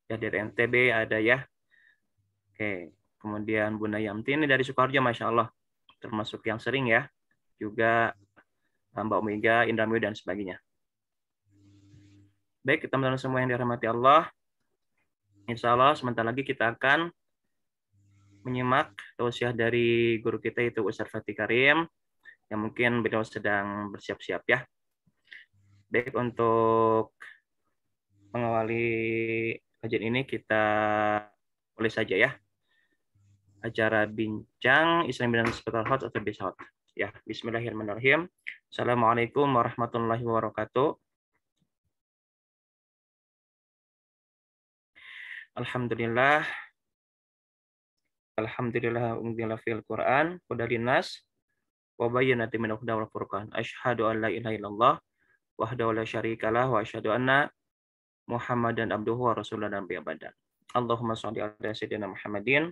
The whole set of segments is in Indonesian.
Ya dari NTB ada ya. Oke. Kemudian Bunda Yamti ini dari Sukoharjo, Masya Allah. Termasuk yang sering ya. Juga Mbak Omega, Indramayu, dan sebagainya. Baik, teman-teman semua yang dirahmati Allah. Insya Allah sebentar lagi kita akan menyimak tausiah dari guru kita itu Ustaz Fatih Karim. Yang mungkin beliau sedang bersiap-siap ya. Baik, untuk mengawali kajian ini kita mulai saja ya. Acara bincang Islam dan Hospital Hot atau BISHOT. Ya, bismillahirrahmanirrahim. Assalamualaikum warahmatullahi wabarakatuh. Alhamdulillah. Alhamdulillah unzila fil Quran hudalinas wa bayyinatin minal huda wal furqan. Asyhadu an la ilaha illallah wahdahu la syarikalah wa asyhadu anna Muhammadan abduhu wa rasulullah dan bi'abadan. Allahumma shalli ala sayyidina Muhammadin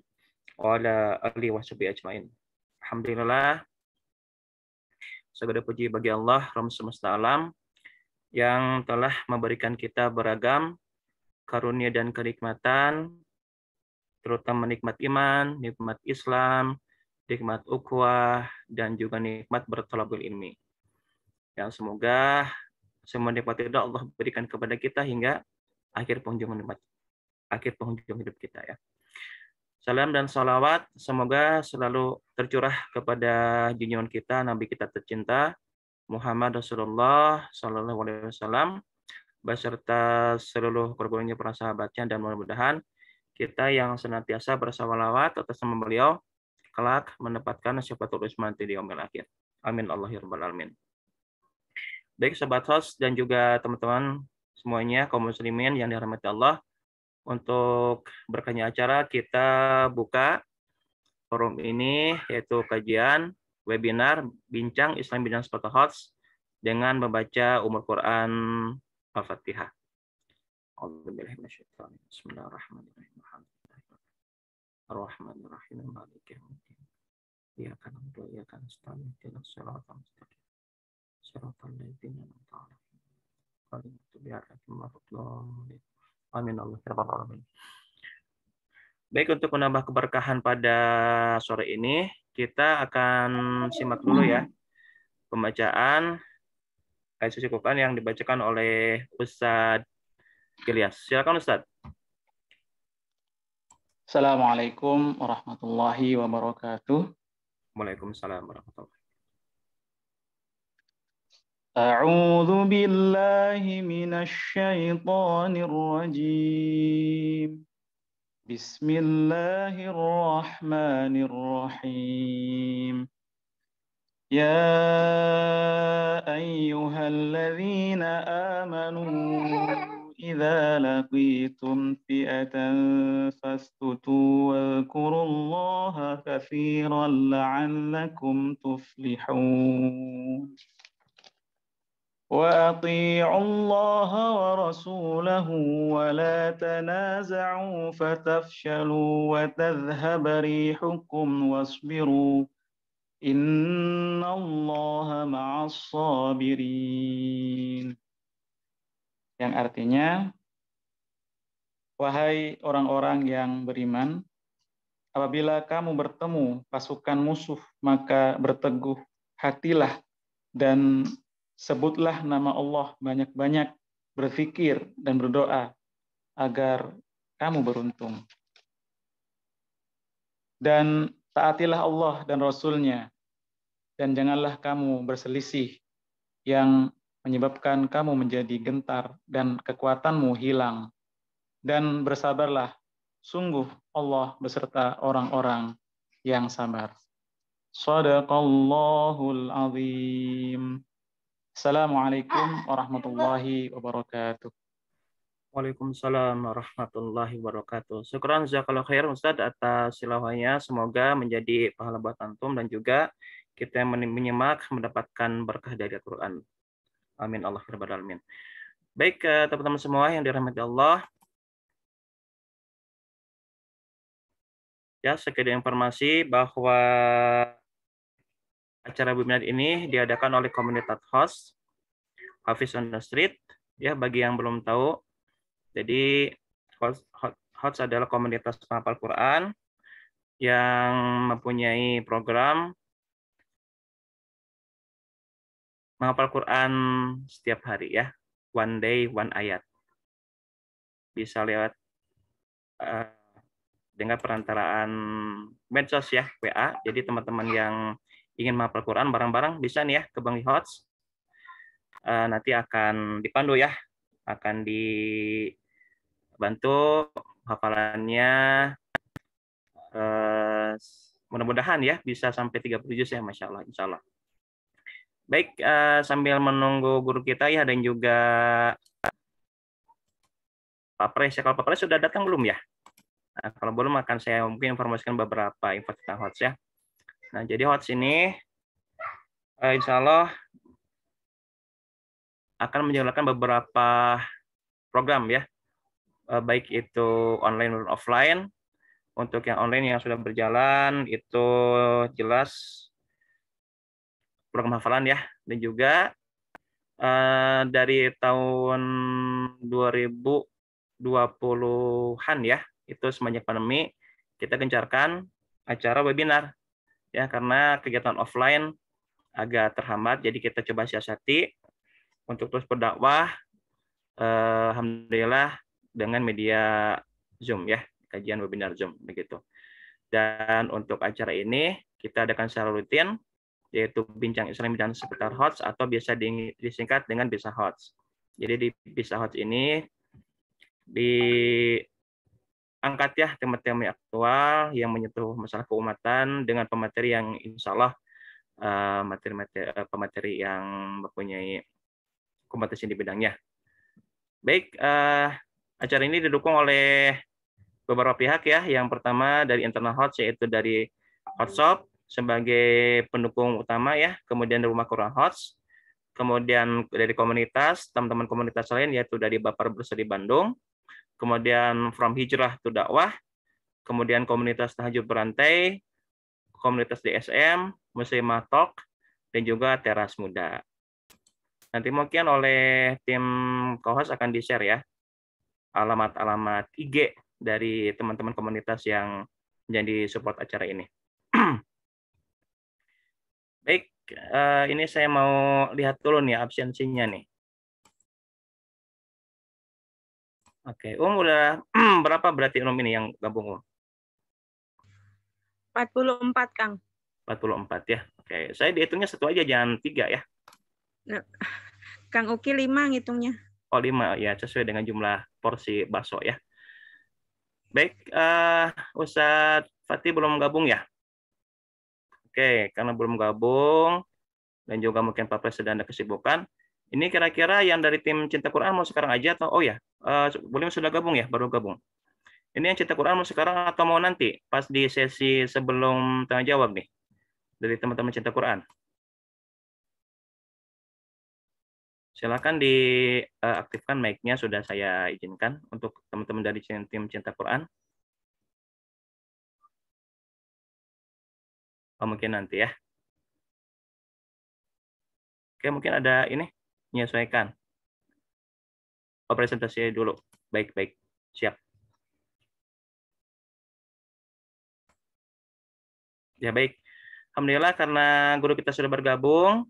wa ala alihi wa sahbihi ajmain. Alhamdulillah, segala puji bagi Allah Rabb semesta alam yang telah memberikan kita beragam karunia dan kenikmatan, terutama nikmat iman, nikmat Islam, nikmat ukhuwah, dan juga nikmat berthalabul ilmi. Yang semoga semua nikmat itu Allah berikan kepada kita hingga akhir penghujung hidup kita ya. Salam dan salawat semoga selalu tercurah kepada junjungan kita, Nabi kita tercinta, Muhammad Rasulullah Sallallahu Alaihi Wasallam, beserta seluruh keluarganya, para sahabatnya, dan mudah-mudahan kita yang senantiasa bersalawat atas nama beliau kelak mendapatkan syafaatul uzma di yaumil akhir. Amin Allahumma alamin. Baik sahabat host dan juga teman-teman semuanya kaum muslimin yang dirahmati Allah, untuk berkahnya acara kita buka forum ini yaitu kajian webinar bincang Islam bidang Hospital Hot dengan membaca Ummul Quran Al-Fatihah. Bismillahirrahmanirrahim. Ar-Rahmanir-Rahim. Maliki yaumiddin. Iyyaka na'budu wa iyyaka nasta'in. Ihdinas siratal mustaqim. Siratal ladzina an'amta 'alaihim ghairil maghdubi 'alaihim. Amin Allah ya rabbal alamin. Baik, untuk menambah keberkahan pada sore ini, kita akan simak dulu ya pembacaan ayat suci Quran yang dibacakan oleh Ustadz Ilyas. Silakan Ustadz. Assalamualaikum warahmatullahi wabarakatuh. Waalaikumsalam warahmatullahi wabarakatuh. A'udzu billahi minasy syaithanir rajim. Bismillahirrahmanirrahim. Ya ayyuhalladzina amanu idza laqitum fi'atan fasbutu wadhkurullaha katsiran la'allakum tuflihun. وأطيعوا الله ورسوله ولا تنازعوا فتفشلوا وتذهب ريحكم واصبروا إن الله مع الصابرين. Yang artinya, wahai orang-orang yang beriman, apabila kamu bertemu pasukan musuh, maka berteguh hatilah dan sebutlah nama Allah banyak-banyak, berfikir dan berdoa agar kamu beruntung. Dan taatilah Allah dan Rasul-Nya, dan janganlah kamu berselisih yang menyebabkan kamu menjadi gentar dan kekuatanmu hilang. Dan bersabarlah, sungguh Allah beserta orang-orang yang sabar. Shadaqallahul azim. Assalamualaikum warahmatullahi wabarakatuh. Waalaikumsalam warahmatullahi wabarakatuh. Syukran jazakallahu khair Ustaz atas silahnya. Semoga menjadi pahala buat antum dan juga kita yang menyimak mendapatkan berkah dari Al-Quran. Amin Allah ya rabbal alamin. Baik teman-teman semua yang dirahmati Allah. Ya, sekedar informasi bahwa acara webinar ini diadakan oleh komunitas host Hafiz on the Street. Ya, bagi yang belum tahu, jadi HOTS adalah komunitas penghafal Quran yang mempunyai program menghafal Quran setiap hari ya. One day, one ayat. Bisa lewat dengan perantaraan medsos ya, WA. Jadi teman-teman yang ingin menghafal Quran bareng-bareng bisa nih ya ke Bang HOTS. Nanti akan dipandu ya, akan dibantu hafalannya. Mudah-mudahan ya bisa sampai 30 juz ya, Masya Allah, Insya Allah. Baik, sambil menunggu guru kita ya, dan juga Pak Pres. Kalau Pak Pres sudah datang belum ya? Nah, kalau belum akan saya mungkin informasikan beberapa info tentang HOTS ya. Nah, jadi HOTS ini Insya Allah akan menjalankan beberapa program ya, baik itu online maupun offline. Untuk yang online yang sudah berjalan itu jelas program hafalan ya, dan juga dari tahun 2020-an ya, itu semenjak pandemi kita gencarkan acara webinar ya, karena kegiatan offline agak terhambat, jadi kita coba siasati untuk terus berdakwah, alhamdulillah dengan media Zoom ya, kajian webinar Zoom begitu. Dan untuk acara ini kita adakan secara rutin, yaitu bincang Islami dan seputar HOTS atau biasa disingkat dengan Bisa HOTS. Jadi di Bisa HOTS ini diangkat ya tema-tema aktual yang menyentuh masalah keumatan dengan pemateri yang insya Allah pemateri yang mempunyai kompetensi di bidangnya. Baik, acara ini didukung oleh beberapa pihak ya. Yang pertama dari internal HOTS, yaitu dari HOTSOP sebagai pendukung utama ya, kemudian dari Rumah Quran HOTS, kemudian dari komunitas, teman-teman komunitas lain yaitu dari Bapak Berseri Bandung, kemudian From Hijrah to Dakwah, kemudian komunitas Tahajud Berantai, komunitas DSM, Muslimah Talk, dan juga Teras Muda. Nanti mungkin oleh tim co-host akan di-share ya alamat-alamat IG dari teman-teman komunitas yang menjadi support acara ini. Baik, ini saya mau lihat dulu nih absensinya nih. Oke, udah berapa berarti ini yang gabung? 44, Kang. 44 ya. Oke, saya dihitungnya satu aja, jangan 3 ya. Nah, Kang Uki 5 ngitungnya. Oh 5 ya, sesuai dengan jumlah porsi bakso ya. Baik, Ustadz Fatih belum gabung ya? Oke, karena belum gabung dan juga mungkin Pak Pres sedang ada kesibukan. Ini kira-kira yang dari tim Cinta Quran mau sekarang aja atau boleh sudah gabung ya, baru gabung. Ini yang Cinta Quran mau sekarang atau mau nanti pas di sesi sebelum tanya jawab nih dari teman-teman Cinta Quran. Silakan diaktifkan mic-nya, sudah saya izinkan untuk teman-teman dari tim Cinta Quran. Oh, mungkin nanti ya. Oke, mungkin ada ini menyesuaikan. Oh, presentasi dulu. Baik. Siap. Ya, baik. Alhamdulillah karena guru kita sudah bergabung.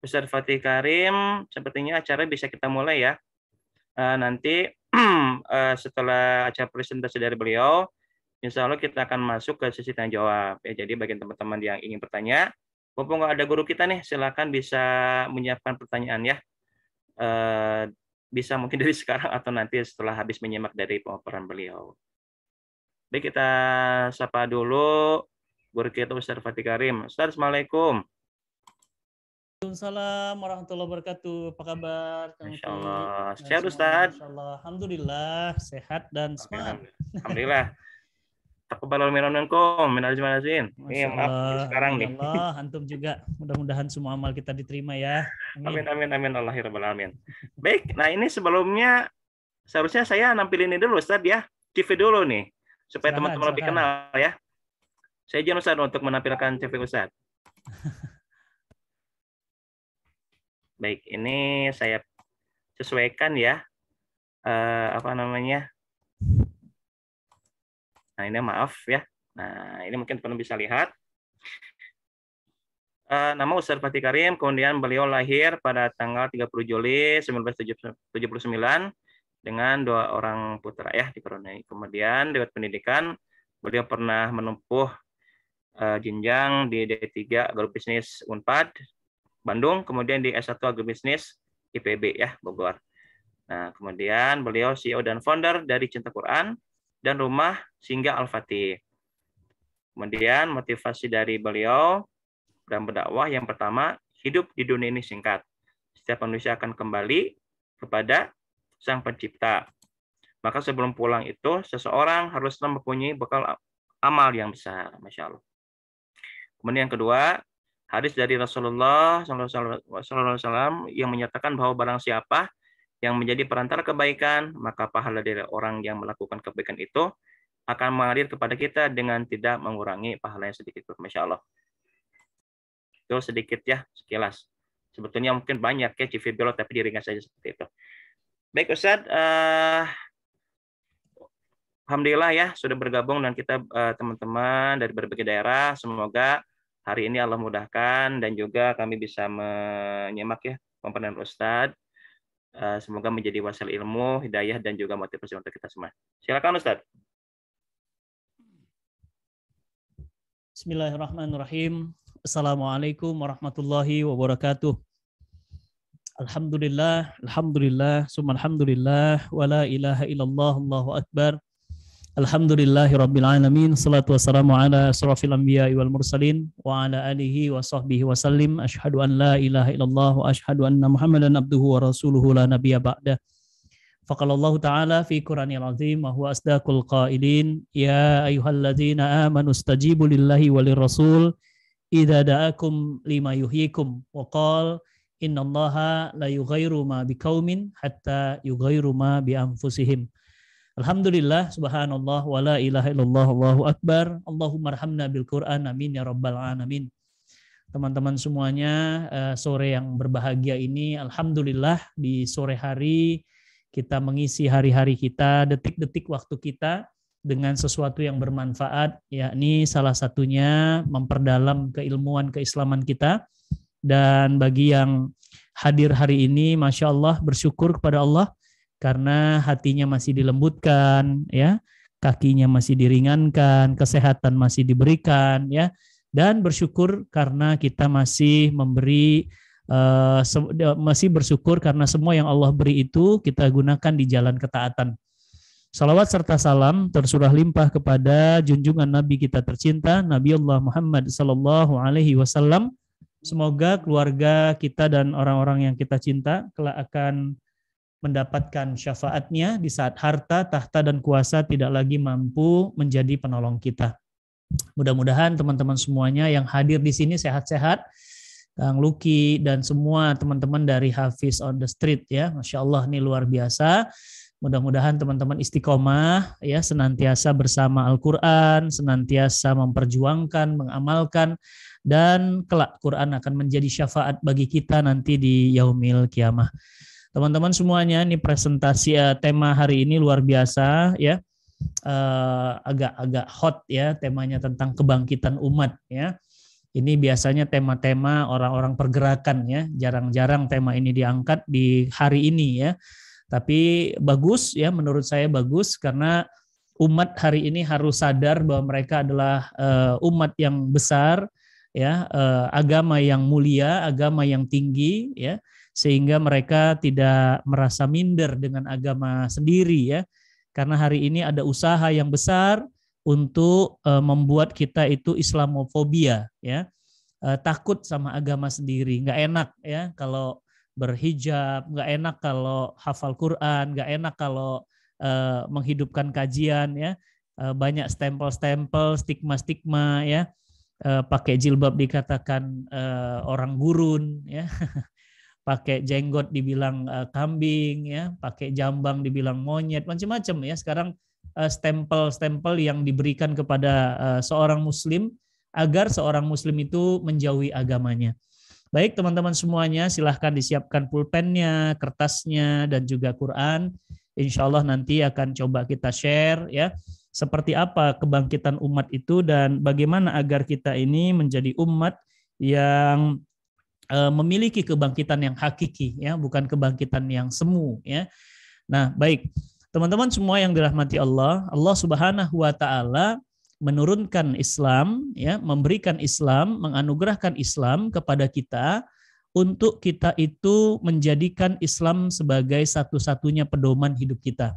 Ustadz Fatih Karim, sepertinya acara bisa kita mulai ya. Nanti setelah acara presentasi dari beliau, insya Allah kita akan masuk ke sesi tanya jawab. Ya, jadi bagi teman-teman yang ingin bertanya, mumpung nggak ada guru kita nih, silakan bisa menyiapkan pertanyaan ya. Bisa mungkin dari sekarang atau nanti setelah habis menyimak dari pemaparan beliau. Baik, kita sapa dulu guru kita Ustadz Fatih Karim. Ustadz, Assalamualaikum. Waalaikumsalam warahmatullahi wabarakatuh. Apa kabar? Masya Allah. Sehat Ustadz? Alhamdulillah sehat dan semangat. Alhamdulillah. Taqabbalal minkum minal ajmain. Ini maaf sekarang nih. Allah, antum juga. Mudah-mudahan semua amal kita diterima ya. Amin. Allahirabbil alamin. Baik, nah ini sebelumnya seharusnya saya nampilin ini dulu Ustadz ya. CV dulu nih supaya teman-teman lebih kenal ya. Saya izin Ustadz untuk menampilkan CV Ustadz. Baik, ini saya sesuaikan ya Nah, ini maaf ya. Nah, ini mungkin teman bisa lihat. Nama Ustadz Fatih Karim, kemudian beliau lahir pada tanggal 30 Juli 1979 dengan 2 orang putra ya dikaruniai. Kemudian lewat pendidikan, beliau pernah menempuh jenjang di D3 Agrobisnis Unpad Bandung, kemudian di S1 Agrobisnis IPB ya Bogor. Nah, kemudian beliau CEO dan founder dari Cinta Quran dan Rumah Singgah Al-Fatih. Kemudian motivasi dari beliau dalam berdakwah yang pertama, hidup di dunia ini singkat. Setiap manusia akan kembali kepada Sang Pencipta. Maka sebelum pulang itu, seseorang haruslah mempunyai bekal amal yang besar. Masya Allah. Kemudian yang kedua, hadis dari Rasulullah SAW yang menyatakan bahwa barang siapa yang menjadi perantara kebaikan, maka pahala dari orang yang melakukan kebaikan itu akan mengalir kepada kita dengan tidak mengurangi pahala yang sedikit. Masya Allah. Itu sedikit ya, sekilas. Sebetulnya mungkin banyak ya CV beliau, tapi diringkas saja seperti itu. Baik Ustadz, alhamdulillah ya sudah bergabung dengan kita teman-teman dari berbagai daerah. Semoga hari ini Allah mudahkan dan juga kami bisa menyimak ya komponen Ustadz. Semoga menjadi wasal ilmu, hidayah dan juga motivasi untuk kita semua. Silakan Ustadz. Bismillahirrahmanirrahim. Assalamualaikum warahmatullahi wabarakatuh. Alhamdulillah, alhamdulillah, summa alhamdulillah, wa la ilaha illallah, Allahu akbar. Alhamdulillahi rabbil alamin, salatu wassalamu ala asrafil anbiya'i wal mursalin, wa ala alihi wa sahbihi wa sallim, ashhadu an la ilaha illallah, wa ashhadu anna muhammadan abduhu wa rasuluhu la nabiyya ba'dah. Faqalallahu ta'ala fi Qur'anil azim wa huwa asdaqul qailin, ya ayyuhalladzina amanu stajibu lillahi walir rasul idza da'akum lima yuhyikum wa qala innallaha la yughayyiru ma biqaumin hatta yughayyiru ma bi anfusihim. Alhamdulillah, subhanallah, wa la ilaha illallah, Allahu akbar. Allahumma arhamna bil Qur'an, amin ya rabbal alamin. Teman-teman semuanya, sore yang berbahagia ini, alhamdulillah di sore hari kita mengisi hari-hari kita, detik-detik waktu kita dengan sesuatu yang bermanfaat, yakni salah satunya memperdalam keilmuan keislaman kita. Dan bagi yang hadir hari ini, Masya Allah, bersyukur kepada Allah karena hatinya masih dilembutkan, ya, kakinya masih diringankan, kesehatan masih diberikan, ya, dan bersyukur karena kita masih memberi, masih bersyukur karena semua yang Allah beri itu kita gunakan di jalan ketaatan. Salawat serta salam tersurah limpah kepada junjungan Nabi kita tercinta, Nabi Allah Muhammad Sallallahu Alaihi Wasallam. Semoga keluarga kita dan orang-orang yang kita cinta kelak akan mendapatkan syafaatnya di saat harta, tahta, dan kuasa tidak lagi mampu menjadi penolong kita. Mudah-mudahan teman-teman semuanya yang hadir di sini sehat-sehat, Kang Luki dan semua teman-teman dari Hafiz on the Street ya, Masya Allah ini luar biasa. Mudah-mudahan teman-teman istiqomah ya, senantiasa bersama Al-Quran, senantiasa memperjuangkan, mengamalkan, dan kelak Quran akan menjadi syafaat bagi kita nanti di yaumil kiamah. Teman-teman semuanya, ini presentasi tema hari ini luar biasa ya, agak hot ya, temanya tentang kebangkitan umat ya. Ini biasanya tema-tema orang-orang pergerakan ya, jarang-jarang tema ini diangkat di hari ini ya. Tapi bagus ya, menurut saya bagus karena umat hari ini harus sadar bahwa mereka adalah umat yang besar ya, agama yang mulia, agama yang tinggi ya, sehingga mereka tidak merasa minder dengan agama sendiri ya. Karena hari ini ada usaha yang besar untuk membuat kita itu Islamofobia ya, takut sama agama sendiri, nggak enak ya kalau berhijab, nggak enak kalau hafal Quran, nggak enak kalau menghidupkan kajian ya, banyak stempel-stempel, stigma-stigma ya, pakai jilbab dikatakan orang gurun ya, pakai jenggot dibilang kambing ya, pakai jambang dibilang monyet, macam-macam ya. Sekarang stempel-stempel yang diberikan kepada seorang muslim agar seorang muslim itu menjauhi agamanya. Baik teman-teman semuanya, silahkan disiapkan pulpennya, kertasnya, dan juga Quran. Insya Allah nanti akan coba kita share ya seperti apa kebangkitan umat itu dan bagaimana agar kita ini menjadi umat yang memiliki kebangkitan yang hakiki ya, bukan kebangkitan yang semu ya. Nah, baik. Teman-teman semua yang dirahmati Allah, Allah Subhanahu wa taala menurunkan Islam ya, memberikan Islam, menganugerahkan Islam kepada kita untuk kita itu menjadikan Islam sebagai satu-satunya pedoman hidup kita.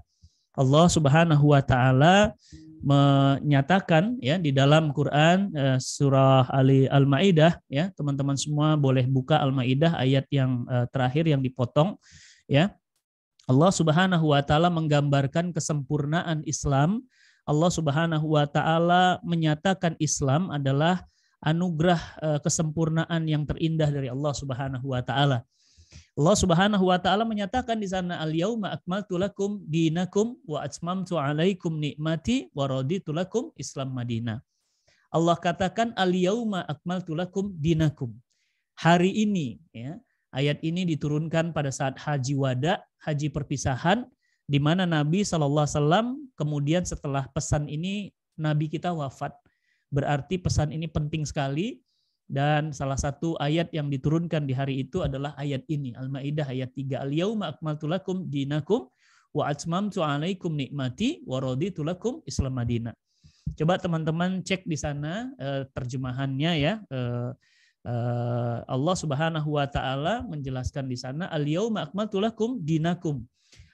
Allah Subhanahu wa taala menyatakan ya di dalam Quran surah Al-Maidah ya, teman-teman semua boleh buka Al-Maidah ayat yang terakhir yang dipotong ya. Allah Subhanahu wa taala menggambarkan kesempurnaan Islam. Allah Subhanahu wa taala menyatakan Islam adalah anugerah kesempurnaan yang terindah dari Allah Subhanahu wa taala. Allah Subhanahu wa taala menyatakan di sana al-yauma akmaltu lakum dinakum wa atmamtu alaikum nikmati wa raditu lakum Islam Madinah. Allah katakan al-yauma akmaltu lakum dinakum. Hari ini ya, ayat ini diturunkan pada saat haji wada, haji perpisahan, di mana Nabi SAW kemudian setelah pesan ini Nabi kita wafat. Berarti pesan ini penting sekali dan salah satu ayat yang diturunkan di hari itu adalah ayat ini, Al-Maidah ayat 3. Al-yauma akmaltu lakum dinakum wa atmamtu alaikum nikmati wa raditu lakum Islam Madinah. Coba teman-teman cek di sana terjemahannya ya. Allah Subhanahu wa taala menjelaskan di sana al-yauma akmaltu lakum dinakum.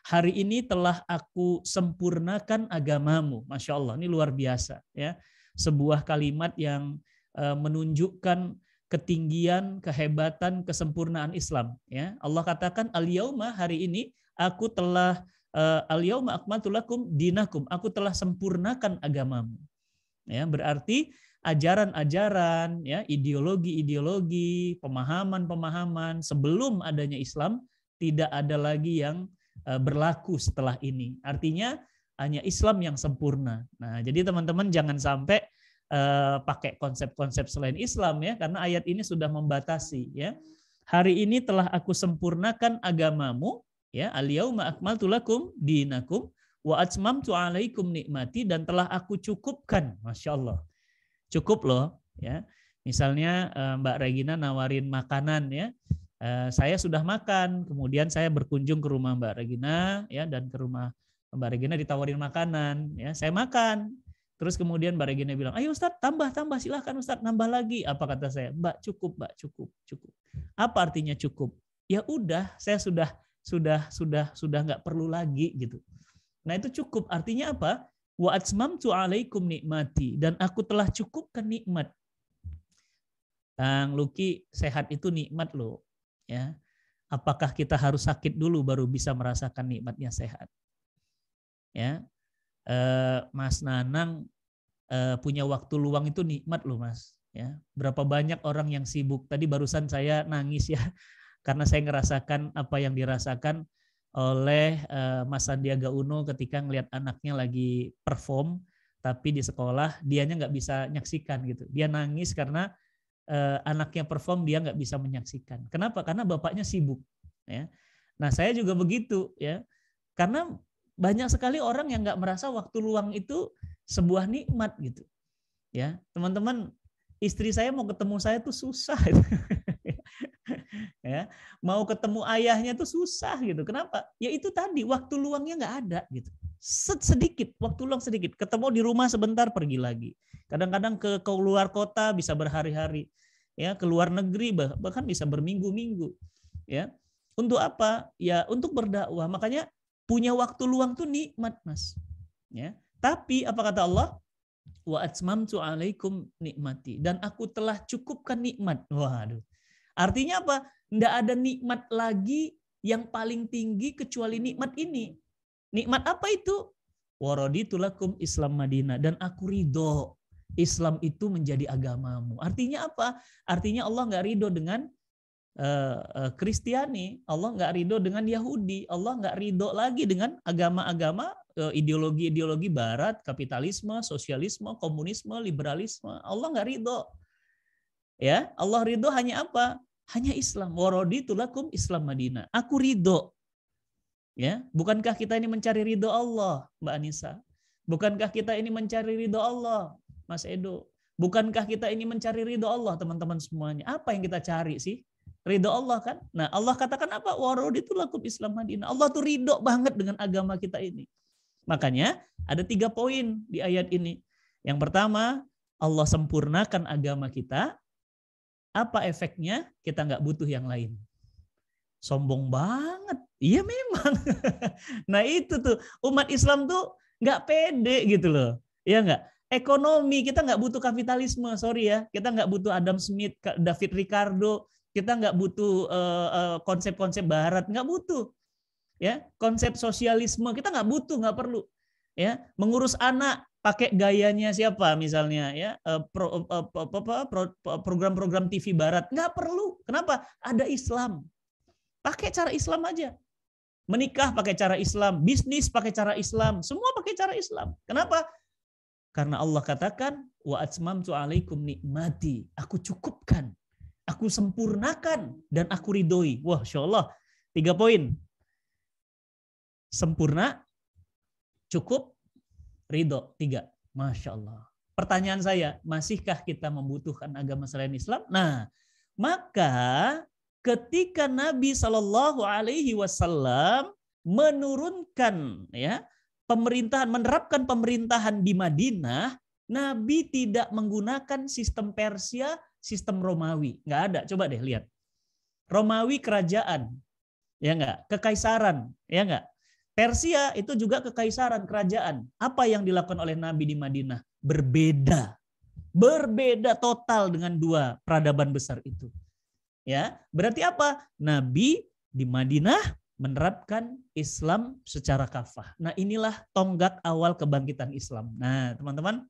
Hari ini telah aku sempurnakan agamamu. Masya Allah, ini luar biasa ya. Sebuah kalimat yang menunjukkan ketinggian, kehebatan, kesempurnaan Islam ya. Allah katakan al-yauma, hari ini aku telah al-yauma akmaltu lakum dinakum, aku telah sempurnakan agamamu. Ya, berarti ajaran-ajaran ya, ideologi-ideologi, pemahaman-pemahaman sebelum adanya Islam tidak ada lagi yang berlaku setelah ini. Artinya hanya Islam yang sempurna. Nah, jadi teman-teman jangan sampai pakai konsep-konsep selain Islam ya, karena ayat ini sudah membatasi ya. Hari ini telah aku sempurnakan agamamu ya, al-yauma akmaltu lakum dinakum wa atmamtu alaikum nikmati, dan telah aku cukupkan. Masya Allah. Cukup loh ya. Misalnya Mbak Regina nawarin makanan ya. Saya sudah makan, kemudian saya berkunjung ke rumah Mbak Regina ya, dan ke rumah Mbak Regina ditawarin makanan ya, saya makan. Terus kemudian Mbak Regina bilang, "Ayo Ustadz, tambah, silahkan Ustadz, nambah lagi." Apa kata saya? "Mbak, cukup, Mbak, cukup." Apa artinya cukup? Ya udah, saya sudah nggak perlu lagi gitu. Nah, itu cukup. Artinya apa? Wa atmamtu alaikum nikmati, dan aku telah cukupkan nikmat. Kang Luki, sehat itu nikmat loh. Ya. Apakah kita harus sakit dulu baru bisa merasakan nikmatnya sehat? Ya. Mas Nanang punya waktu luang itu nikmat loh Mas. Ya. Berapa banyak orang yang sibuk. Tadi barusan saya nangis ya, karena saya ngerasakan apa yang dirasakan oleh Mas Sandiaga Uno ketika ngelihat anaknya lagi perform, tapi di sekolah dianya nggak bisa nyaksikan gitu. Dia nangis karena anaknya perform, dia nggak bisa menyaksikan. Kenapa? Karena bapaknya sibuk. Ya. Nah, saya juga begitu ya, karena banyak sekali orang yang nggak merasa waktu luang itu sebuah nikmat gitu. Ya, teman-teman, istri saya mau ketemu saya tuh susah. Ya, mau ketemu ayahnya tuh susah gitu. Kenapa? Ya itu tadi, waktu luangnya nggak ada gitu. Sedikit, waktu luang sedikit. Ketemu di rumah sebentar, pergi lagi. Kadang-kadang ke luar kota bisa berhari-hari. Ya, ke luar negeri bahkan bisa berminggu-minggu. Ya. Untuk apa? Ya untuk berdakwah. Makanya punya waktu luang tuh nikmat, Mas. Ya. Tapi apa kata Allah? Wa atmamtu alaikum nikmati, dan aku telah cukupkan nikmat. Waduh. Artinya apa? Nggak ada nikmat lagi yang paling tinggi kecuali nikmat ini. Nikmat apa itu? Wa raditu lakum Islam Madinah, dan aku ridho Islam itu menjadi agamamu. Artinya apa? Artinya Allah nggak ridho dengan Kristiani, Allah nggak ridho dengan Yahudi, Allah nggak ridho lagi dengan agama-agama ideologi-ideologi Barat, kapitalisme, sosialisme, komunisme, liberalisme. Allah nggak ridho. Ya, Allah ridho hanya apa? Hanya Islam. Wa raditu lakum Islam Madinah. Aku ridho Ya, bukankah kita ini mencari ridho Allah, Mbak Anissa? Bukankah kita ini mencari ridho Allah, Mas Edo? Bukankah kita ini mencari ridho Allah, teman-teman semuanya? Apa yang kita cari sih? Ridho Allah kan? Nah, Allah katakan apa? Waraditu lakum Islam Madinah. Allah tuh ridho banget dengan agama kita ini. Makanya ada 3 poin di ayat ini. Yang pertama, Allah sempurnakan agama kita. Apa efeknya? Kita nggak butuh yang lain. Sombong banget. Iya memang. Nah itu tuh, umat Islam tuh nggak pede gitu loh. Iya nggak? Ekonomi, kita nggak butuh kapitalisme, sorry ya. Kita nggak butuh Adam Smith, David Ricardo. Kita nggak butuh konsep-konsep barat, nggak butuh. Ya, konsep sosialisme kita nggak butuh, nggak perlu. Ya, mengurus anak pakai gayanya siapa misalnya ya, program-program TV barat nggak perlu. Kenapa? Ada Islam. Pakai cara Islam aja. Menikah pakai cara Islam, bisnis pakai cara Islam, semua pakai cara Islam. Kenapa? Karena Allah katakan wa atmamtu alaikum nikmati. Aku cukupkan, aku sempurnakan dan aku ridhoi. Wah, insyaallah 3 poin. Sempurna, cukup, ridho. 3. Masya Allah. Pertanyaan saya, masihkah kita membutuhkan agama selain Islam? Nah, maka ketika Nabi Shallallahu Alaihi Wasallam menurunkan ya pemerintahan, menerapkan pemerintahan di Madinah, Nabi tidak menggunakan sistem Persia, sistem Romawi. Nggak ada. Coba deh lihat. Romawi kerajaan, ya nggak? Kekaisaran, ya nggak? Persia itu juga kekaisaran, kerajaan. Apa yang dilakukan oleh Nabi di Madinah? Berbeda. Berbeda total dengan 2 peradaban besar itu. Ya, berarti apa? Nabi di Madinah menerapkan Islam secara kafah. Nah, inilah tonggak awal kebangkitan Islam. Nah, teman-teman,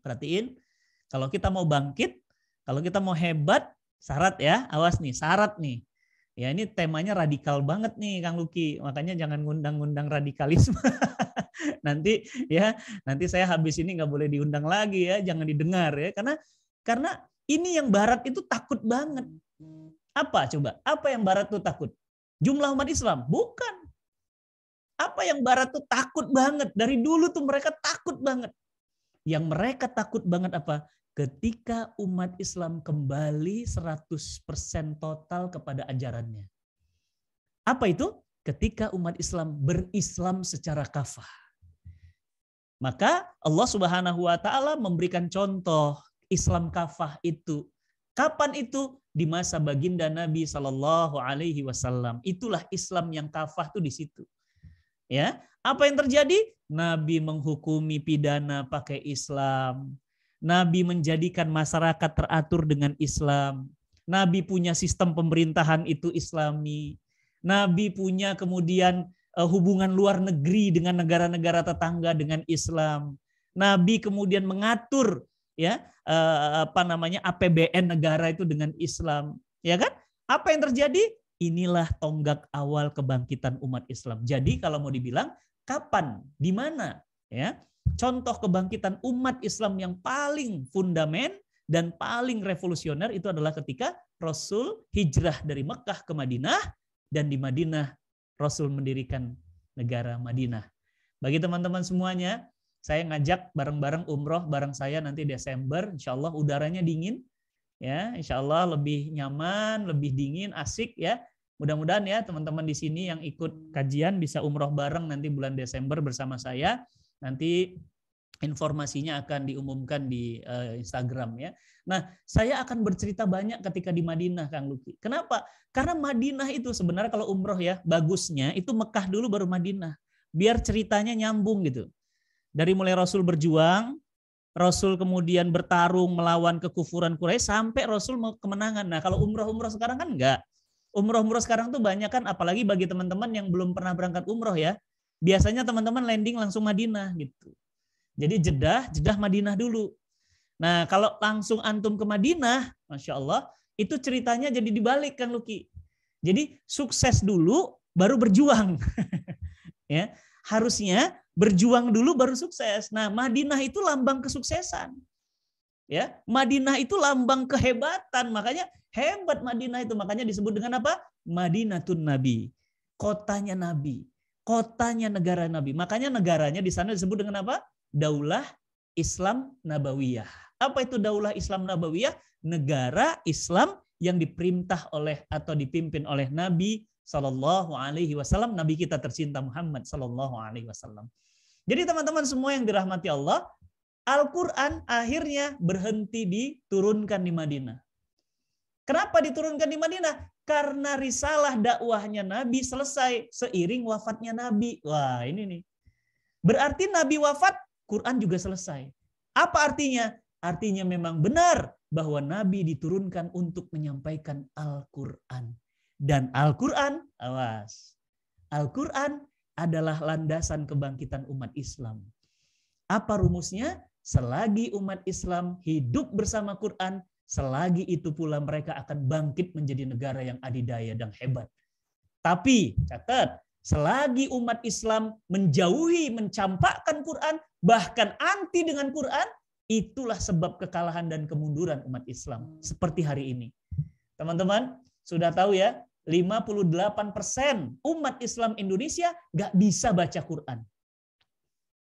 perhatiin, kalau kita mau bangkit, kalau kita mau hebat, syarat ya, awas nih, syarat nih. Ya, ini temanya radikal banget nih Kang Luki. Makanya jangan ngundang-ngundang radikalisme. Nanti saya habis ini nggak boleh diundang lagi ya, jangan didengar ya. Karena ini yang Barat itu takut banget. Apa coba? Apa yang Barat tuh takut? Jumlah umat Islam? Bukan. Apa yang Barat tuh takut banget? Dari dulu tuh mereka takut banget. Yang mereka takut banget apa? Ketika umat Islam kembali 100% total kepada ajarannya. Apa itu? Ketika umat Islam berislam secara kafah. Maka Allah Subhanahu wa taala memberikan contoh Islam kafah itu. Kapan itu? Di masa baginda Nabi Shallallahu Alaihi Wasallam. Itulah Islam yang kafah tuh di situ. Ya, apa yang terjadi? Nabi menghukumi pidana pakai Islam. Nabi menjadikan masyarakat teratur dengan Islam. Nabi punya sistem pemerintahan itu Islami. Nabi punya kemudian hubungan luar negeri dengan negara-negara tetangga dengan Islam. Nabi kemudian mengatur ya APBN negara itu dengan Islam, ya kan? Apa yang terjadi? Inilah tonggak awal kebangkitan umat Islam. Jadi kalau mau dibilang kapan, di mana, ya? Contoh kebangkitan umat Islam yang paling fundament dan paling revolusioner itu adalah ketika Rasul hijrah dari Mekah ke Madinah dan di Madinah Rasul mendirikan negara Madinah. Bagi teman-teman semuanya, saya ngajak bareng-bareng umroh bareng saya nanti Desember, insya Allah udaranya dingin, ya, insya Allah lebih nyaman, lebih dingin, asik ya. Mudah-mudahan ya teman-teman di sini yang ikut kajian bisa umroh bareng nanti bulan Desember bersama saya. Nanti informasinya akan diumumkan di Instagram ya. Nah, saya akan bercerita banyak ketika di Madinah, Kang Luki. Kenapa? Karena Madinah itu sebenarnya kalau umroh ya, bagusnya itu Mekah dulu baru Madinah. Biar ceritanya nyambung gitu. Dari mulai Rasul berjuang, Rasul kemudian bertarung melawan kekufuran Quraisy sampai Rasul mau kemenangan. Nah, kalau umroh sekarang kan enggak. Umroh sekarang tuh banyak kan, apalagi bagi teman-teman yang belum pernah berangkat umroh ya. Biasanya teman-teman landing langsung Madinah gitu. Jadi Jeddah Madinah dulu. Nah kalau langsung antum ke Madinah, Masya Allah, itu ceritanya jadi dibalik Kang Luki. Jadi sukses dulu baru berjuang. Ya, harusnya berjuang dulu baru sukses. Nah Madinah itu lambang kesuksesan. Ya, Madinah itu lambang kehebatan. Makanya hebat Madinah itu. Makanya disebut dengan apa? Madinatun Nabi. Kotanya Nabi. kotanya negara Nabi. Makanya negaranya di sana disebut dengan apa? Daulah Islam Nabawiyah. Apa itu Daulah Islam Nabawiyah? Negara Islam yang diperintah oleh atau dipimpin oleh Nabi Sallallahu Alaihi Wasallam, Nabi kita tercinta Muhammad Sallallahu Alaihi Wasallam. Jadi teman-teman semua yang dirahmati Allah, Al-Quran akhirnya berhenti diturunkan di Madinah. Kenapa diturunkan di Madinah? Karena risalah dakwahnya Nabi selesai seiring wafatnya Nabi. Wah, ini nih. Berarti Nabi wafat, Quran juga selesai. Apa artinya? Artinya memang benar bahwa Nabi diturunkan untuk menyampaikan Al-Quran. Dan Al-Quran, awas, Al-Quran adalah landasan kebangkitan umat Islam. Apa rumusnya? Selagi umat Islam hidup bersama Quran, selagi itu pula mereka akan bangkit menjadi negara yang adidaya dan hebat. Tapi catat, selagi umat Islam menjauhi, mencampakkan Quran, bahkan anti dengan Quran, itulah sebab kekalahan dan kemunduran umat Islam. Seperti hari ini. Teman-teman, sudah tahu ya, 58% umat Islam Indonesia nggak bisa baca Quran.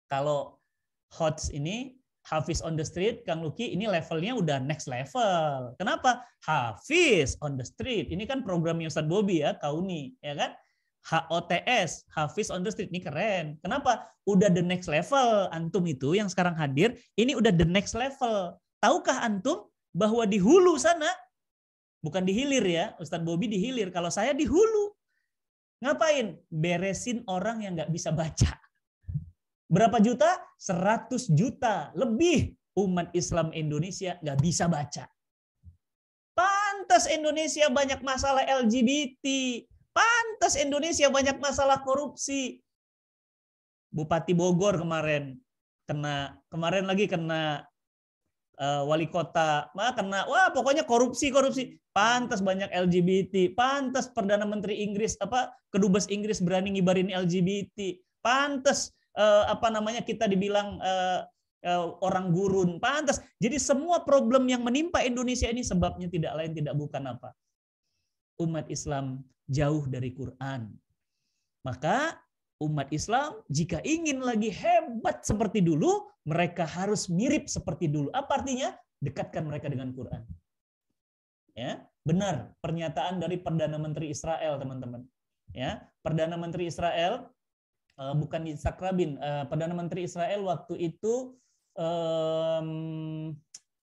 Kalau HOTS ini, Hafiz on the Street, Kang Luki, ini levelnya udah next level. Kenapa? Hafiz on the Street. Ini kan programnya Ustadz Bobby ya, Kauni, ya kan? HOTS, Hafiz on the Street, ini keren. Kenapa? Udah the next level. Antum itu yang sekarang hadir, ini udah the next level. Tahukah antum bahwa di hulu sana, bukan di hilir ya, Ustadz Bobby di hilir. Kalau saya di hulu. Ngapain? Beresin orang yang nggak bisa baca. Berapa juta? 100 juta. Lebih umat Islam Indonesia nggak bisa baca. Pantas Indonesia banyak masalah LGBT. Pantas Indonesia banyak masalah korupsi. Bupati Bogor kemarin kena wali kota, wah pokoknya korupsi. Pantas banyak LGBT, pantas Perdana Menteri Inggris, Kedubes Inggris berani ngibarin LGBT, pantas kita dibilang orang gurun, pantas. Jadi semua problem yang menimpa Indonesia ini sebabnya tidak lain tidak bukan apa? Umat Islam jauh dari Quran. Maka umat Islam jika ingin lagi hebat seperti dulu, mereka harus mirip seperti dulu. Apa artinya? Dekatkan mereka dengan Quran. Ya, benar pernyataan dari Perdana Menteri Israel, teman-teman. Ya, Perdana Menteri Israel bukan Yitzhak Rabin, Perdana Menteri Israel waktu itu,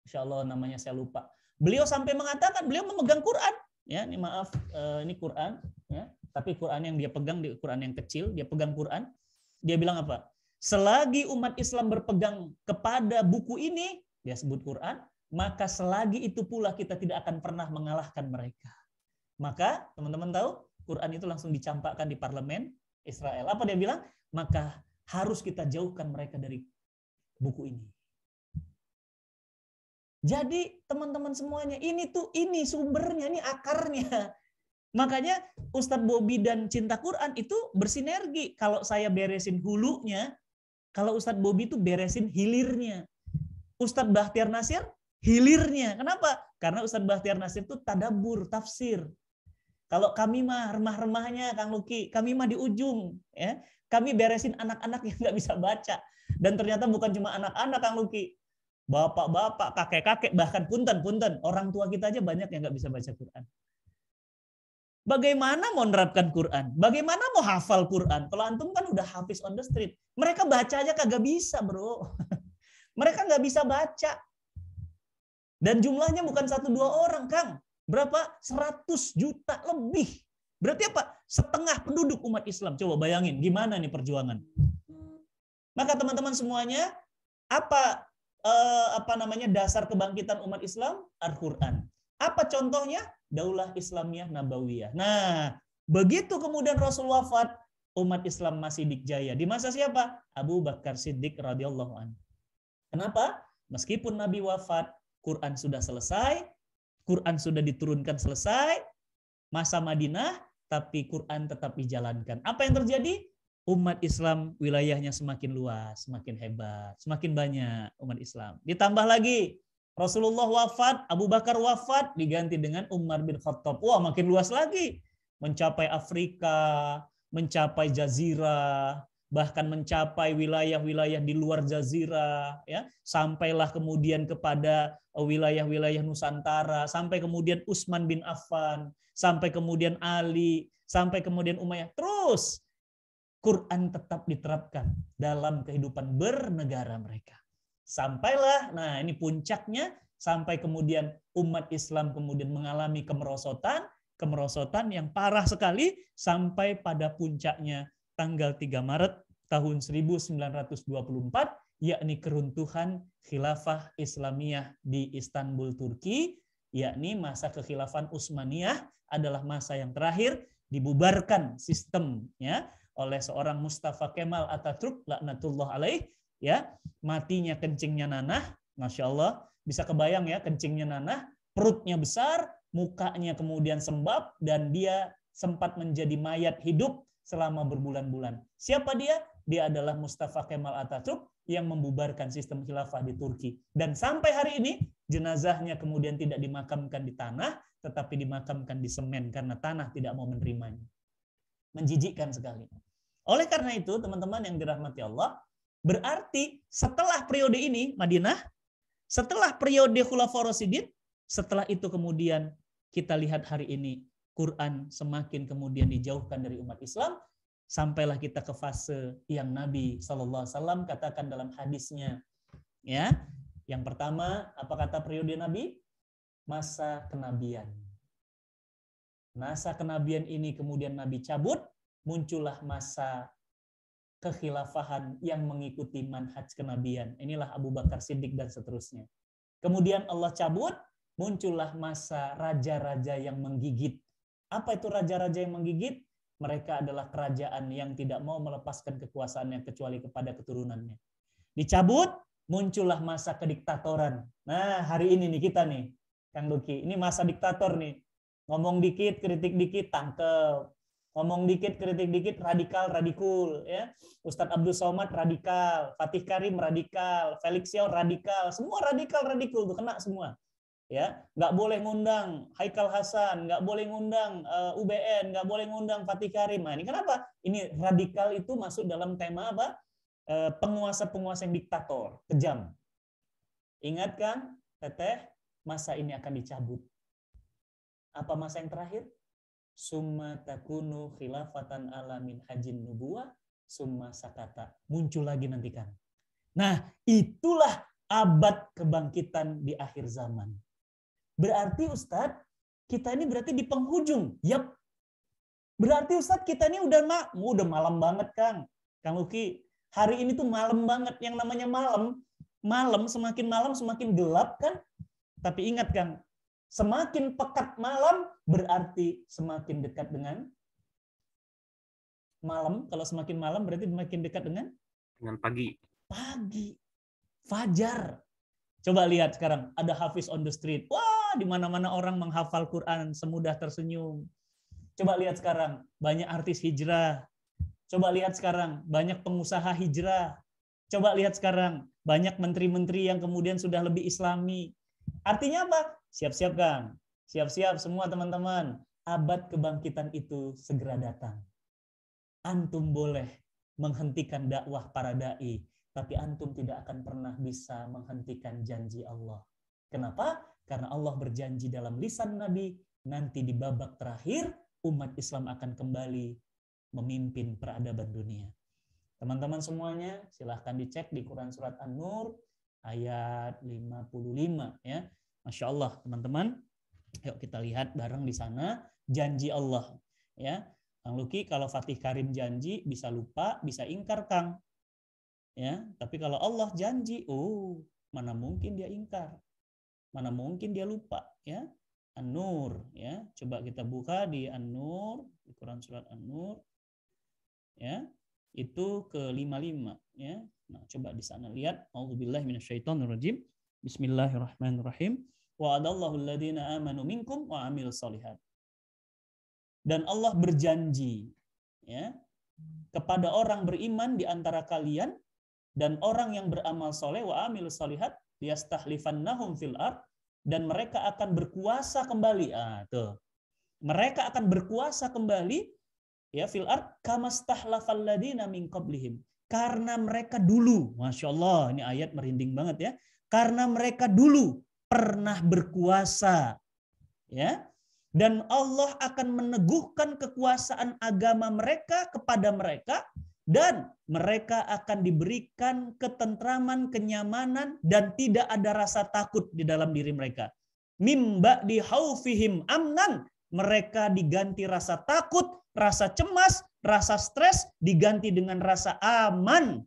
insya Allah namanya saya lupa. Beliau sampai mengatakan beliau memegang Quran. Ya, ini maaf, ini Quran. Ya, tapi Quran yang dia pegang, di Quran yang kecil, dia pegang Quran. Dia bilang apa? Selagi umat Islam berpegang kepada buku ini, dia sebut Quran, maka selagi itu pula kita tidak akan pernah mengalahkan mereka. Maka teman-teman tahu, Quran itu langsung dicampakkan di parlemen Israel. Apa dia bilang? Maka harus kita jauhkan mereka dari buku ini. Jadi teman-teman semuanya, ini sumbernya, ini akarnya. Makanya Ustadz Bobby dan Cinta Quran itu bersinergi. Kalau saya beresin hulunya, kalau Ustadz Bobby itu beresin hilirnya. Ustadz Bahtiar Nasir hilirnya. Kenapa? Karena Ustadz Bahtiar Nasir itu tadabbur, tafsir. Kalau kami mah remah-remahnya, Kang Luki, kami mah di ujung, ya. Kami beresin anak-anak yang nggak bisa baca. Dan ternyata bukan cuma anak-anak, Kang Luki, bapak-bapak, kakek-kakek, bahkan punten, orang tua kita aja banyak yang nggak bisa baca Quran. Bagaimana mau menerapkan Quran? Bagaimana mau hafal Quran? Kalau antum kan udah hafiz on the street, mereka baca aja kagak bisa, bro. Mereka nggak bisa baca. Dan jumlahnya bukan 1-2 orang, Kang. Berapa? 100 juta lebih. Berarti apa? Setengah penduduk umat Islam. Coba bayangin, gimana nih perjuangan. Maka teman-teman semuanya, apa dasar kebangkitan umat Islam? Al-Quran. Apa contohnya? Daulah Islamiyah Nabawiyah. Nah, begitu kemudian Rasul wafat, umat Islam masih dikjaya. Di masa siapa? Abu Bakar Siddiq radhiyallahu anhu. Kenapa? Meskipun Nabi wafat, Quran sudah selesai, Quran sudah diturunkan selesai, masa Madinah, tapi Quran tetap dijalankan. Apa yang terjadi? Umat Islam wilayahnya semakin luas, semakin hebat, semakin banyak umat Islam. Ditambah lagi, Rasulullah wafat, Abu Bakar wafat, diganti dengan Umar bin Khattab. Wah, makin luas lagi. Mencapai Afrika, mencapai jazirah, bahkan mencapai wilayah-wilayah di luar jazirah, ya, sampailah kemudian kepada wilayah-wilayah Nusantara, sampai kemudian Utsman bin Affan, sampai kemudian Ali, sampai kemudian Umayyah. Terus Quran tetap diterapkan dalam kehidupan bernegara mereka. Sampailah, nah ini puncaknya, sampai kemudian umat Islam kemudian mengalami kemerosotan yang parah sekali, sampai pada puncaknya tanggal 3 Maret tahun 1924, yakni keruntuhan Khilafah Islamiyah di Istanbul, Turki, yakni masa kekhilafan Utsmaniyah adalah masa yang terakhir, dibubarkan sistemnya oleh seorang Mustafa Kemal Atatürk laknatullah alaih, ya, matinya kencingnya nanah, Masya Allah, bisa kebayang ya, kencingnya nanah, perutnya besar, mukanya kemudian sembab, dan dia sempat menjadi mayat hidup selama berbulan-bulan. Siapa dia? Dia adalah Mustafa Kemal Atatürk yang membubarkan sistem khilafah di Turki. Dan sampai hari ini jenazahnya kemudian tidak dimakamkan di tanah, tetapi dimakamkan di semen karena tanah tidak mau menerimanya. Menjijikkan sekali. Oleh karena itu, teman-teman yang dirahmati Allah, berarti setelah periode ini Madinah, setelah periode Khulafaur Rasyidin, setelah itu kemudian kita lihat hari ini Quran semakin kemudian dijauhkan dari umat Islam, sampailah kita ke fase yang Nabi SAW katakan dalam hadisnya. Ya, yang pertama, apa kata periode Nabi? Masa kenabian. Masa kenabian ini kemudian Nabi cabut, muncullah masa kekhilafahan yang mengikuti manhaj kenabian. Inilah Abu Bakar Siddiq dan seterusnya. Kemudian Allah cabut, muncullah masa raja-raja yang menggigit. Apa itu raja-raja yang menggigit? Mereka adalah kerajaan yang tidak mau melepaskan kekuasaannya kecuali kepada keturunannya. Dicabut, muncullah masa kediktatoran. Nah, hari ini nih kita nih, Kang Luki, ini masa diktator nih. Ngomong dikit, kritik dikit, tangkep. Ngomong dikit, kritik dikit, radikul, ya. Ustadz Abdul Somad radikal, Fatih Karim radikal, Felix Xiao radikal, semua radikal tuh kena semua. Ya, nggak boleh ngundang Haikal Hasan, nggak boleh ngundang UBN, nggak boleh ngundang Fatih Karim. Nah, ini kenapa? Ini radikal itu masuk dalam tema apa? Penguasa-penguasa yang diktator, kejam. Ingat kan, Teteh, masa ini akan dicabut. Apa masa yang terakhir? Summa takunu khilafatan ala min hajin nubuwah, summa sakata. Muncul lagi nanti kan. Nah, itulah abad kebangkitan di akhir zaman. Berarti Ustadz, kita ini berarti di penghujung. Yap. Berarti Ustadz, kita ini udah malam banget, Kang Luki. Hari ini tuh malam banget. Yang namanya malam semakin gelap kan? Tapi ingat, Kang, semakin pekat malam berarti semakin dekat dengan malam. Kalau semakin malam berarti semakin dekat dengan pagi. Fajar. Coba lihat sekarang, ada Hafiz on the street. Wah, di mana-mana orang menghafal Quran semudah tersenyum. Coba lihat sekarang, banyak artis hijrah. Coba lihat sekarang, banyak pengusaha hijrah. Coba lihat sekarang, banyak menteri-menteri yang kemudian sudah lebih islami. Artinya apa? Siap-siap, Kang. Siap-siap semua teman-teman. Abad kebangkitan itu segera datang. Antum boleh menghentikan dakwah para da'i, tapi antum tidak akan pernah bisa menghentikan janji Allah. Kenapa? Karena Allah berjanji dalam lisan Nabi, nanti di babak terakhir, umat Islam akan kembali memimpin peradaban dunia. Teman-teman semuanya, silahkan dicek di Quran Surat An-Nur, ayat 55. Ya. Masya Allah, teman-teman. Yuk kita lihat bareng di sana, janji Allah. Ya. Kang Luki, kalau Fatih Karim janji, bisa lupa, bisa ingkar, Kang. Ya, tapi kalau Allah janji, mana mungkin dia ingkar, mana mungkin dia lupa, ya. An-Nur, ya, coba kita buka di An-Nur, di Quran Surat An-Nur, ya, itu ke 55, ya. Nah, coba di sana lihat, A'udzubillahi minasyaitonirrajim, Bismillahirrahmanirrahim, wa'adallahu alladhina amanu minkum wa amilus shalihat. Dan Allah berjanji, ya, kepada orang beriman di antara kalian dan orang yang beramal soleh wa amilus shalihat liyastahlifannahum fil ard, dan mereka akan berkuasa kembali. Mereka akan berkuasa kembali Ya fil ard kamastahlafal ladina min qablihim. Karena mereka dulu, Masya Allah, ini ayat merinding banget ya. Karena mereka dulu pernah berkuasa. Ya. Dan Allah akan meneguhkan kekuasaan agama mereka kepada mereka. Dan mereka akan diberikan ketentraman, kenyamanan, dan tidak ada rasa takut di dalam diri mereka. Mimba di haufihim amnan. Mereka diganti rasa takut, rasa cemas, rasa stres, diganti dengan rasa aman.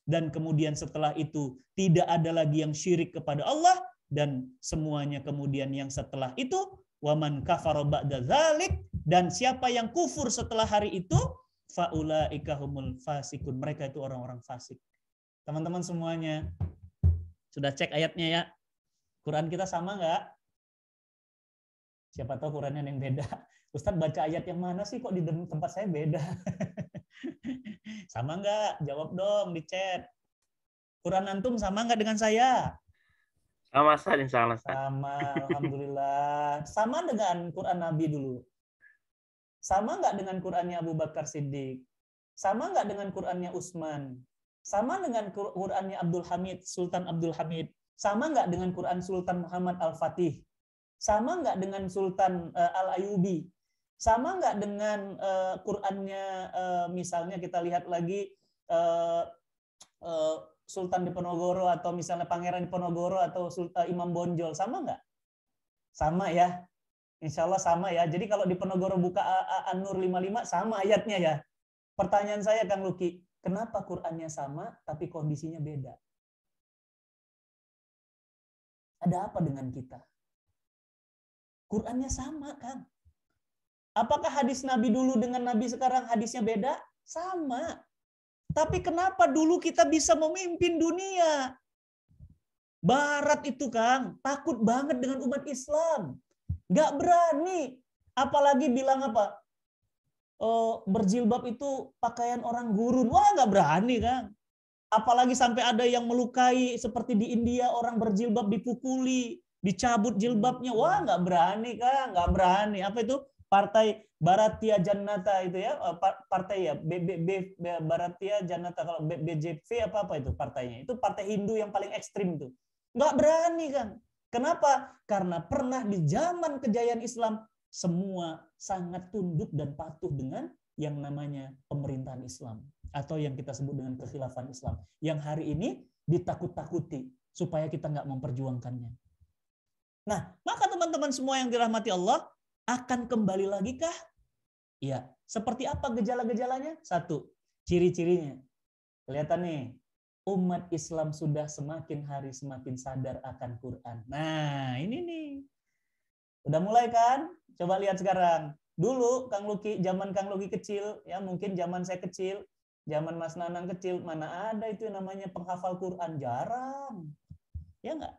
Dan kemudian setelah itu tidak ada lagi yang syirik kepada Allah. Dan semuanya kemudian yang setelah itu, waman kafara ba'da dzalik, dan siapa yang kufur setelah hari itu, faulaika humul fasikun. Mereka itu orang-orang fasik. Teman-teman semuanya, sudah cek ayatnya ya? Quran kita sama nggak? Siapa tahu Qurannya yang beda. Ustadz baca ayat yang mana sih kok di tempat saya beda? Sama nggak? Jawab dong di chat. Quran antum sama nggak dengan saya? Sama Ustaz, insya Allah. Sama, alhamdulillah. Sama dengan Quran Nabi dulu. Sama nggak dengan Qurannya Abu Bakar Siddiq? Sama nggak dengan Qurannya Utsman? Sama dengan Qurannya Abdul Hamid, Sultan Abdul Hamid? Sama nggak dengan Quran Sultan Muhammad Al-Fatih? Sama nggak dengan Sultan Al-Ayubi? Sama nggak dengan Qurannya misalnya kita lihat lagi Sultan Diponegoro atau misalnya Pangeran Diponegoro atau Imam Bonjol? Sama nggak? Sama ya. Insya Allah sama ya. Jadi kalau Diponegoro buka An-Nur 55 sama ayatnya ya. Pertanyaan saya Kang Luki, kenapa Qurannya sama tapi kondisinya beda? Ada apa dengan kita? Qurannya sama, Kang. Apakah hadis Nabi dulu dengan Nabi sekarang hadisnya beda? Sama. Tapi kenapa dulu kita bisa memimpin dunia? Barat itu, Kang, takut banget dengan umat Islam. Gak berani. Apalagi bilang apa? Berjilbab itu pakaian orang gurun. Wah, gak berani, Kang. Apalagi sampai ada yang melukai seperti di India, orang berjilbab dipukuli, dicabut jilbabnya. Wah, nggak berani, Kang, nggak berani. Apa itu? Partai Bharatiya Janata itu ya, partai ya, Bharatiya Janata, kalau BJP apa itu partainya? Itu partai Hindu yang paling ekstrim tuh. Nggak berani, Kang. Kenapa? Karena pernah di zaman kejayaan Islam semua sangat tunduk dan patuh dengan yang namanya pemerintahan Islam atau yang kita sebut dengan kekhilafan Islam, yang hari ini ditakut-takuti supaya kita nggak memperjuangkannya. Nah, maka teman-teman semua yang dirahmati Allah, akan kembali lagi kah? Iya. Seperti apa gejala-gejalanya? 1, ciri-cirinya. Kelihatan nih, umat Islam sudah semakin hari semakin sadar akan Quran. Nah, ini nih. Udah mulai kan? Coba lihat sekarang. Dulu Kang Luki, zaman Kang Luki kecil, ya mungkin zaman saya kecil, zaman Mas Nanang kecil, mana ada itu namanya penghafal Quran? Jarang. Ya enggak?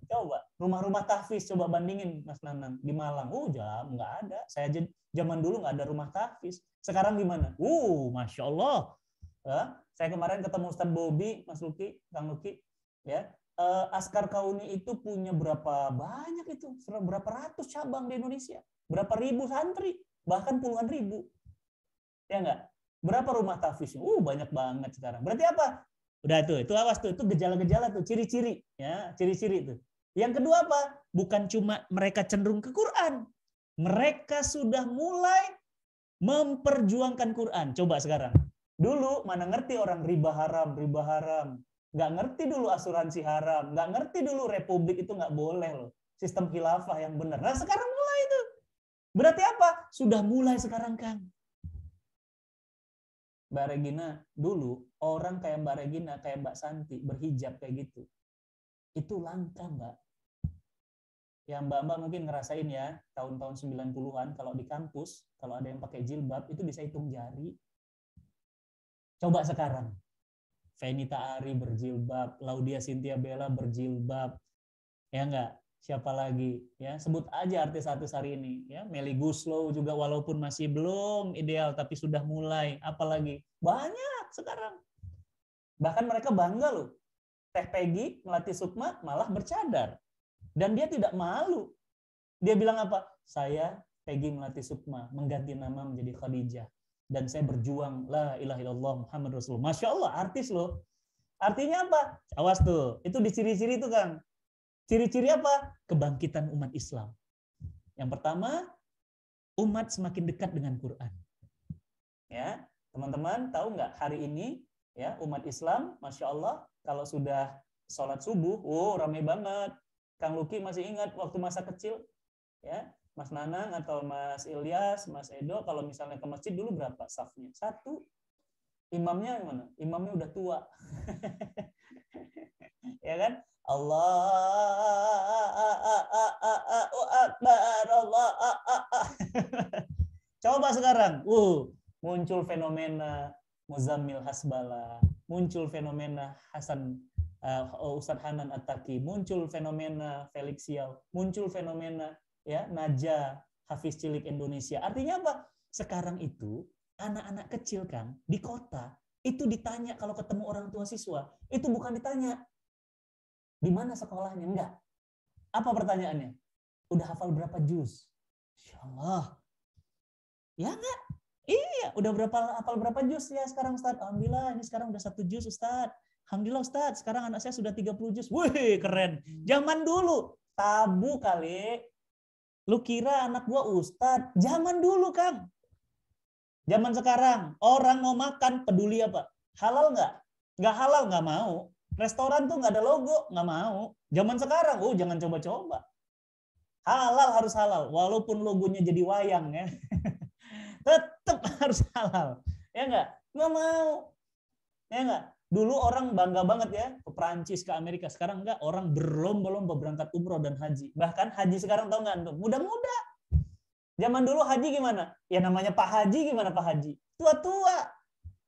Coba, rumah-rumah tahfiz, coba bandingin Mas Nanang. Di Malang, enggak ada. Saya zaman dulu enggak ada rumah tahfiz. Sekarang gimana? Masya Allah. Ya, saya kemarin ketemu Ustadz Bobi, Mas Luki, Kang Luki. Ya, Askar Kauni itu punya berapa banyak itu? Berapa ratus cabang di Indonesia? Berapa ribu santri? Bahkan puluhan ribu. Ya enggak? Berapa rumah tahfiznya? Banyak banget sekarang. Berarti apa? Udah itu awas tuh, itu gejala-gejala tuh, ciri-ciri, ya, ciri-ciri tuh. Yang kedua apa? Bukan cuma mereka cenderung ke Quran. Mereka sudah mulai memperjuangkan Quran. Coba sekarang. Dulu mana ngerti orang riba haram. Nggak ngerti dulu asuransi haram. Nggak ngerti dulu republik itu nggak boleh loh. Sistem khilafah yang benar. Nah sekarang mulai itu. Berarti apa? Sudah mulai sekarang, Kang. Mbak Regina, dulu orang kayak Mbak Regina, kayak Mbak Santi, berhijab kayak gitu. Itu langka, Mbak. Ya Mbak mungkin ngerasain ya, tahun-tahun 90-an, kalau di kampus, kalau ada yang pakai jilbab, itu bisa hitung jari. Coba sekarang. Fenita Ari berjilbab, Laudia Cynthia Bella berjilbab. Ya enggak? Siapa lagi? Ya, sebut aja artis-artis hari ini. Ya, Melly Goeslaw juga walaupun masih belum ideal, tapi sudah mulai. Apalagi? Banyak sekarang. Bahkan mereka bangga loh. Teh Peggy, Melati Sukma malah bercadar. Dan dia tidak malu. Dia bilang apa? Saya Peggy Melati Sukma mengganti nama menjadi Khadijah. Dan saya berjuang la ilaha illallah Muhammad Rasulullah. Masya Allah, artis loh. Artinya apa? Awas tuh, itu di ciri-ciri itu Kang. Ciri-ciri apa? Kebangkitan umat Islam. Yang pertama, umat semakin dekat dengan Quran. Ya, teman-teman tahu nggak hari ini ya umat Islam, Masya Allah, kalau sudah sholat subuh, ramai banget. Kang Luki masih ingat waktu masa kecil, ya Mas Nanang atau Mas Ilyas, Mas Edo, kalau misalnya ke masjid dulu berapa safnya? 1. Imamnya gimana? Imamnya udah tua. Ya kan? Allahu Akbar, Allah. Coba sekarang, muncul fenomena Muzammil Hasbala, muncul fenomena Ustadz Hanan Attaqi, muncul fenomena Felix Siau, muncul fenomena ya Naja Hafiz Cilik Indonesia. Artinya apa? Sekarang itu anak-anak kecil Kang di kota itu ditanya kalau ketemu orang tua siswa, itu bukan ditanya di mana sekolahnya, enggak. Apa pertanyaannya? Udah hafal berapa juz? Insyaallah. Ya enggak? Iya, udah hafal berapa juz ya sekarang Ustaz? Alhamdulillah, ini sekarang udah 1 juz Ustaz. Alhamdulillah Ustaz, sekarang anak saya sudah 30 juz. Wih, keren. Zaman dulu tabu kali. Lu kira anak gua Ustaz? Zaman dulu, Kang. Zaman sekarang, orang mau makan peduli apa? Halal nggak? Nggak halal nggak mau. Restoran tuh nggak ada logo, nggak mau. Zaman sekarang, jangan coba-coba. Halal harus halal, walaupun logonya jadi wayang ya. Tetap harus halal. Ya nggak? Nggak mau. Ya nggak? Dulu orang bangga banget ya ke Perancis, ke Amerika. Sekarang enggak, orang berlomba-lomba berangkat umroh dan haji. Bahkan haji sekarang tahu nggak? Muda-muda. Zaman dulu haji gimana? Ya namanya Pak Haji gimana Pak Haji? Tua-tua.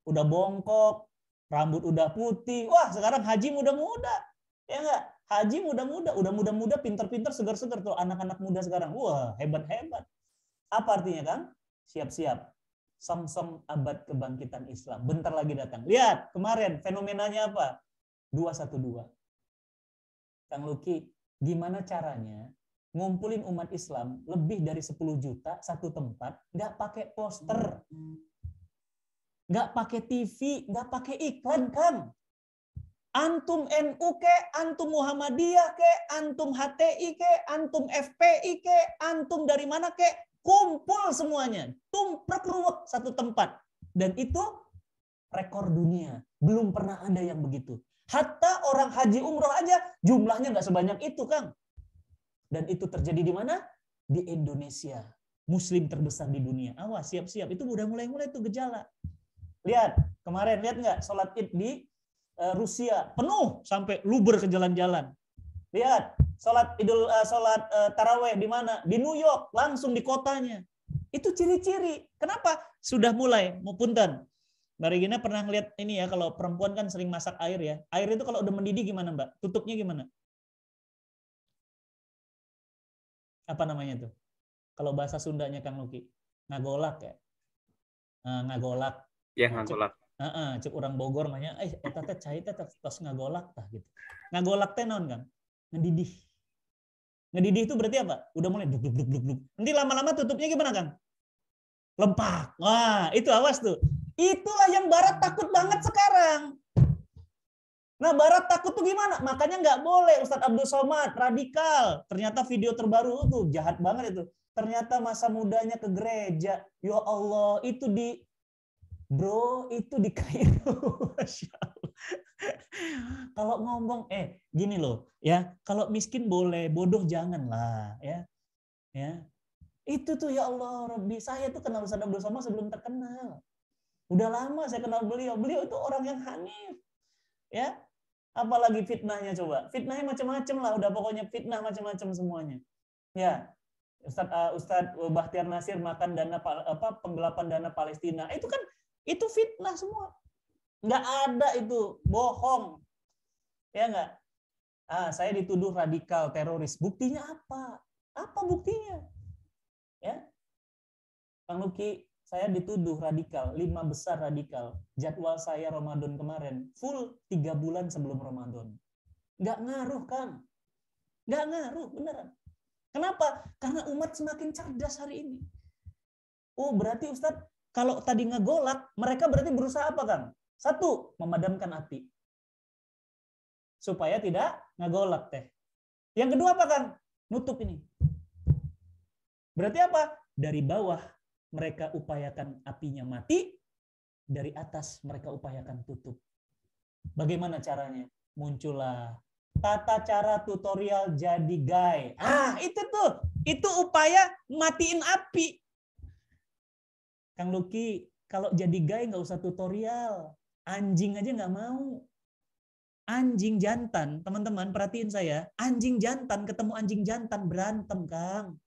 Udah bongkok, rambut udah putih. Wah, sekarang haji muda-muda. Ya enggak? Haji muda-muda, udah muda-muda, pinter-pinter, segar-segar tuh anak-anak muda sekarang. Wah, hebat-hebat. Apa artinya, Kang? Siap-siap. Song-song abad kebangkitan Islam. Bentar lagi datang. Lihat, kemarin fenomenanya apa? 212. Kang Luki, gimana caranya ngumpulin umat Islam lebih dari 10 juta satu tempat, nggak pakai poster, nggak pakai TV, nggak pakai iklan, Kang. Antum NU ke, antum Muhammadiyah ke, antum HTI ke, antum FPI ke, antum dari mana ke, kumpul semuanya, tumprek ruwet satu tempat. Dan itu rekor dunia. Belum pernah ada yang begitu. Hatta orang haji umroh aja jumlahnya nggak sebanyak itu, Kang. Dan itu terjadi di mana? Di Indonesia. Muslim terbesar di dunia. Awas, siap-siap. Itu udah mulai-mulai tuh gejala. Lihat, kemarin lihat nggak sholat id di Rusia. Penuh sampai luber ke jalan-jalan. Lihat, sholat taraweh di mana? Di New York, langsung di kotanya. Itu ciri-ciri. Kenapa? Sudah mulai. Punten. Mbak Regina pernah ngeliat ini ya, kalau perempuan kan sering masak air ya. Air itu kalau udah mendidih gimana Mbak? Tutupnya gimana? Apa namanya tuh? Kalau bahasa Sundanya Kang Luki, ngagolak ya. Ngagolak. Ya, ngagolak. Cek orang Bogor namanya, eta teh cai teh tos ngagolak tah gitu. Ngagolak teh naon Kang? Ngedidih. Ngedidih itu berarti apa? Udah mulai bluk bluk bluk bluk. Nanti lama-lama tutupnya gimana Kang? Lempak. Wah, itu awas tuh. Itulah yang Barat takut banget sekarang. Nah, Barat takut tuh gimana? Makanya nggak boleh Ustadz Abdul Somad, radikal. Ternyata video terbaru tuh jahat banget itu. Ternyata masa mudanya ke gereja. Ya Allah, itu di Kairo. Masya Allah. Kalau ngomong, gini loh, ya. Kalau miskin boleh, bodoh janganlah, ya. Ya. Itu tuh ya Allah, Rabbi. Saya tuh kenal Ustadz Abdul Somad sebelum terkenal. Udah lama saya kenal beliau. Beliau itu orang yang hanif. Ya. Apalagi fitnahnya coba. Fitnahnya macam-macam lah, udah pokoknya fitnah macam-macam semuanya. Ya. Ustadz Bahtiar Nasir makan dana penggelapan dana Palestina. Itu kan itu fitnah semua. Nggak ada itu, bohong. Ya nggak? Saya dituduh radikal, teroris. Buktinya apa? Apa buktinya? Ya. Kang Luki, saya dituduh radikal, 5 besar radikal. Jadwal saya Ramadan kemarin, full 3 bulan sebelum Ramadan. Nggak ngaruh, Kang. Nggak ngaruh, beneran. Kenapa? Karena umat semakin cerdas hari ini. Oh, berarti Ustadz, kalau tadi ngegolak, mereka berarti berusaha apa, Kang? Satu, memadamkan api. Supaya tidak ngegolak teh. Yang kedua apa, Kang? Nutup ini. Berarti apa? Dari bawah mereka upayakan apinya mati, dari atas mereka upayakan tutup. Bagaimana caranya? Muncullah tata cara tutorial jadi gay. Itu tuh. Itu upaya matiin api. Kang Luki, kalau jadi gay nggak usah tutorial. Anjing aja nggak mau. Anjing jantan, teman-teman perhatiin saya. Anjing jantan ketemu anjing jantan berantem, Kang.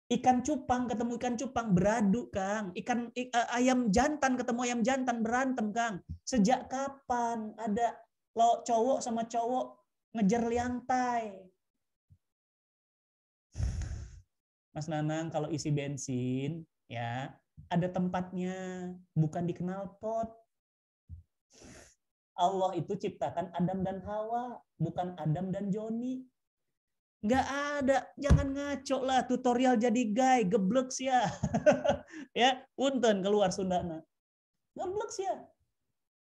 Ikan cupang ketemu ikan cupang beradu, Kang. Ayam jantan ketemu ayam jantan berantem, Kang. Sejak kapan ada lo cowok sama cowok ngejar liantai? Mas Nanang, kalau isi bensin, ya ada tempatnya, bukan di knalpot. Allah itu ciptakan Adam dan Hawa, bukan Adam dan Joni. Nggak ada, jangan ngaco lah, tutorial jadi gay, geblek sih ya. Ya, punten keluar Sundana. Geblek sih ya.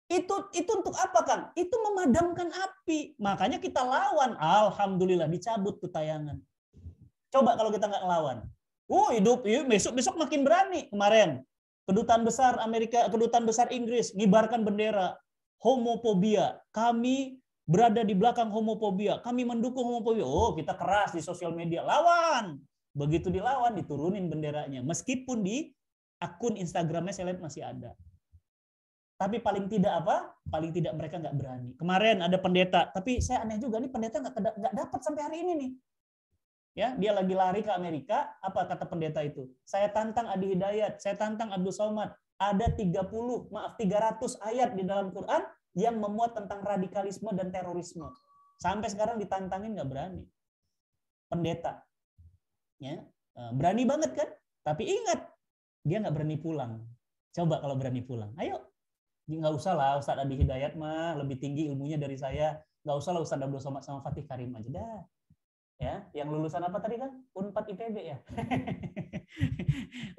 Itu untuk apa, Kang? Itu memadamkan api. Makanya kita lawan. Alhamdulillah dicabut tuh tayangan. Coba kalau kita nggak ngelawan. Besok makin berani. Kemarin kedutaan besar Amerika, kedutaan besar Inggris ngibarkan bendera homofobia. Kami berada di belakang homofobia. Kami mendukung homofobia. Oh, kita keras di sosial media. Lawan. Begitu dilawan, diturunin benderanya. Meskipun di akun Instagramnya saya lihat masih ada. Tapi paling tidak apa? Paling tidak mereka nggak berani. Kemarin ada pendeta, tapi saya aneh juga nih pendeta nggak dapat sampai hari ini nih. Ya, dia lagi lari ke Amerika. Apa kata pendeta itu? Saya tantang Adi Hidayat, saya tantang Abdul Somad. Ada 300 ayat di dalam Quran yang memuat tentang radikalisme dan terorisme. Sampai sekarang ditantangin nggak berani. Pendeta, ya berani banget kan? Tapi ingat, dia nggak berani pulang. Coba kalau berani pulang, ayo. Nggak usah lah Ustadz Adi Hidayat mah lebih tinggi ilmunya dari saya. Nggak usah lah Ustadz Abdul Somad sama Fatih Karim aja dah. Ya, yang lulusan apa tadi kan? Unpad IPB ya.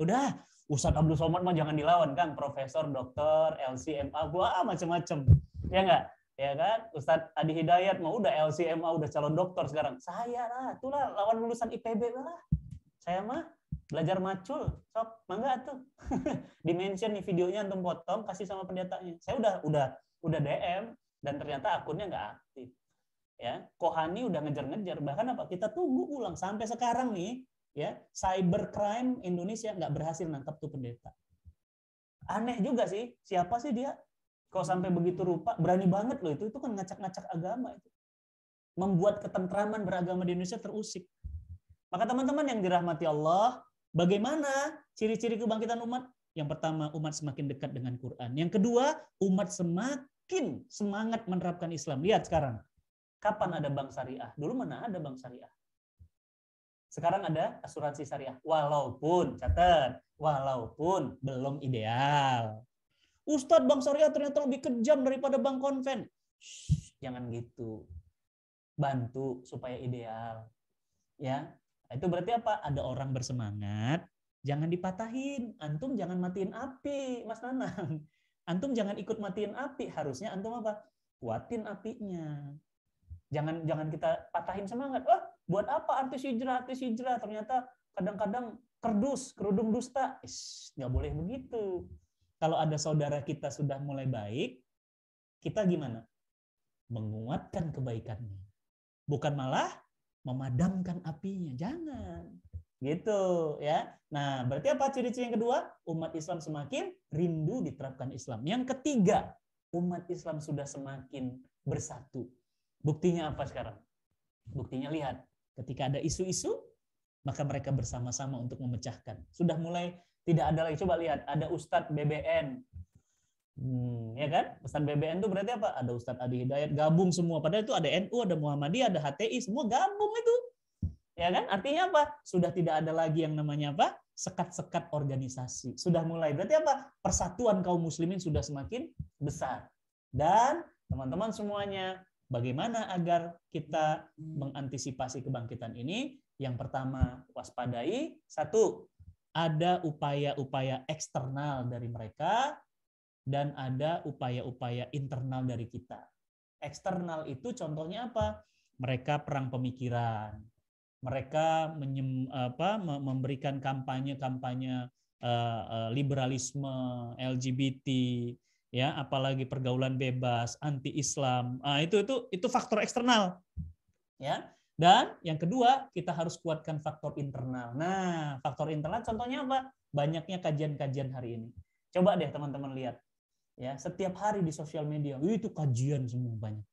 Udah, Ustadz Abdul Somad mah jangan dilawan, Kang. Profesor, dokter, LCMA, macam-macam. Ya nggak? Ya kan? Ustadz Adi Hidayat mah udah LCMA, udah calon dokter sekarang. Saya lah, itulah lawan lulusan IPB lah. Saya mah belajar macul, sok, mangga tuh. Dimention nih videonya antum potong, kasih sama pendetanya. Saya udah DM dan ternyata akunnya nggak aktif. Ya, Kohani udah ngejar-ngejar, bahkan apa? Kita tunggu pulang sampai sekarang nih, ya, cybercrime Indonesia nggak berhasil nangkap tuh pendeta. Aneh juga sih, siapa sih dia? Kok sampai begitu rupa, berani banget loh itu kan ngacak-ngacak agama itu. Membuat ketentraman beragama di Indonesia terusik. Maka teman-teman yang dirahmati Allah, bagaimana ciri-ciri kebangkitan umat? Yang pertama, umat semakin dekat dengan Quran. Yang kedua, umat semakin semangat menerapkan Islam. Lihat sekarang, kapan ada bank syariah? Dulu mana ada bank syariah? Sekarang ada asuransi syariah. Walaupun, catat, walaupun belum ideal. Ustadz, bank syariah ternyata lebih kejam daripada bank konven. Jangan gitu. Bantu supaya ideal. Ya, itu berarti apa? Ada orang bersemangat, jangan dipatahin. Antum jangan matiin api, Mas Nanang. Antum jangan ikut matiin api. Harusnya antum apa? Kuatin apinya. Jangan kita patahin semangat. Oh, buat apa artis hijrah? Ternyata kadang-kadang kerudung dusta. Nggak boleh begitu. Kalau ada saudara kita sudah mulai baik, kita gimana? Menguatkan kebaikannya. Bukan malah memadamkan apinya. Jangan. Gitu ya. Nah, berarti apa ciri-ciri yang kedua? Umat Islam semakin rindu diterapkan Islam. Yang ketiga, umat Islam sudah semakin bersatu. Buktinya apa sekarang? Buktinya lihat, ketika ada isu-isu, maka mereka bersama-sama untuk memecahkan. Sudah mulai tidak ada lagi. Coba lihat, ada Ustadz BBN. Ya kan? Ustadz BBN itu berarti apa? Ada Ustadz Adi Hidayat, gabung semua. Padahal itu ada NU, ada Muhammadiyah, ada HTI, semua gabung itu. Ya kan? Artinya apa? Sudah tidak ada lagi yang namanya apa? Sekat-sekat organisasi. Sudah mulai. Berarti apa? Persatuan kaum muslimin sudah semakin besar. Dan teman-teman semuanya, Bagaimana agar kita mengantisipasi kebangkitan ini? Yang pertama, waspadai. Satu, ada upaya-upaya eksternal dari mereka dan ada upaya-upaya internal dari kita. Eksternal itu contohnya apa? Mereka perang pemikiran. Mereka memberikan kampanye-kampanye liberalisme, LGBT, ya, apalagi pergaulan bebas, anti-Islam. Itu faktor eksternal, ya. Dan yang kedua, kita harus kuatkan faktor internal. Nah, faktor internal contohnya apa? Banyaknya kajian-kajian hari ini. Coba deh teman-teman lihat, ya, setiap hari di sosial media itu kajian semua banyak.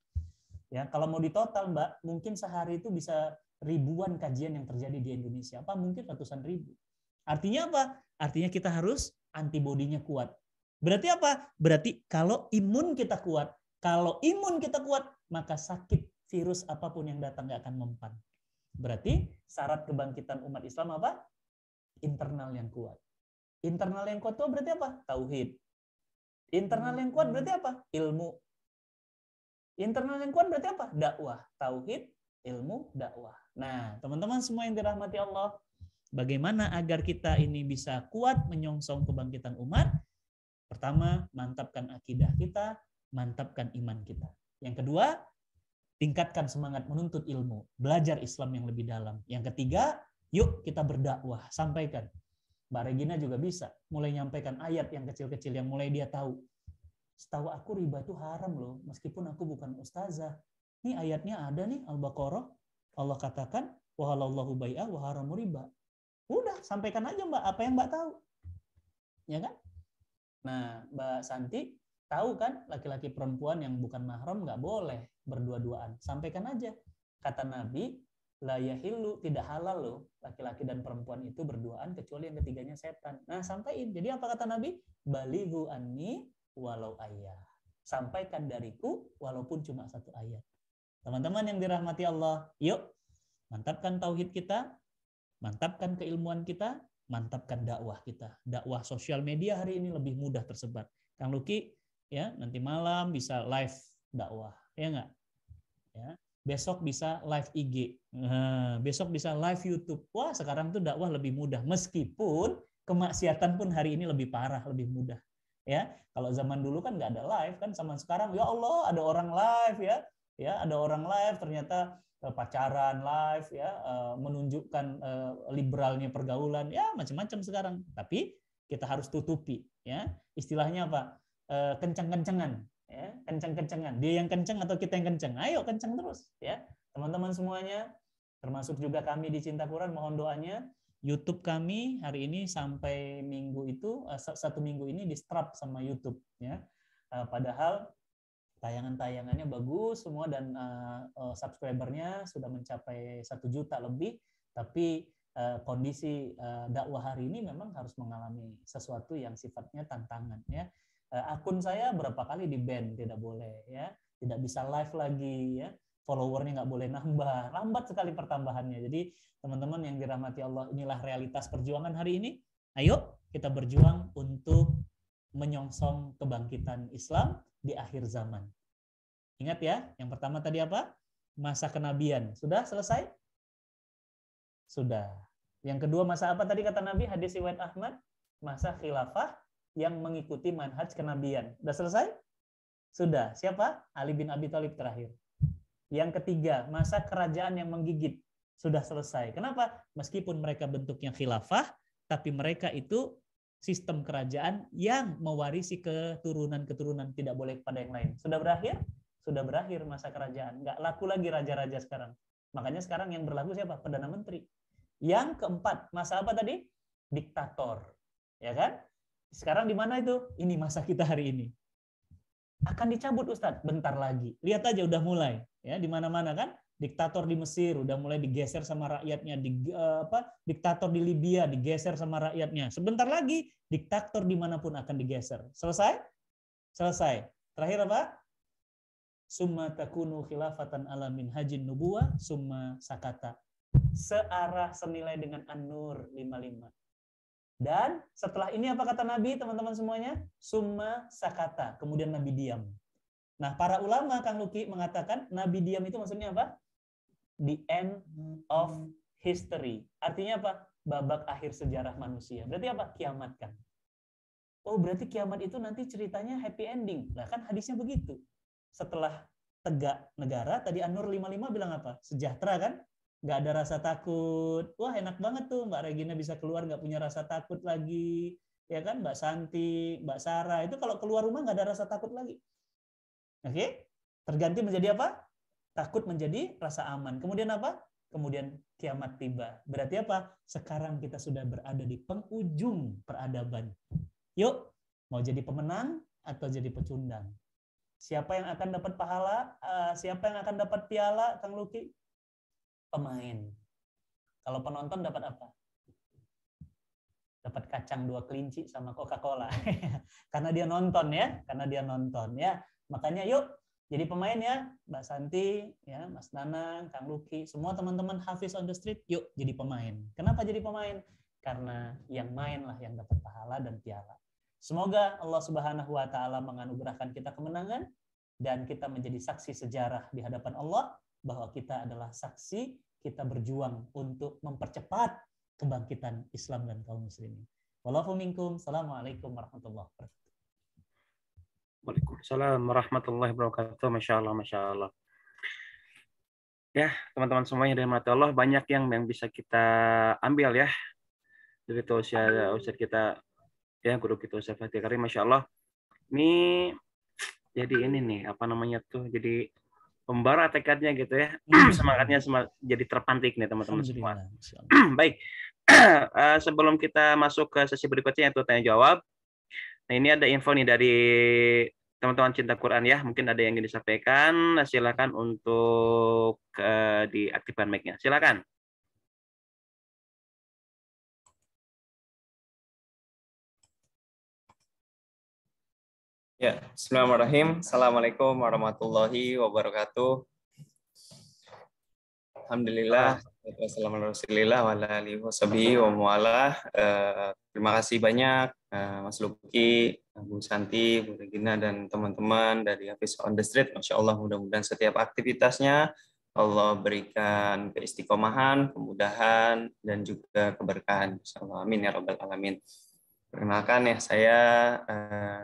Ya, kalau mau ditotal, Mbak, mungkin sehari itu bisa ribuan kajian yang terjadi di Indonesia. Apa mungkin ratusan ribu. Artinya apa? Artinya kita harus antibodinya kuat. Berarti apa? Berarti kalau imun kita kuat, maka sakit virus apapun yang datang nggak akan mempan. Berarti syarat kebangkitan umat Islam apa? Internal yang kuat. Internal yang kuat itu berarti apa? Tauhid. Internal yang kuat berarti apa? Ilmu. Internal yang kuat berarti apa? Dakwah. Tauhid, ilmu, dakwah. Nah, teman-teman semua yang dirahmati Allah, bagaimana agar kita ini bisa kuat menyongsong kebangkitan umat? Pertama, mantapkan akidah kita, mantapkan iman kita. Yang kedua, tingkatkan semangat menuntut ilmu, belajar Islam yang lebih dalam. Yang ketiga, yuk kita berdakwah, sampaikan. Mbak Regina juga bisa mulai nyampaikan ayat yang kecil-kecil yang mulai dia tahu. Setahu aku riba itu haram loh, meskipun aku bukan ustazah. Ini ayatnya ada nih, Al-Baqarah. Allah katakan, wa halallahu bai'a wa haramu riba. Udah, sampaikan aja Mbak, apa yang Mbak tahu. Ya kan? Nah, Mbak Santi tahu kan laki-laki perempuan yang bukan mahram nggak boleh berdua-duaan. Sampaikan aja. Kata Nabi, la yahillu, tidak halal loh laki-laki dan perempuan itu berduaan kecuali yang ketiganya setan. Nah, sampaikan. Jadi apa kata Nabi? Balighu anni walau ayat. Sampaikan dariku walaupun cuma satu ayat. Teman-teman yang dirahmati Allah, yuk mantapkan tauhid kita, mantapkan keilmuan kita, mantapkan dakwah kita. Dakwah sosial media hari ini lebih mudah tersebar. Kang Luki, ya, nanti malam bisa live dakwah, ya enggak? Ya. Besok bisa live IG, besok bisa live YouTube. Wah, sekarang tuh dakwah lebih mudah. Meskipun kemaksiatan pun hari ini lebih parah, lebih mudah. Ya, kalau zaman dulu kan nggak ada live kan, sama sekarang ya Allah ada orang live ya ada orang live ternyata pacaran live ya, menunjukkan liberalnya pergaulan ya macam-macam sekarang. Tapi kita harus tutupi ya, istilahnya apa? Kencang-kencangan ya, kencang-kencangan. Dia yang kencang atau kita yang kencang? Ayo kencang terus ya. Teman-teman semuanya, termasuk juga kami di Cinta Quran, mohon doanya. YouTube kami hari ini sampai minggu itu, satu minggu ini di-strap sama YouTube ya. Padahal tayangan-tayangannya bagus semua dan subscribernya sudah mencapai 1 juta lebih, tapi kondisi dakwah hari ini memang harus mengalami sesuatu yang sifatnya tantangan ya. Akun saya berapa kali di-ban, tidak boleh ya, tidak bisa live lagi ya, followernya nggak boleh nambah, lambat sekali pertambahannya. Jadi teman-teman yang dirahmati Allah, inilah realitas perjuangan hari ini. Ayo kita berjuang untuk menyongsong kebangkitan Islam di akhir zaman. Ingat ya, yang pertama tadi apa? Masa kenabian. Sudah selesai? Sudah. Yang kedua masa apa tadi kata Nabi? Hadis riwayat Ahmad. Masa khilafah yang mengikuti manhaj kenabian. Sudah selesai? Sudah. Siapa? Ali bin Abi Thalib terakhir. Yang ketiga, masa kerajaan yang menggigit. Sudah selesai. Kenapa? Meskipun mereka bentuknya khilafah, tapi mereka itu sistem kerajaan yang mewarisi keturunan-keturunan, tidak boleh kepada yang lain. Sudah berakhir? Sudah berakhir masa kerajaan. Nggak laku lagi raja-raja sekarang. Makanya sekarang yang berlaku siapa? Perdana Menteri. Yang keempat, masa apa tadi? Diktator. Ya kan? Sekarang di mana itu? Ini masa kita hari ini. Akan dicabut Ustadz, bentar lagi. Lihat aja udah mulai. Ya, di mana-mana kan? Diktator di Mesir udah mulai digeser sama rakyatnya, diktator di Libya digeser sama rakyatnya. Sebentar lagi diktator dimanapun akan digeser. Selesai? Selesai. Terakhir apa? Summa takunu khilafatan ala minhajin nubuwah summa sakata. Searah senilai dengan An-Nur 55. Dan setelah ini apa kata Nabi, teman-teman semuanya? Summa sakata. Kemudian Nabi diam. Nah, para ulama Kang Luki mengatakan Nabi diam itu maksudnya apa? The end of history. Artinya apa? Babak akhir sejarah manusia. Berarti apa? Kiamat kan. Oh, berarti kiamat itu nanti ceritanya happy ending. Lah kan hadisnya begitu. Setelah tegak negara, tadi An-Nur 55 bilang apa? Sejahtera kan? Nggak ada rasa takut. Wah, enak banget tuh Mbak Regina bisa keluar nggak punya rasa takut lagi. Ya kan, Mbak Santi, Mbak Sarah, itu kalau keluar rumah nggak ada rasa takut lagi. Oke? Terganti menjadi apa? Takut menjadi rasa aman. Kemudian apa? Kemudian kiamat tiba. Berarti apa? Sekarang kita sudah berada di penghujung peradaban. Yuk, mau jadi pemenang atau jadi pecundang? Siapa yang akan dapat pahala? Siapa yang akan dapat piala, Kang Luki? Pemain. Kalau penonton dapat apa? Dapat kacang 2 kelinci sama Coca-Cola. Karena dia nonton ya, karena dia nonton ya. Makanya yuk jadi pemain ya, Mbak Santi, ya, Mas Nanang, Kang Luki, semua teman-teman Hafiz on the Street, yuk jadi pemain. Kenapa jadi pemain? Karena yang main lah yang dapat pahala dan piala. Semoga Allah Subhanahu wa taala menganugerahkan kita kemenangan dan kita menjadi saksi sejarah di hadapan Allah bahwa kita adalah saksi, kita berjuang untuk mempercepat kebangkitan Islam dan kaum muslimin. Wallahu minkum. Assalamualaikum warahmatullahi wabarakatuh. Waalaikumsalam warahmatullahi wabarakatuh. Masya Allah, Masya Allah. Ya, teman-teman semuanya dari mata Allah, banyak yang bisa kita ambil ya dari tausiah Ustaz kita, ya guru kita Ustaz Fatih Karim. Masya Allah. Ini jadi ini nih, apa namanya tuh, jadi pembara tekadnya gitu ya. Semangatnya jadi terpantik nih teman-teman semua. Baik, sebelum kita masuk ke sesi berikutnya yaitu tanya jawab. Nah, ini ada info nih dari teman-teman cinta Quran ya. Mungkin ada yang ingin disampaikan. Silakan untuk diaktifkan mic-nya. Silakan. Ya, bismillahirrahmanirrahim. Assalamualaikum warahmatullahi wabarakatuh. Alhamdulillah. Terima kasih banyak Mas Luki, Bu Santi, Bu Regina, dan teman-teman dari Hafiz on the Street. Masya Allah, mudah-mudahan setiap aktivitasnya Allah berikan keistiqomahan, kemudahan, dan juga keberkahan. Insya Allah. Amin ya Rabbal Alamin. Perkenalkan ya, saya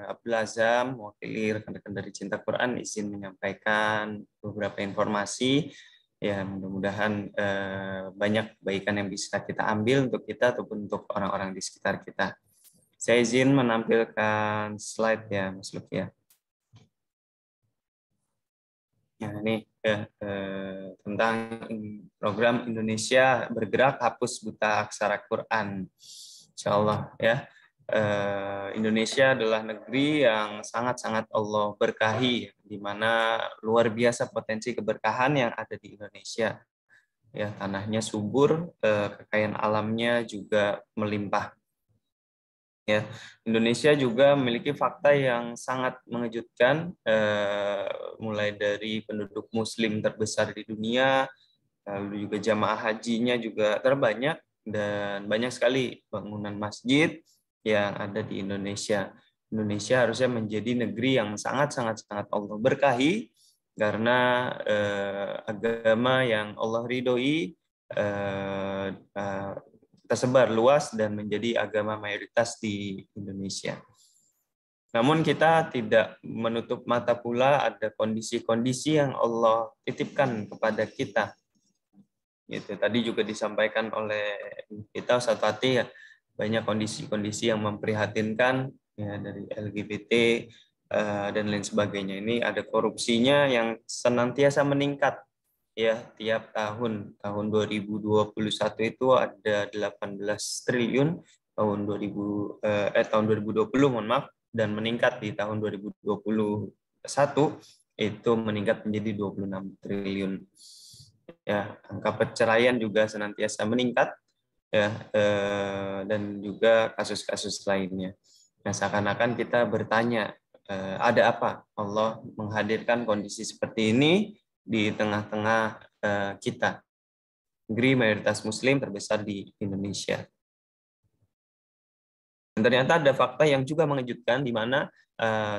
Abdul Azam, mewakili rekan-rekan dari Cinta Quran, izin menyampaikan beberapa informasi. Ya, mudah-mudahan banyak kebaikan yang bisa kita ambil untuk kita ataupun untuk orang-orang di sekitar kita. Saya izin menampilkan slide ya, Mas Luki ya. Ya, ini tentang program Indonesia Bergerak Hapus Buta Aksara Quran. Insya Allah ya. Indonesia adalah negeri yang sangat-sangat Allah berkahi, di mana luar biasa potensi keberkahan yang ada di Indonesia. Ya, tanahnya subur, kekayaan alamnya juga melimpah. Ya, Indonesia juga memiliki fakta yang sangat mengejutkan, mulai dari penduduk Muslim terbesar di dunia, lalu juga jamaah hajinya juga terbanyak, dan banyak sekali bangunan masjid yang ada di Indonesia. Indonesia harusnya menjadi negeri yang sangat-sangat Allah berkahi karena agama yang Allah ridhoi tersebar luas dan menjadi agama mayoritas di Indonesia. Namun kita tidak menutup mata pula ada kondisi-kondisi yang Allah titipkan kepada kita. Gitu. Tadi juga disampaikan oleh kita Ustaz Fatih ya, banyak kondisi-kondisi yang memprihatinkan ya, dari LGBT dan lain sebagainya. Ini ada korupsinya yang senantiasa meningkat ya tiap tahun. Tahun 2021 itu ada 18 triliun, tahun 2020 mohon maaf, dan meningkat di tahun 2021 itu meningkat menjadi 26 triliun. Ya, angka perceraian juga senantiasa meningkat. Ya, dan juga kasus-kasus lainnya. Nah, seakan-akan kita bertanya, ada apa Allah menghadirkan kondisi seperti ini di tengah-tengah kita, negeri mayoritas Muslim terbesar di Indonesia. Dan ternyata ada fakta yang juga mengejutkan, di mana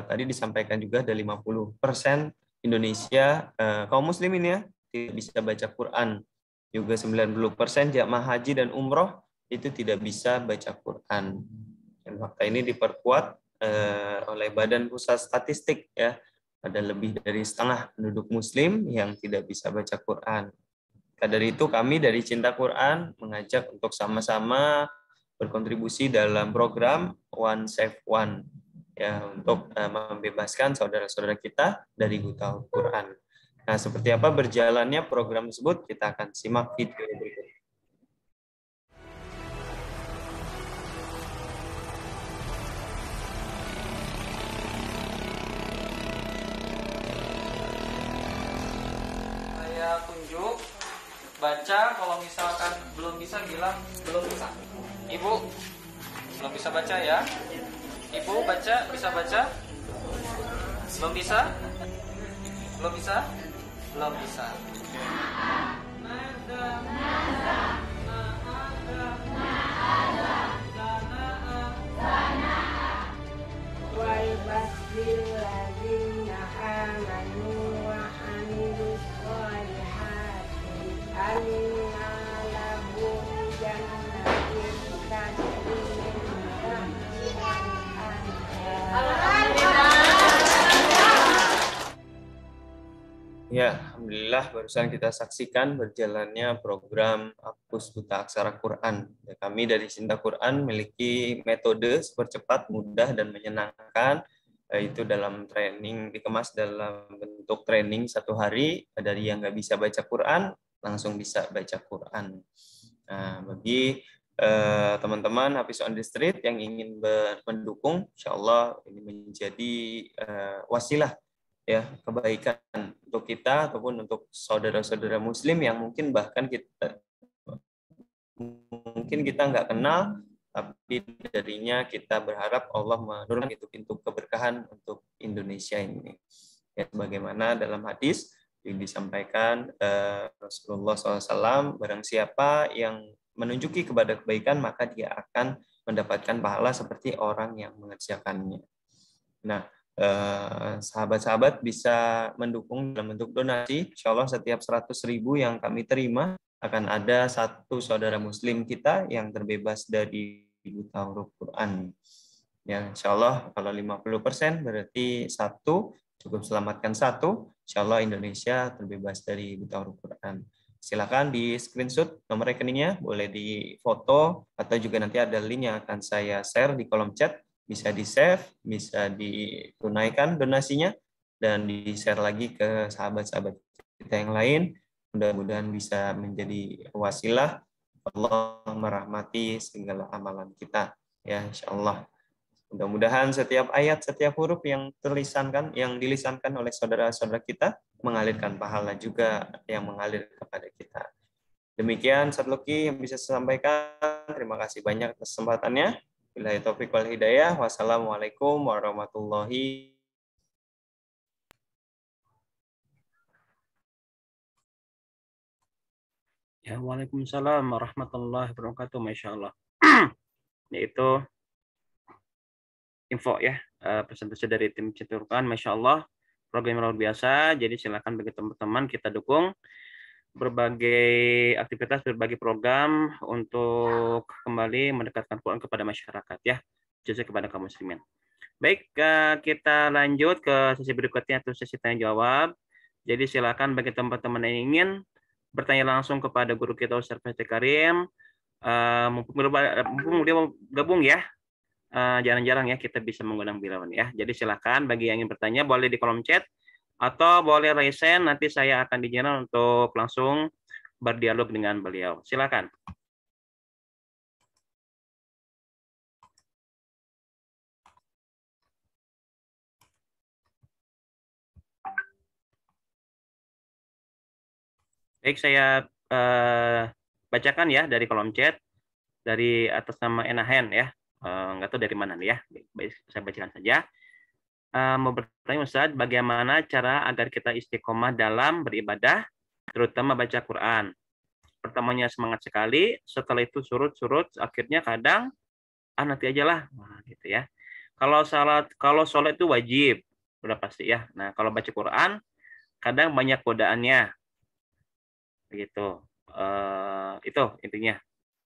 tadi disampaikan juga ada 50% Indonesia kaum muslimin ya tidak bisa baca Quran. Juga 90% jamaah haji dan umroh itu tidak bisa baca Quran. Dan fakta ini diperkuat oleh Badan Pusat Statistik ya. Ada lebih dari setengah penduduk muslim yang tidak bisa baca Quran. Dari itu kami dari Cinta Quran mengajak untuk sama-sama berkontribusi dalam program One Save One ya, untuk membebaskan saudara-saudara kita dari buta Al-Quran. Nah, seperti apa berjalannya program tersebut, kita akan simak video berikut. Saya tunjuk, baca, kalau misalkan belum bisa bilang belum bisa. Ibu, belum bisa baca ya? Ibu baca, bisa baca? Belum bisa? Belum bisa? Belum bisa. Ya, alhamdulillah barusan kita saksikan berjalannya program Hapus Buta Aksara Quran. Ya, kami dari Cinta Quran memiliki metode super cepat, mudah, dan menyenangkan. Itu dalam training, dikemas dalam bentuk training 1 hari, dari yang nggak bisa baca Quran, langsung bisa baca Quran. Nah, bagi teman-teman Hafiz on the Street yang ingin mendukung, insya Allah ini menjadi wasilah ya kebaikan untuk kita ataupun untuk saudara-saudara muslim yang mungkin bahkan kita nggak kenal, tapi darinya kita berharap Allah menurunkan pintu keberkahan untuk Indonesia ini. Ya, sebagaimana dalam hadis yang disampaikan Rasulullah SAW, barang siapa yang menunjuki kepada kebaikan maka dia akan mendapatkan pahala seperti orang yang mengerjakannya. Nah, sahabat-sahabat bisa mendukung dalam bentuk donasi. Insya Allah setiap 100.000 yang kami terima akan ada 1 saudara muslim kita yang terbebas dari buta huruf Quran. Ya, insya Allah kalau 50% berarti 1, cukup selamatkan 1. Insya Allah Indonesia terbebas dari buta huruf Quran. Silakan di screenshot nomor rekeningnya, boleh di foto atau juga nanti ada link yang akan saya share di kolom chat. Bisa di-save, bisa ditunaikan donasinya, dan di-share lagi ke sahabat-sahabat kita yang lain. Mudah-mudahan bisa menjadi wasilah Allah merahmati segala amalan kita. Ya, insya Allah. Mudah-mudahan setiap ayat, setiap huruf yang dilisankan oleh saudara-saudara kita, mengalirkan pahala juga yang mengalir kepada kita. Demikian Sadluki yang bisa saya sampaikan. Terima kasih banyak atas kesempatannya. Billahi taufiq wal hidayah. Wassalamualaikum warahmatullahi. Ya, waalaikumsalam warahmatullahi wabarakatuh. Masya Allah. Yaitu info ya, presentasi dari tim Cinta Quran. Masya Allah, program luar biasa. Jadi silakan bagi teman-teman kita dukung berbagai aktivitas, berbagai program untuk kembali mendekatkan Quran kepada masyarakat ya, khususnya kepada kaum muslimin. Baik, kita lanjut ke sesi berikutnya, atau sesi tanya jawab. Jadi silakan bagi teman-teman yang ingin bertanya langsung kepada guru kita Ustaz Fatih Karim, mumpung dia gabung ya, jarang-jarang ya kita bisa mengundang beliau ya. Jadi silakan bagi yang ingin bertanya boleh di kolom chat atau boleh raise hand, nanti saya akan diizinkan untuk langsung berdialog dengan beliau. Silakan. Baik, saya bacakan ya dari kolom chat, dari atas nama Enahen ya, nggak tahu dari mana nih ya. Baik, saya bacakan saja. Mau bertanya Ustaz, bagaimana cara agar kita istiqomah dalam beribadah, terutama baca Quran? Pertamanya semangat sekali, setelah itu surut-surut, akhirnya kadang nanti aja lah, nah, gitu ya. Kalau sholat itu wajib, udah pasti ya. Nah, kalau baca Quran kadang banyak godaannya, begitu. Itu intinya.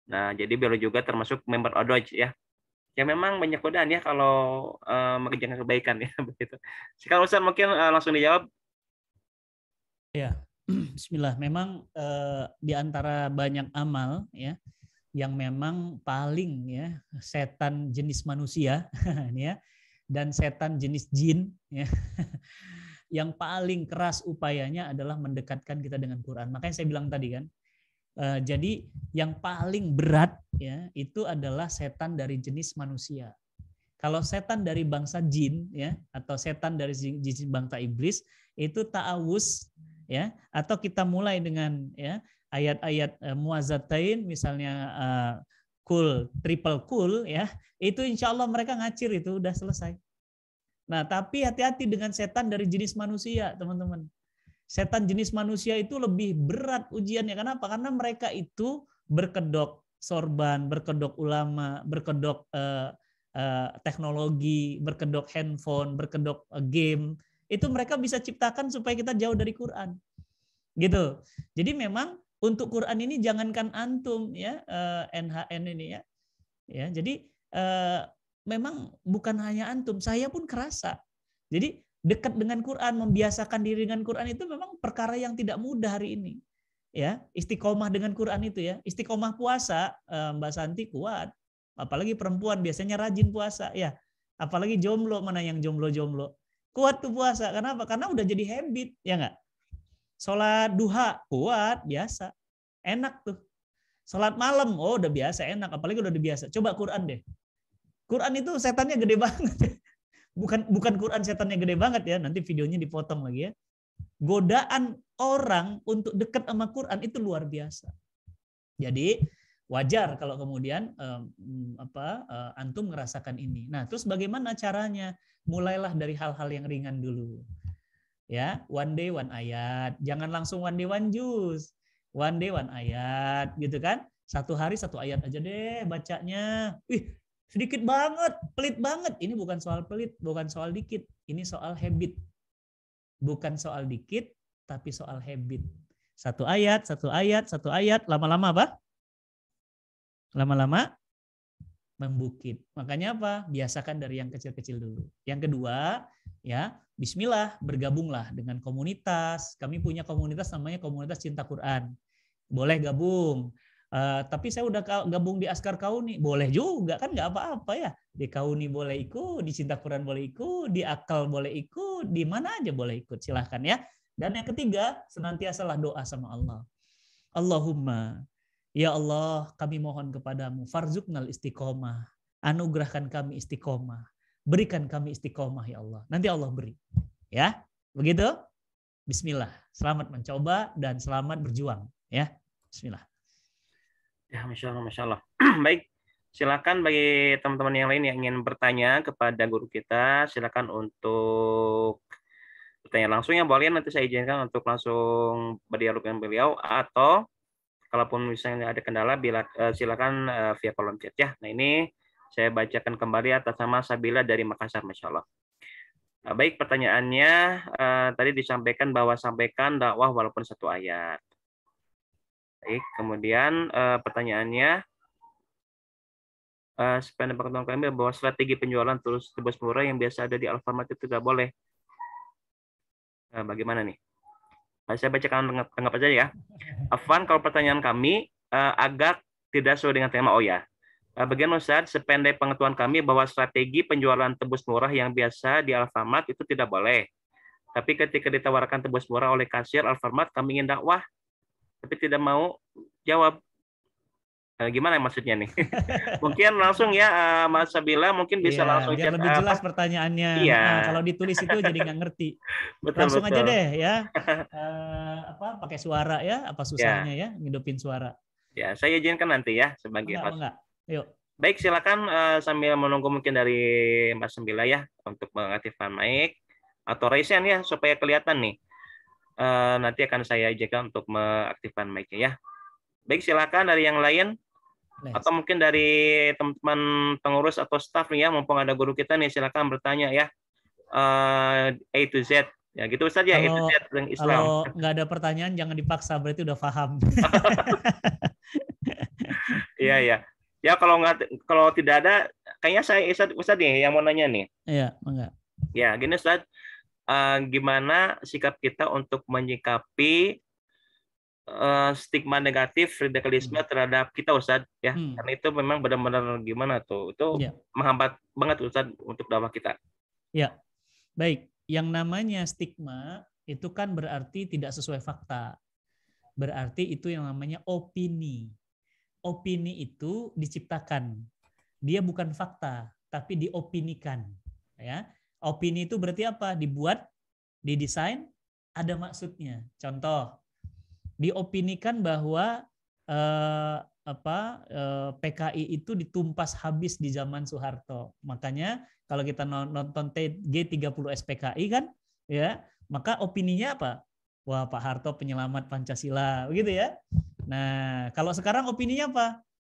Nah, jadi beliau juga termasuk member Odoj ya. Ya memang banyak godaan ya kalau mengerjakan kebaikan ya begitu. Sekarang Ustaz mungkin langsung dijawab. Ya, Bismillah. Memang di antara banyak amal ya yang memang paling ya setan jenis manusia ya dan setan jenis jin ya yang paling keras upayanya adalah mendekatkan kita dengan Quran. Makanya saya bilang tadi kan. Jadi yang paling berat ya itu adalah setan dari jenis manusia. Kalau setan dari bangsa jin ya atau setan dari jenis bangsa iblis itu ta'awuz ya atau kita mulai dengan ya ayat-ayat muazzatain misalnya kul triple kul ya itu insya Allah mereka ngacir itu udah selesai. Nah tapi hati-hati dengan setan dari jenis manusia teman-teman. Setan jenis manusia itu lebih berat ujiannya. Kenapa? Karena mereka itu berkedok sorban, berkedok ulama, berkedok teknologi, berkedok handphone, berkedok game. Itu mereka bisa ciptakan supaya kita jauh dari Quran. Gitu. Jadi memang untuk Quran ini jangankan antum ya NHN ini ya. Ya, jadi memang bukan hanya antum, saya pun kerasa. Jadi dekat dengan Quran, membiasakan diri dengan Quran itu memang perkara yang tidak mudah hari ini. Ya, istiqomah dengan Quran itu ya. Istiqomah puasa, Mbak Santi kuat. Apalagi perempuan biasanya rajin puasa ya. Apalagi jomblo, mana yang jomblo-jomblo. Kuat tuh puasa. Kenapa? Karena udah jadi habit, ya enggak? Sholat duha, kuat, biasa. Enak tuh. Sholat malam, oh udah biasa, enak. Apalagi udah biasa. Coba Quran deh. Quran itu setannya gede banget. Bukan Quran setannya gede banget ya, nanti videonya dipotong lagi ya. Godaan orang untuk dekat sama Quran itu luar biasa. Jadi wajar kalau kemudian antum ngerasakan ini. Nah, terus bagaimana caranya? Mulailah dari hal-hal yang ringan dulu. Ya, one day one ayat. Jangan langsung one day one juz. One day one ayat, gitu kan? Satu hari satu ayat aja deh bacanya. Sedikit banget, pelit banget. Ini bukan soal pelit, bukan soal dikit. Ini soal habit. Bukan soal dikit, tapi soal habit. Satu ayat, satu ayat, satu ayat. Lama-lama apa? Lama-lama membukit. Makanya apa? Biasakan dari yang kecil-kecil dulu. Yang kedua, ya, bismillah, bergabunglah dengan komunitas. Kami punya komunitas namanya Komunitas Cinta Quran. Boleh gabung. Tapi saya udah gabung di Askar Kauni, boleh juga kan, nggak apa-apa ya. Di Kauni boleh ikut, di Cinta Quran boleh ikut, di Akal boleh ikut, di mana aja boleh ikut, silahkan ya. Dan yang ketiga, senantiasalah doa sama Allah. Allahumma, ya Allah, kami mohon kepadamu, farzuknal istiqomah, anugerahkan kami istiqomah, berikan kami istiqomah ya Allah. Nanti Allah beri, ya, begitu. Bismillah, selamat mencoba dan selamat berjuang, ya. Bismillah. Ya, Masya Allah. Baik, silakan bagi teman-teman yang lain yang ingin bertanya kepada guru kita, silakan untuk bertanya langsung ya, boleh, nanti saya izinkan untuk langsung berdialog dengan beliau, atau kalaupun misalnya ada kendala, silakan via kolom chat ya. Nah ini saya bacakan kembali atas nama Sabila dari Makassar, Masya Allah. Baik, pertanyaannya tadi disampaikan bahwa sampaikan dakwah walaupun satu ayat. Baik, kemudian pertanyaannya, sependek pengetahuan kami bahwa strategi penjualan tebus murah yang biasa ada di Alfamart itu tidak boleh. Bagaimana nih? Saya bacakan tanggapan saja ya. Afwan, kalau pertanyaan kami agak tidak sesuai dengan tema. Oh ya, bagian Ustaz, sependek pengetahuan kami bahwa strategi penjualan tebus murah yang biasa di Alfamart itu tidak boleh. Tapi ketika ditawarkan tebus murah oleh kasir Alfamart, kami ingin dakwah, tapi tidak mau jawab. Gimana maksudnya nih? Mungkin langsung ya, Mas Sabila mungkin bisa langsung biar lebih jelas pertanyaannya. Iya. Kalau ditulis itu jadi nggak ngerti. Betul, langsung betul. aja deh ya. Pakai suara ya, apa susahnya ya ngidupin suara. Ya, saya izinkan nanti ya sebagai host. Enggak. Yuk. Baik, silakan sambil menunggu mungkin dari Mas Sabila ya untuk mengaktifkan mic atau raise hand ya supaya kelihatan nih. Nanti akan saya izinkan untuk mengaktifkan mic-nya ya. Baik, silakan dari yang lain. Les. Atau mungkin dari teman-teman pengurus atau staff nih ya, mumpung ada guru kita nih, silakan bertanya ya. A to Z. Ya gitu Ustaz ya, A to Z tentang Islam. Kalau nggak ada pertanyaan jangan dipaksa, berarti udah paham. Iya ya. Ya kalau tidak ada, kayaknya saya Ustaz nih yang mau nanya nih. Iya, enggak. Ya, gini Ustaz, gimana sikap kita untuk menyikapi stigma negatif radikalisme terhadap kita Ustaz ya? Karena itu memang benar-benar gimana tuh? Itu menghambat banget Ustaz untuk dakwah kita. Ya. Baik, yang namanya stigma itu kan berarti tidak sesuai fakta. Berarti itu yang namanya opini. Opini itu diciptakan. Dia bukan fakta, tapi diopinikan. Ya, opini itu berarti apa? Dibuat, didesain, ada maksudnya. Contoh, diopinikan bahwa PKI itu ditumpas habis di zaman Soeharto. Makanya kalau kita nonton G30 SPKI kan, ya, maka opininya apa? Wah, Pak Harto penyelamat Pancasila, begitu ya. Nah, kalau sekarang opininya apa?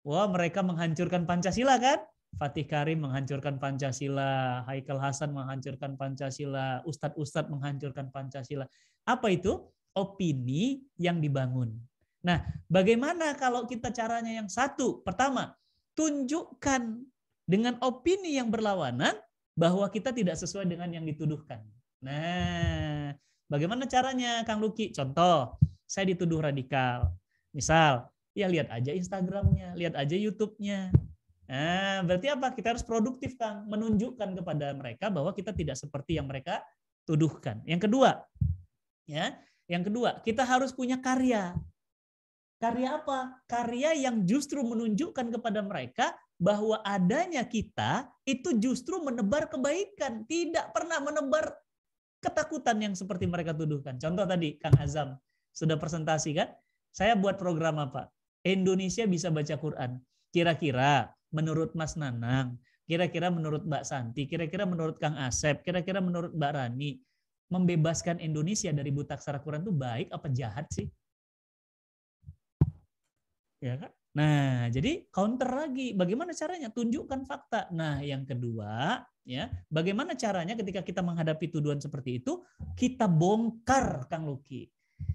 Wah, mereka menghancurkan Pancasila kan? Fatih Karim menghancurkan Pancasila, Haikal Hasan menghancurkan Pancasila, Ustadz-ustadz menghancurkan Pancasila. Apa itu? Opini yang dibangun. Nah, bagaimana kalau kita caranya yang satu? Pertama, tunjukkan dengan opini yang berlawanan bahwa kita tidak sesuai dengan yang dituduhkan. Nah, bagaimana caranya, Kang Luki? Contoh, saya dituduh radikal. Misal, ya lihat aja Instagramnya, lihat aja YouTube-nya. Nah, berarti apa? Kita harus produktif, Kang, menunjukkan kepada mereka bahwa kita tidak seperti yang mereka tuduhkan. Yang kedua, kita harus punya karya. Karya apa? Karya yang justru menunjukkan kepada mereka bahwa adanya kita itu justru menebar kebaikan, tidak pernah menebar ketakutan yang seperti mereka tuduhkan. Contoh tadi, Kang Azam sudah presentasi kan? Saya buat program apa? Indonesia bisa baca Quran. Kira-kira menurut Mas Nanang, kira-kira menurut Mbak Santi, kira-kira menurut Kang Asep, kira-kira menurut Mbak Rani, membebaskan Indonesia dari buta aksara Quran itu baik apa jahat sih? Ya kan? Nah, jadi counter lagi. Bagaimana caranya? Tunjukkan fakta. Nah, yang kedua, ya, bagaimana caranya ketika kita menghadapi tuduhan seperti itu, kita bongkar, Kang Luki.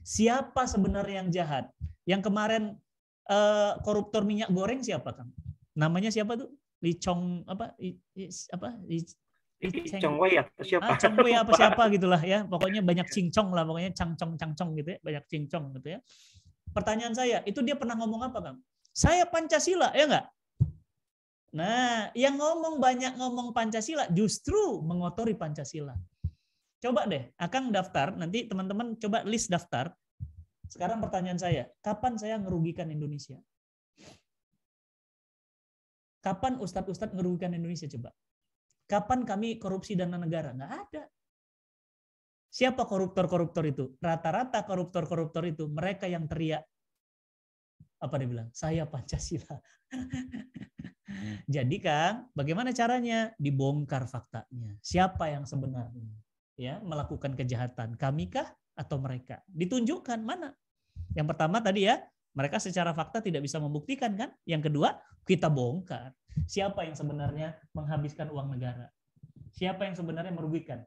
Siapa sebenarnya yang jahat? Yang kemarin koruptor minyak goreng siapa, Kang? Namanya siapa tuh? Li Chong apa? Chong Wei atau siapa? Chong Wei apa siapa gitulah ya. Pokoknya banyak cincong lah, pokoknya cangcong gitu ya, banyak cincong gitu ya. Pertanyaan saya, itu dia pernah ngomong apa, Kang? Saya Pancasila, ya enggak? Nah, yang banyak ngomong Pancasila justru mengotori Pancasila. Coba deh, Akang daftar, nanti teman-teman coba list daftar. Sekarang pertanyaan saya, kapan saya ngerugikan Indonesia? Kapan ustadz-ustadz ngerugikan Indonesia coba? Kapan kami korupsi dana negara? Nggak ada. Siapa koruptor-koruptor itu? Rata-rata koruptor-koruptor itu mereka yang teriak. Apa dia bilang? Saya Pancasila. Jadi Kang, bagaimana caranya? Dibongkar faktanya. Siapa yang sebenarnya ya melakukan kejahatan? Kamikah atau mereka? Ditunjukkan mana? Yang pertama tadi ya, mereka secara fakta tidak bisa membuktikan kan? Yang kedua, kita bongkar. Siapa yang sebenarnya menghabiskan uang negara? Siapa yang sebenarnya merugikan?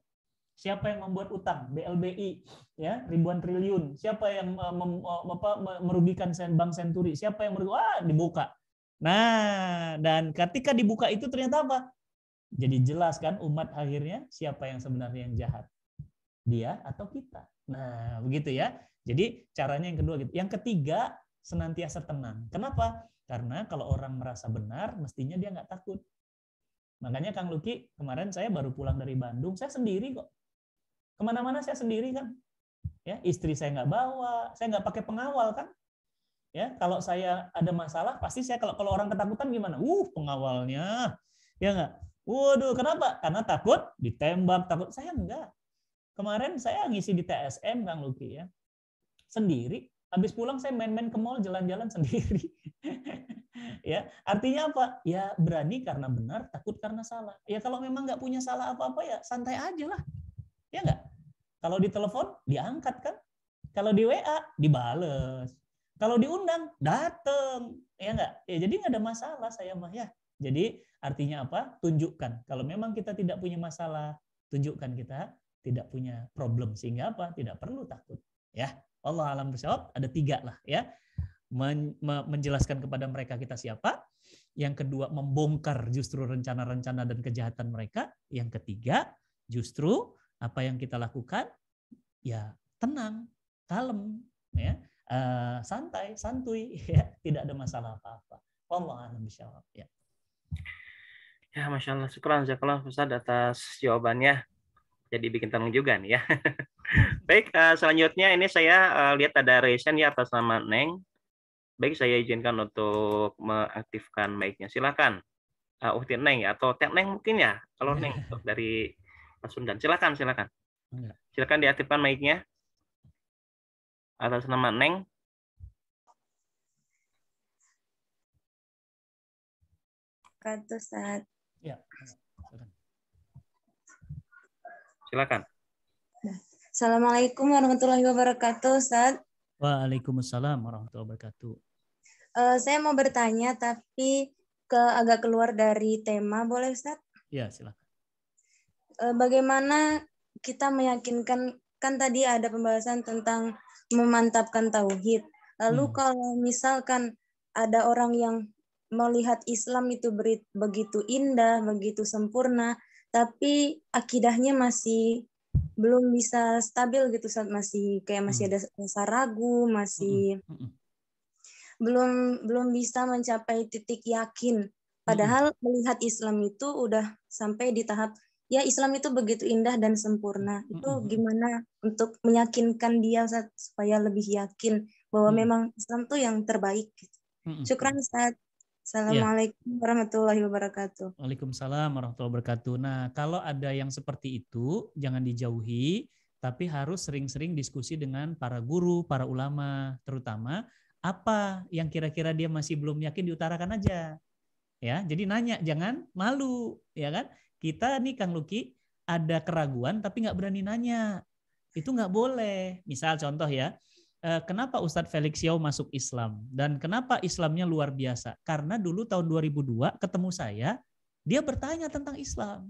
Siapa yang membuat utang? BLBI ya, ribuan triliun. Siapa yang merugikan Bank Senturi? Siapa yang merugikan? Wah, dibuka. Nah, dan ketika dibuka itu ternyata apa? Jadi jelas kan umat akhirnya siapa yang sebenarnya yang jahat? Dia atau kita? Nah, begitu ya. Jadi caranya yang kedua gitu. Yang ketiga, senantiasa tenang. Kenapa? Karena kalau orang merasa benar, mestinya dia nggak takut. Makanya Kang Luki, kemarin saya baru pulang dari Bandung, saya sendiri kok. Kemana-mana saya sendiri kan. Ya, istri saya nggak bawa, saya nggak pakai pengawal kan. Ya, kalau saya ada masalah, pasti saya kalau orang ketakutan gimana? Pengawalnya, ya nggak. Waduh, kenapa? Karena takut ditembak, takut. Saya enggak. Kemarin saya ngisi di TSM, Kang Luki ya, sendiri. Habis pulang saya main-main ke mall, jalan-jalan sendiri. Ya, artinya apa? Ya berani karena benar, takut karena salah. Ya kalau memang nggak punya salah apa-apa ya santai aja lah. Ya nggak? Kalau ditelepon diangkat kan? Kalau di WA dibales. Kalau diundang, datang. Ya enggak? Ya jadi nggak ada masalah saya mah ya. Jadi artinya apa? Tunjukkan. Kalau memang kita tidak punya masalah, tunjukkan kita tidak punya problem. Sehingga apa? Tidak perlu takut. Ya, Allah alam bishawab. Ada 3 lah ya. Menjelaskan kepada mereka kita siapa. Yang kedua, membongkar justru rencana-rencana dan kejahatan mereka. Yang ketiga, justru apa yang kita lakukan ya tenang, kalem, ya. Santai, santuy, ya, tidak ada masalah apa-apa. Allah a'lam bishawab. Ya. Ya, Masya Allah. Syukran, jazakallah Ustaz atas jawabannya. Jadi bikin tenang juga nih ya. Baik, selanjutnya ini saya lihat ada resen ya atas nama Neng. Baik, saya izinkan untuk mengaktifkan mic-nya. Silakan. Uhti Neng ya, atau Teh Neng mungkin ya. Kalau Neng dari Pasundan. Silakan. Silakan diaktifkan mic-nya. Atas nama Neng. Kata Ustaz. Ya. Silakan. Assalamualaikum warahmatullahi wabarakatuh, Ustaz. Waalaikumsalam warahmatullahi wabarakatuh. Saya mau bertanya tapi agak keluar dari tema, boleh Ustaz? Ya, silakan. Bagaimana kita meyakinkan, kan tadi ada pembahasan tentang memantapkan tauhid. Lalu kalau misalkan ada orang yang melihat Islam itu begitu indah, begitu sempurna, tapi akidahnya masih belum bisa stabil gitu, Ustaz, masih ada rasa ragu, masih belum bisa mencapai titik yakin. Padahal melihat Islam itu udah sampai di tahap ya Islam itu begitu indah dan sempurna. Itu gimana untuk meyakinkan dia, Ustaz, supaya lebih yakin bahwa memang Islam tuh yang terbaik gitu. Syukran, Ustaz. Assalamualaikum warahmatullahi wabarakatuh. Waalaikumsalam warahmatullahi wabarakatuh. Nah, kalau ada yang seperti itu, jangan dijauhi, tapi harus sering-sering diskusi dengan para guru, para ulama, terutama apa yang kira-kira dia masih belum yakin, diutarakan aja. Ya, jadi nanya, jangan malu, ya kan? Kita nih Kang Luki ada keraguan tapi nggak berani nanya. Itu nggak boleh. Misal contoh ya, kenapa Ustadz Felix Yao masuk Islam dan kenapa Islamnya luar biasa? Karena dulu tahun 2002 ketemu saya, dia bertanya tentang Islam,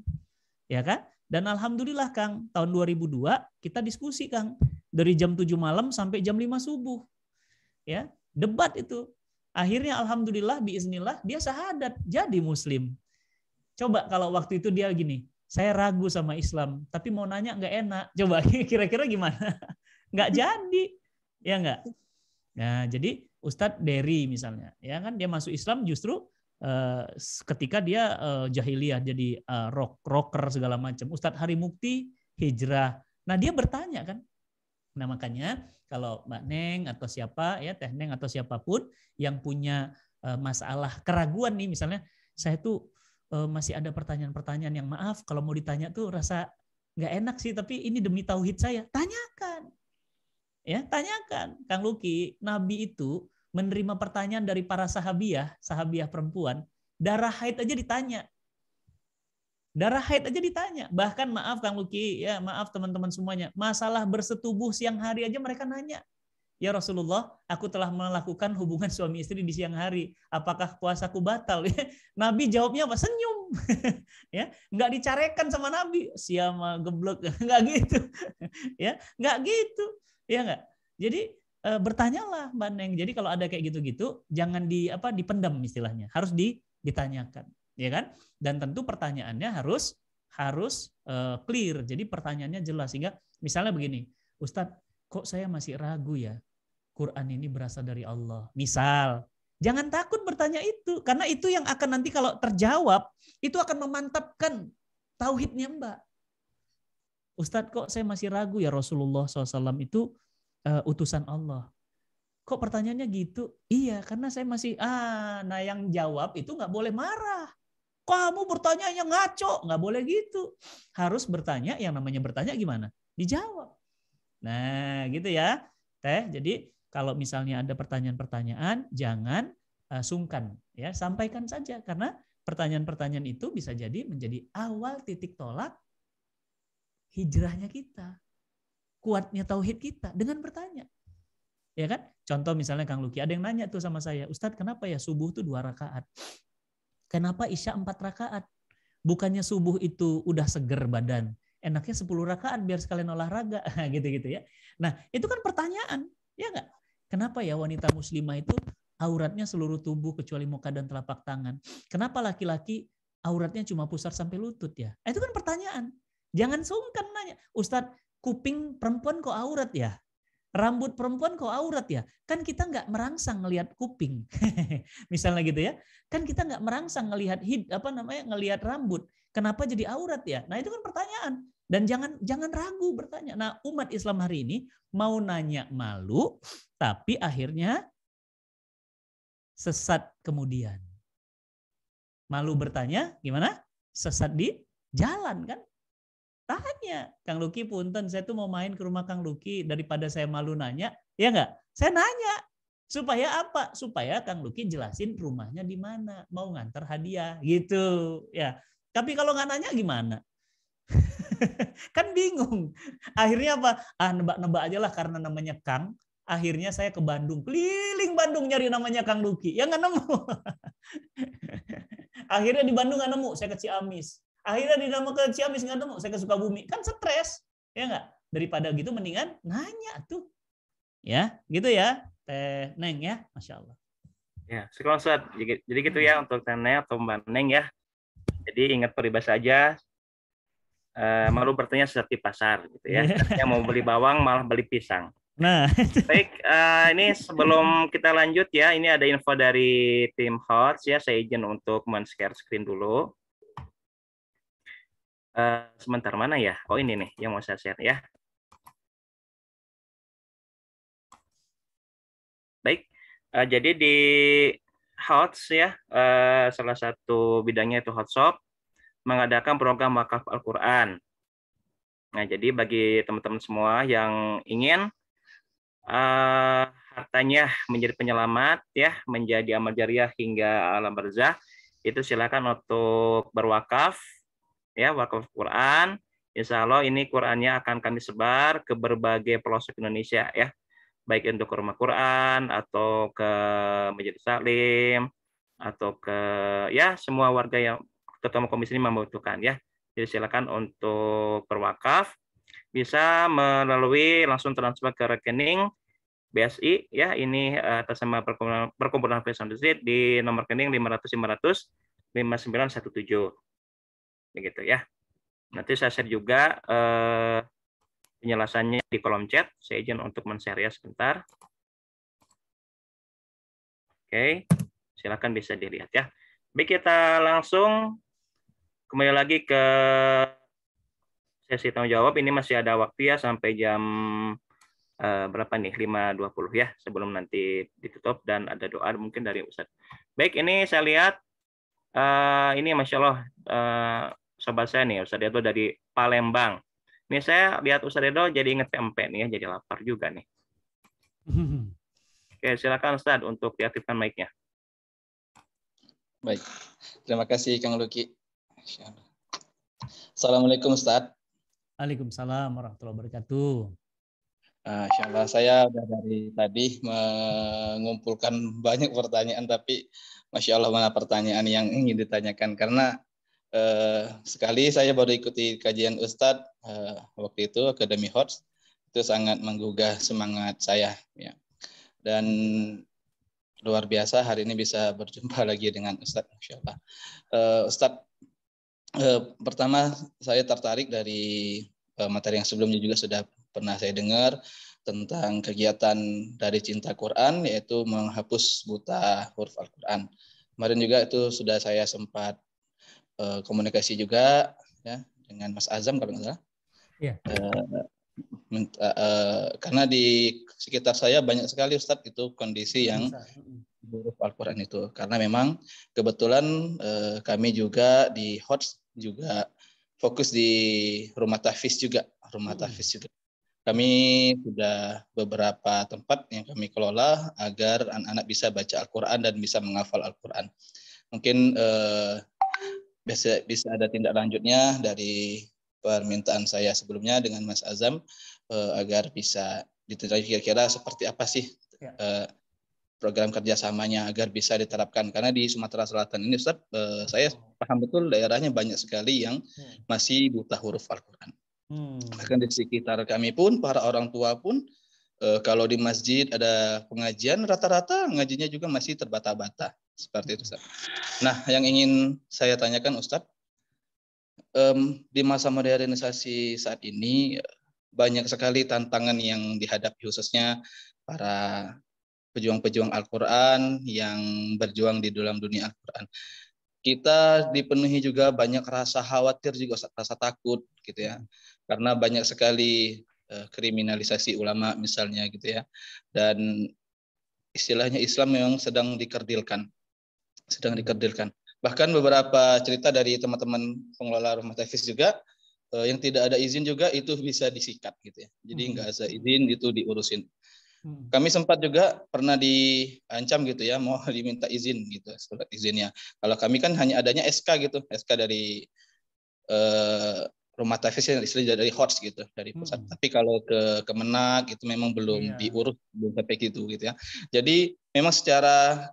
ya kan? Dan alhamdulillah Kang, tahun 2002 kita diskusi Kang dari jam 7 malam sampai jam 5 subuh, ya debat itu. Akhirnya alhamdulillah biiznillah dia syahadat jadi Muslim. Coba kalau waktu itu dia gini, saya ragu sama Islam, tapi mau nanya nggak enak. Coba kira-kira gimana? Nggak jadi. Ya enggak? Nah, jadi Ustadz Dery misalnya, ya kan dia masuk Islam justru ketika dia jahiliyah jadi rocker segala macam. Ustadz Hari Mukti hijrah. Nah, dia bertanya kan. Nah, makanya kalau Mbak Neng atau siapa ya, Teh Neng atau siapapun yang punya masalah keraguan nih misalnya, saya tuh masih ada pertanyaan-pertanyaan yang maaf kalau mau ditanya tuh rasa nggak enak sih, tapi ini demi tauhid saya. Tanyakan. Ya, tanyakan, Kang Luki, Nabi itu menerima pertanyaan dari para sahabiah perempuan, darah haid aja ditanya. Darah haid aja ditanya. Bahkan maaf Kang Luki, ya maaf teman-teman semuanya, masalah bersetubuh siang hari aja mereka nanya. Ya Rasulullah, aku telah melakukan hubungan suami istri di siang hari. Apakah puasaku batal? Nabi jawabnya apa? Senyum. Ya, nggak dicarekan sama Nabi. Siama geblek, nggak gitu. Ya, nggak gitu. Ya nggak. Jadi bertanyalah Mbak Neng. Jadi kalau ada kayak gitu-gitu, jangan dipendam istilahnya. Harus ditanyakan, ya kan? Dan tentu pertanyaannya harus clear. Jadi pertanyaannya jelas sehingga misalnya begini, Ustadz, kok saya masih ragu ya? Quran ini berasal dari Allah. Misal, jangan takut bertanya itu, karena itu yang akan nanti kalau terjawab, itu akan memantapkan tauhidnya Mbak. Ustadz, kok saya masih ragu ya Rasulullah SAW itu utusan Allah. Kok pertanyaannya gitu? Iya, karena saya masih, nah yang jawab itu nggak boleh marah. Kamu bertanya yang ngaco, nggak boleh gitu. Harus bertanya, yang namanya bertanya gimana? Dijawab. Nah, gitu ya, Teh. Jadi kalau misalnya ada pertanyaan-pertanyaan, jangan sungkan, ya sampaikan saja karena pertanyaan-pertanyaan itu bisa jadi menjadi awal titik tolak hijrahnya kita, kuatnya tauhid kita dengan bertanya. Ya kan? Contoh misalnya Kang Luki, ada yang nanya tuh sama saya, Ustadz kenapa ya subuh tuh 2 rakaat? Kenapa Isya 4 rakaat? Bukannya subuh itu udah seger badan, enaknya 10 rakaat biar sekalian olahraga, gitu-gitu ya. Nah, itu kan pertanyaan, ya nggak? Kenapa ya wanita muslimah itu auratnya seluruh tubuh kecuali muka dan telapak tangan? Kenapa laki-laki auratnya cuma pusar sampai lutut ya? Itu kan pertanyaan. Jangan sungkan nanya, Ustadz, kuping perempuan kok aurat ya? Rambut perempuan kok aurat ya? Kan kita nggak merangsang ngelihat kuping. Misalnya gitu ya. Kan kita nggak merangsang ngelihat ngelihat rambut. Kenapa jadi aurat ya? Nah, itu kan pertanyaan. Dan jangan ragu bertanya. Nah, umat Islam hari ini mau nanya malu, tapi akhirnya sesat kemudian. Malu bertanya, gimana? Sesat di jalan kan? Tanya, Kang Luki punten, saya tuh mau main ke rumah Kang Luki, daripada saya malu nanya, ya enggak? Saya nanya. Supaya apa? Supaya Kang Luki jelasin rumahnya di mana, mau ngantar hadiah gitu, ya. Tapi kalau nggak nanya gimana? Kan bingung. Akhirnya apa? Nebak-nebak aja lah karena namanya Kang. Akhirnya saya ke Bandung, keliling Bandung nyari namanya Kang Luki, ya nggak nemu. Akhirnya di Bandung nggak nemu, saya ke Ciamis. Akhirnya di nama ke Ciamis nggak nemu, saya ke Sukabumi. Kan stres, ya nggak? Daripada gitu mendingan nanya tuh. Ya, gitu ya. Teh Neng ya, Masya Allah. Ya, sekarang Ustaz. Jadi gitu ya untuk Teh Neng atau Mbak Neng ya. Jadi ingat peribahasa aja, malu bertanya sesat di pasar gitu ya. Yang mau beli bawang malah beli pisang. Nah, baik, ini sebelum kita lanjut ya, ini ada info dari tim HOTS ya. Saya izin untuk men-share screen dulu. Sebentar, mana ya? Oh, ini nih yang mau saya share ya. Baik, jadi di HOTS ya, salah satu bidangnya itu HOTSOP, mengadakan program wakaf Al-Quran. Nah, jadi bagi teman-teman semua yang ingin hartanya menjadi penyelamat ya, menjadi amal jariah hingga alam barzah, itu silakan untuk berwakaf ya, wakaf Quran. Insya Allah ini Qurannya akan kami sebar ke berbagai pelosok Indonesia ya, baik untuk ke rumah Quran atau ke majelis taklim atau ke ya semua warga yang terutama komisi ini membutuhkan ya. Jadi silakan untuk berwakaf, bisa melalui langsung transfer ke rekening BSI ya, ini atas nama Perkumpulan Hafiz Masjid di nomor rekening 500 500 5917 begitu ya. Nanti saya share juga penjelasannya di kolom chat. Saya izin untuk men-share ya sebentar. Oke, silakan bisa dilihat ya. Baik, kita langsung kembali lagi ke sesi tanya jawab. Ini masih ada waktu ya sampai jam berapa nih? 5.20 ya, sebelum nanti ditutup dan ada doa mungkin dari Ustadz. Baik, ini saya lihat ini Masya Allah sobat saya nih, Ustadz Edo dari Palembang. Ini saya lihat Ustadz Edo jadi inget PMP nih ya, jadi lapar juga nih. Oke, silakan Ustadz untuk diaktifkan mic-nya. Baik, terima kasih Kang Luki. Assalamualaikum Ustadz. Waalaikumsalam warahmatullahi wabarakatuh. Insya Allah saya sudah dari tadi mengumpulkan banyak pertanyaan, tapi Masya Allah mana pertanyaan yang ingin ditanyakan, karena sekali saya baru ikuti kajian Ustadz waktu itu Akademi HOTS, itu sangat menggugah semangat saya ya. Dan luar biasa hari ini bisa berjumpa lagi dengan Ustadz, Masya Allah. Ustadz, pertama saya tertarik dari materi yang sebelumnya juga sudah pernah saya dengar tentang kegiatan dari Cinta Quran, yaitu menghapus buta huruf Al-Quran. Kemarin juga itu sudah saya sempat komunikasi juga ya dengan Mas Azam kalau nggak salah. Ya. Karena di sekitar saya banyak sekali Ustadz itu kondisi yang huruf Al-Quran itu. Karena memang kebetulan kami juga di HOTS juga fokus di rumah tahfiz juga. Kami sudah beberapa tempat yang kami kelola agar anak-anak bisa baca Al-Quran dan bisa menghafal Al-Quran. Mungkin bisa ada tindak lanjutnya dari permintaan saya sebelumnya dengan Mas Azam agar bisa ditanya kira-kira seperti apa sih program kerjasamanya agar bisa diterapkan. Karena di Sumatera Selatan ini Ustaz, saya paham betul daerahnya banyak sekali yang masih buta huruf Al-Quran. Bahkan di sekitar kami pun, para orang tua pun, kalau di masjid ada pengajian, rata-rata ngajinya juga masih terbata-bata. Seperti itu Ustaz. Nah, yang ingin saya tanyakan Ustaz, di masa modernisasi saat ini, banyak sekali tantangan yang dihadapi khususnya para pejuang-pejuang Al-Quran yang berjuang di dalam dunia Al-Quran. Kita dipenuhi juga banyak rasa khawatir juga, rasa takut gitu ya. Karena banyak sekali kriminalisasi ulama misalnya gitu ya. Dan istilahnya Islam memang sedang dikerdilkan. Bahkan beberapa cerita dari teman-teman pengelola rumah tahfiz juga, yang tidak ada izin juga itu bisa disikat gitu ya. Jadi nggak ada izin itu diurusin. Kami sempat juga pernah diancam gitu ya, mau diminta izin gitu, surat izinnya. Kalau kami kan hanya adanya SK gitu, SK dari rumah tahfiz yang istilah dari HOTS gitu, dari pusat. Tapi kalau ke Kemenak itu memang belum diurus, belum sampai gitu ya. Jadi memang secara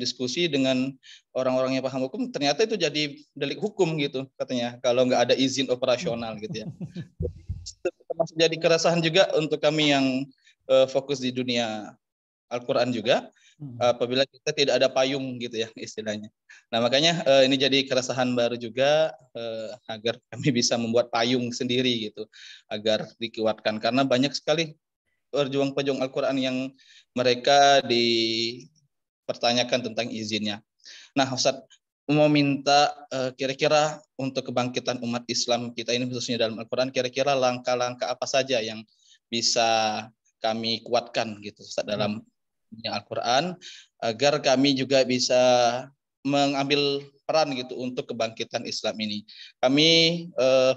diskusi dengan orang-orang yang paham hukum, ternyata itu jadi delik hukum gitu katanya, kalau nggak ada izin operasional gitu ya. Termasuk jadi keresahan juga untuk kami yang fokus di dunia Al-Quran juga, apabila kita tidak ada payung gitu ya istilahnya. Nah makanya ini jadi keresahan baru juga, agar kami bisa membuat payung sendiri gitu, agar dikuatkan. Karena banyak sekali pejuang-pejuang Al-Quran yang mereka dipertanyakan tentang izinnya. Nah Ustaz, mau minta kira-kira untuk kebangkitan umat Islam kita ini khususnya dalam Al-Quran, kira-kira langkah-langkah apa saja yang bisa kami kuatkan gitu Ustaz, dalam Al-Quran, agar kami juga bisa mengambil peran gitu untuk kebangkitan Islam ini. Kami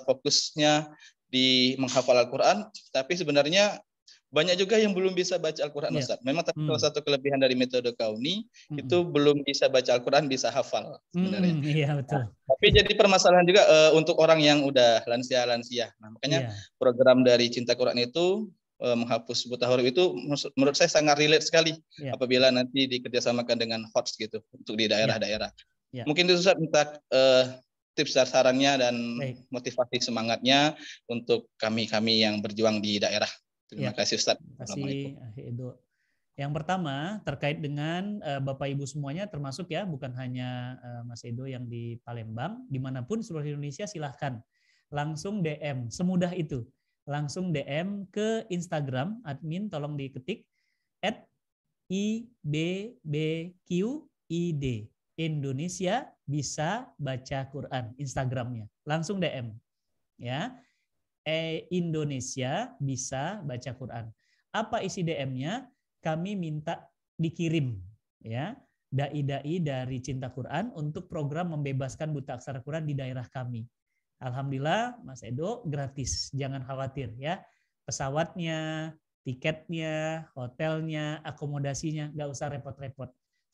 fokusnya di menghafal Al-Quran, tapi sebenarnya banyak juga yang belum bisa baca Al-Quran Ustaz. Memang tapi salah satu kelebihan dari metode Kauni itu belum bisa baca Al-Quran, bisa hafal sebenarnya. Iya betul. Tapi jadi permasalahan juga untuk orang yang udah lansia. Nah, makanya program dari Cinta Quran itu menghapus buta huruf itu menurut saya sangat relate sekali apabila nanti dikerjasamakan dengan HOTS gitu untuk di daerah-daerah. Mungkin itu Ustaz minta tips dan sarannya dan motivasi semangatnya untuk kami yang berjuang di daerah. Terima kasih Ustaz. Terima kasih Edo. Yang pertama terkait dengan Bapak Ibu semuanya, termasuk ya bukan hanya Mas Edo yang di Palembang, dimanapun seluruh Indonesia silahkan langsung DM, semudah itu. Langsung DM ke Instagram admin, tolong diketik @IBBQID Indonesia bisa baca Quran, Instagramnya. Langsung DM ya. Indonesia bisa baca Quran. Apa isi DM-nya? Kami minta dikirim ya dai-dai dari Cinta Quran untuk program membebaskan buta aksara Quran di daerah kami. Alhamdulillah Mas Edo gratis, jangan khawatir ya. Pesawatnya, tiketnya, hotelnya, akomodasinya, nggak usah repot-repot.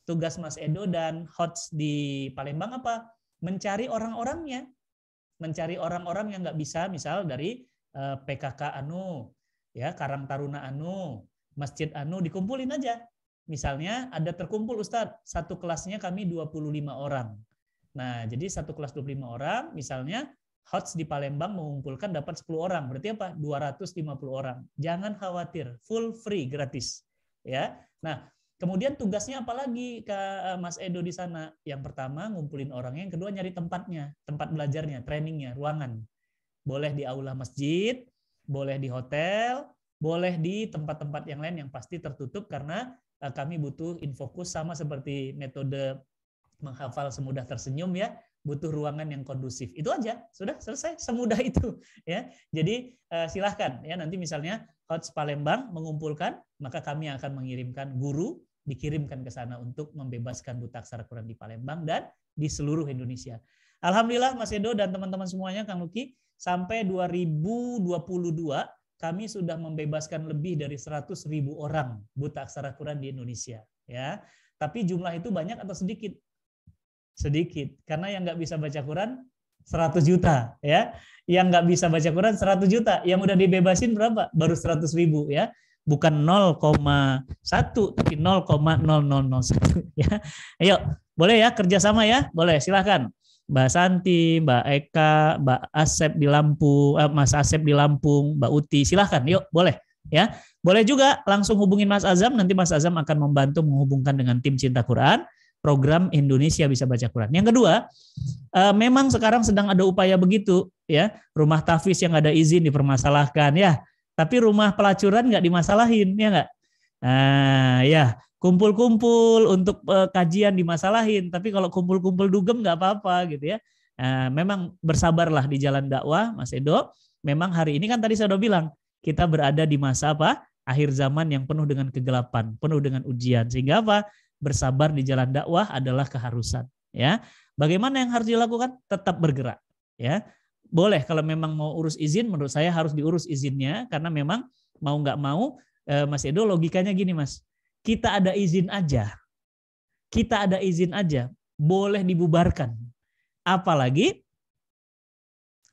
Tugas Mas Edo dan HOTS di Palembang apa? Mencari orang-orangnya. Mencari orang-orang yang nggak bisa, misal dari PKK Anu, ya Karang Taruna Anu, Masjid Anu, dikumpulin aja. Misalnya ada terkumpul Ustadz, satu kelasnya kami 25 orang. Nah, jadi satu kelas 25 orang, misalnya HOTS di Palembang mengumpulkan dapat 10 orang, berarti apa? 250 orang. Jangan khawatir, full free, gratis. Ya. Nah, kemudian tugasnya apa lagi Kak Mas Edo di sana? Yang pertama ngumpulin orangnya, yang kedua nyari tempatnya, tempat belajarnya, trainingnya, ruangan. Boleh di aula masjid, boleh di hotel, boleh di tempat-tempat yang lain yang pasti tertutup karena kami butuh infokus sama seperti metode menghafal semudah tersenyum ya, butuh ruangan yang kondusif. Itu aja, sudah selesai, semudah itu ya. Jadi silahkan ya, nanti misalnya HOTS Palembang mengumpulkan, maka kami akan mengirimkan guru, dikirimkan ke sana untuk membebaskan buta aksara Quran di Palembang dan di seluruh Indonesia. Alhamdulillah Mas Edo dan teman-teman semuanya, Kang Luki, sampai 2022 kami sudah membebaskan lebih dari 100.000 orang buta aksara Quran di Indonesia ya. Tapi jumlah itu banyak atau sedikit? Sedikit, karena yang nggak bisa baca Quran 100 juta ya, yang nggak bisa baca Quran 100 juta, yang udah dibebasin berapa? Baru 100.000 ya. bukan 0,1 tapi 0,0001 ya. Ayo, boleh ya kerjasama ya? Boleh, silahkan. Mbak Santi, Mbak Eka, Mbak Asep di Lampung, Mas Asep di Lampung, Mbak Uti, silahkan. Yuk, boleh ya. Boleh juga langsung hubungin Mas Azam, nanti Mas Azam akan membantu menghubungkan dengan tim Cinta Quran, program Indonesia Bisa Baca Quran. Yang kedua, memang sekarang sedang ada upaya begitu ya, rumah tahfiz yang ada izin dipermasalahkan ya, tapi rumah pelacuran nggak dimasalahin ya nggak? Nah ya, kumpul-kumpul untuk kajian dimasalahin, tapi kalau kumpul-kumpul dugem nggak apa-apa gitu ya. Memang bersabarlah di jalan dakwah, Mas Edo. Memang hari ini kan tadi saya udah bilang, kita berada di masa apa? Akhir zaman yang penuh dengan kegelapan, penuh dengan ujian. Sehingga apa? Bersabar di jalan dakwah adalah keharusan. Ya, bagaimana yang harus dilakukan? Tetap bergerak. Ya, boleh kalau memang mau urus izin, menurut saya harus diurus izinnya, karena memang mau nggak mau, Mas Edo, logikanya gini Mas. Kita ada izin aja, boleh dibubarkan. Apalagi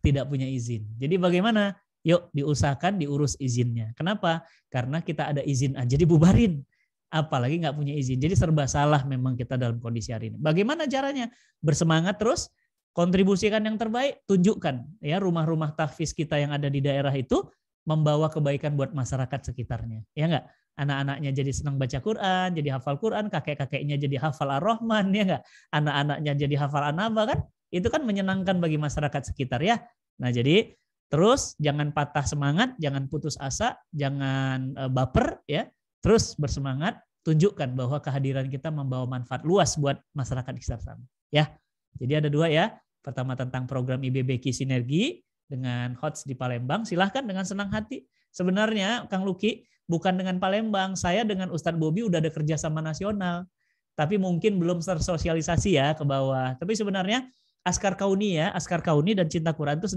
tidak punya izin. Jadi bagaimana? Yuk diusahakan diurus izinnya. Kenapa? Karena kita ada izin aja dibubarin. Apalagi nggak punya izin. Jadi serba salah memang kita dalam kondisi hari ini. Bagaimana caranya? Bersemangat terus, kontribusikan yang terbaik, tunjukkan ya rumah-rumah tahfiz kita yang ada di daerah itu membawa kebaikan buat masyarakat sekitarnya. Ya nggak? Anak-anaknya jadi senang baca Quran, jadi hafal Quran, kakek-kakeknya jadi hafal Ar-Rahman, ya nggak? Anak-anaknya jadi hafal An-Naba kan? Itu kan menyenangkan bagi masyarakat sekitar ya. Nah jadi terus jangan patah semangat, jangan putus asa, jangan baper ya. Terus bersemangat, tunjukkan bahwa kehadiran kita membawa manfaat luas buat masyarakat di sekitar sana. Ya. Jadi ada dua ya. Pertama tentang program IBBQ Sinergi dengan HOTS di Palembang. Silahkan dengan senang hati. Sebenarnya Kang Luki, bukan dengan Palembang, saya dengan Ustadz Bobi udah ada kerjasama nasional. Tapi mungkin belum tersosialisasi ya ke bawah. Tapi sebenarnya Askar Kauni dan Cinta Quran itu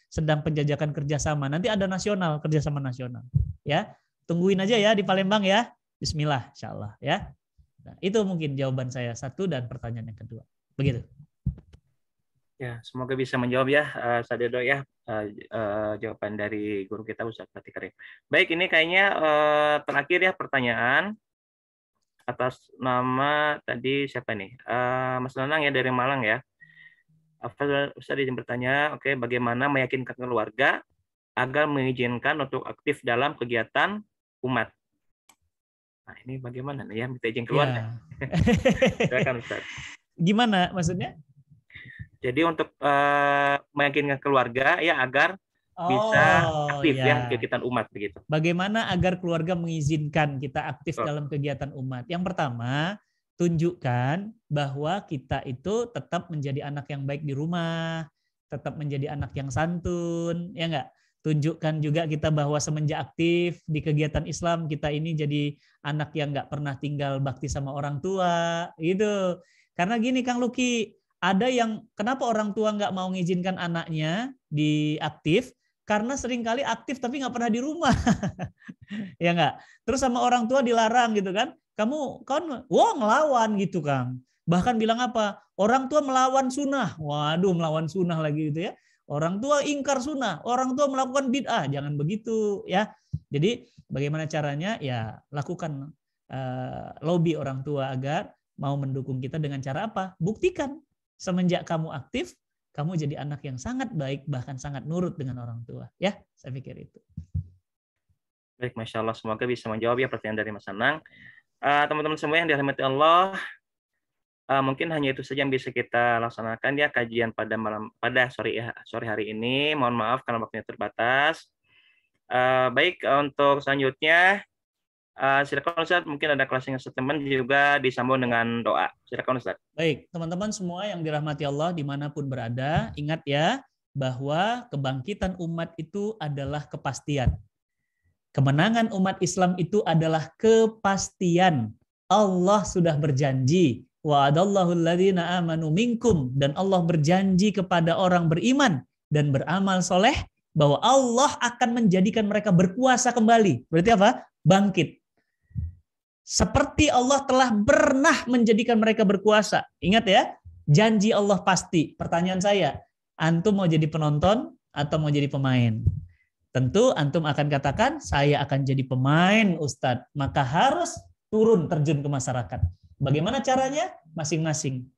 sedang penjajakan kerjasama. Nanti ada nasional, kerjasama nasional. Ya, tungguin aja ya di Palembang ya. Bismillah, insyaallah ya. Nah, itu mungkin jawaban saya satu dan pertanyaan yang kedua. Begitu. Ya, semoga bisa menjawab ya, Sadedo ya, jawaban dari guru kita Ustaz Fatih Karim. Baik, ini kayaknya terakhir ya pertanyaan atas nama tadi siapa nih? Mas Nanang ya dari Malang ya. Ustaz izin bertanya, oke, bagaimana meyakinkan keluarga agar mengizinkan untuk aktif dalam kegiatan umat? Nah, ini bagaimana nih ya, minta izin keluarga? Silakan Ustaz. Gimana maksudnya? Jadi untuk meyakinkan keluarga ya agar bisa aktif ya kegiatan umat begitu. Bagaimana agar keluarga mengizinkan kita aktif dalam kegiatan umat? Yang pertama, tunjukkan bahwa kita itu tetap menjadi anak yang baik di rumah, tetap menjadi anak yang santun, ya enggak? Tunjukkan juga kita bahwa semenjak aktif di kegiatan Islam, kita ini jadi anak yang enggak pernah tinggal bakti sama orang tua, gitu. Karena gini Kang Luki, ada yang kenapa orang tua nggak mau mengizinkan anaknya di aktif? Karena seringkali aktif tapi nggak pernah di rumah, ya nggak. Terus sama orang tua dilarang gitu kan? Kamu kan, wah ngelawan gitu Kang. Bahkan bilang apa? Orang tua melawan sunnah. Waduh, melawan sunnah lagi gitu ya. Orang tua ingkar sunnah. Orang tua melakukan bid'ah. Jangan begitu ya. Jadi bagaimana caranya? Ya lakukan lobby orang tua agar mau mendukung kita dengan cara apa? Buktikan. Semenjak kamu aktif, kamu jadi anak yang sangat baik, bahkan sangat nurut dengan orang tua. Ya, saya pikir itu. Baik, Masya Allah. Semoga bisa menjawab ya pertanyaan dari Mas Anang. Teman-teman semua yang dirahmati Allah, mungkin hanya itu saja yang bisa kita laksanakan ya kajian pada sore hari ini. Mohon maaf karena waktunya terbatas. Baik, untuk selanjutnya silakan Ustaz, mungkin ada closing statement juga disambung dengan doa. Silakan Ustaz. Baik, teman-teman semua yang dirahmati Allah dimanapun berada, ingat ya bahwa kebangkitan umat itu adalah kepastian. Kemenangan umat Islam itu adalah kepastian. Allah sudah berjanji, wa'adallahu alladhina amanu minkum, dan Allah berjanji kepada orang beriman dan beramal soleh bahwa Allah akan menjadikan mereka berkuasa kembali. Berarti apa? Bangkit. Seperti Allah telah pernah menjadikan mereka berkuasa. Ingat ya, janji Allah pasti. Pertanyaan saya, antum mau jadi penonton atau mau jadi pemain? Tentu antum akan katakan, saya akan jadi pemain Ustadz, maka harus turun terjun ke masyarakat. Bagaimana caranya? Masing-masing.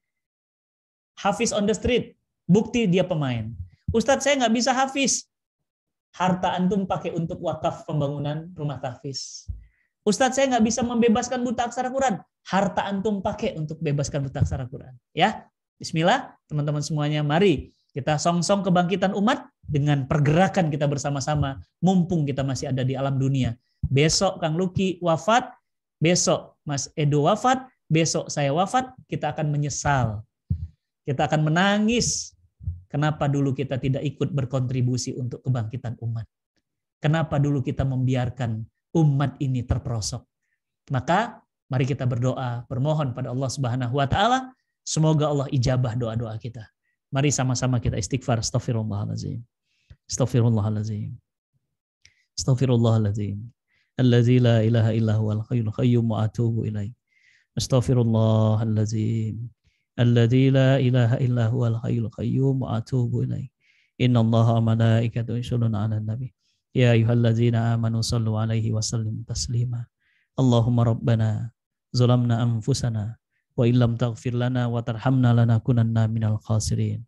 Hafiz on the street, bukti dia pemain. Ustadz, saya nggak bisa hafiz. Harta antum pakai untuk wakaf pembangunan rumah tahfiz. Ustadz, saya nggak bisa membebaskan buta aksara Quran. Harta antum pakai untuk bebaskan buta aksara Quran. Ya, bismillah, teman-teman semuanya, mari kita song-song kebangkitan umat dengan pergerakan kita bersama-sama, mumpung kita masih ada di alam dunia. Besok Kang Luki wafat, besok Mas Edo wafat, besok saya wafat, kita akan menyesal. Kita akan menangis. Kenapa dulu kita tidak ikut berkontribusi untuk kebangkitan umat? Kenapa dulu kita membiarkan umat ini terperosok? Maka mari kita berdoa, bermohon pada Allah Subhanahu wa taala, semoga Allah ijabah doa-doa kita. Mari sama-sama kita istighfar. Astaghfirullahalazim. Astaghfirullahalazim. Astaghfirullahalazim. Allazi la ilaha illa huwal hayyul qayyum wa atubu ilaih. Astaghfirullahalazim. Alladzi la ilaha illa huwal hayyul qayyum wa atubu ilaih. Innallaha wa malaikatahu yusholluna 'alan nabi. Ya ayyuhalladzina amanu shallu 'alaihi wa sallimu taslima. Allahumma rabbana zalamna anfusana wa illam taghfir lana wa tarhamna lanakunanna minal khasirin.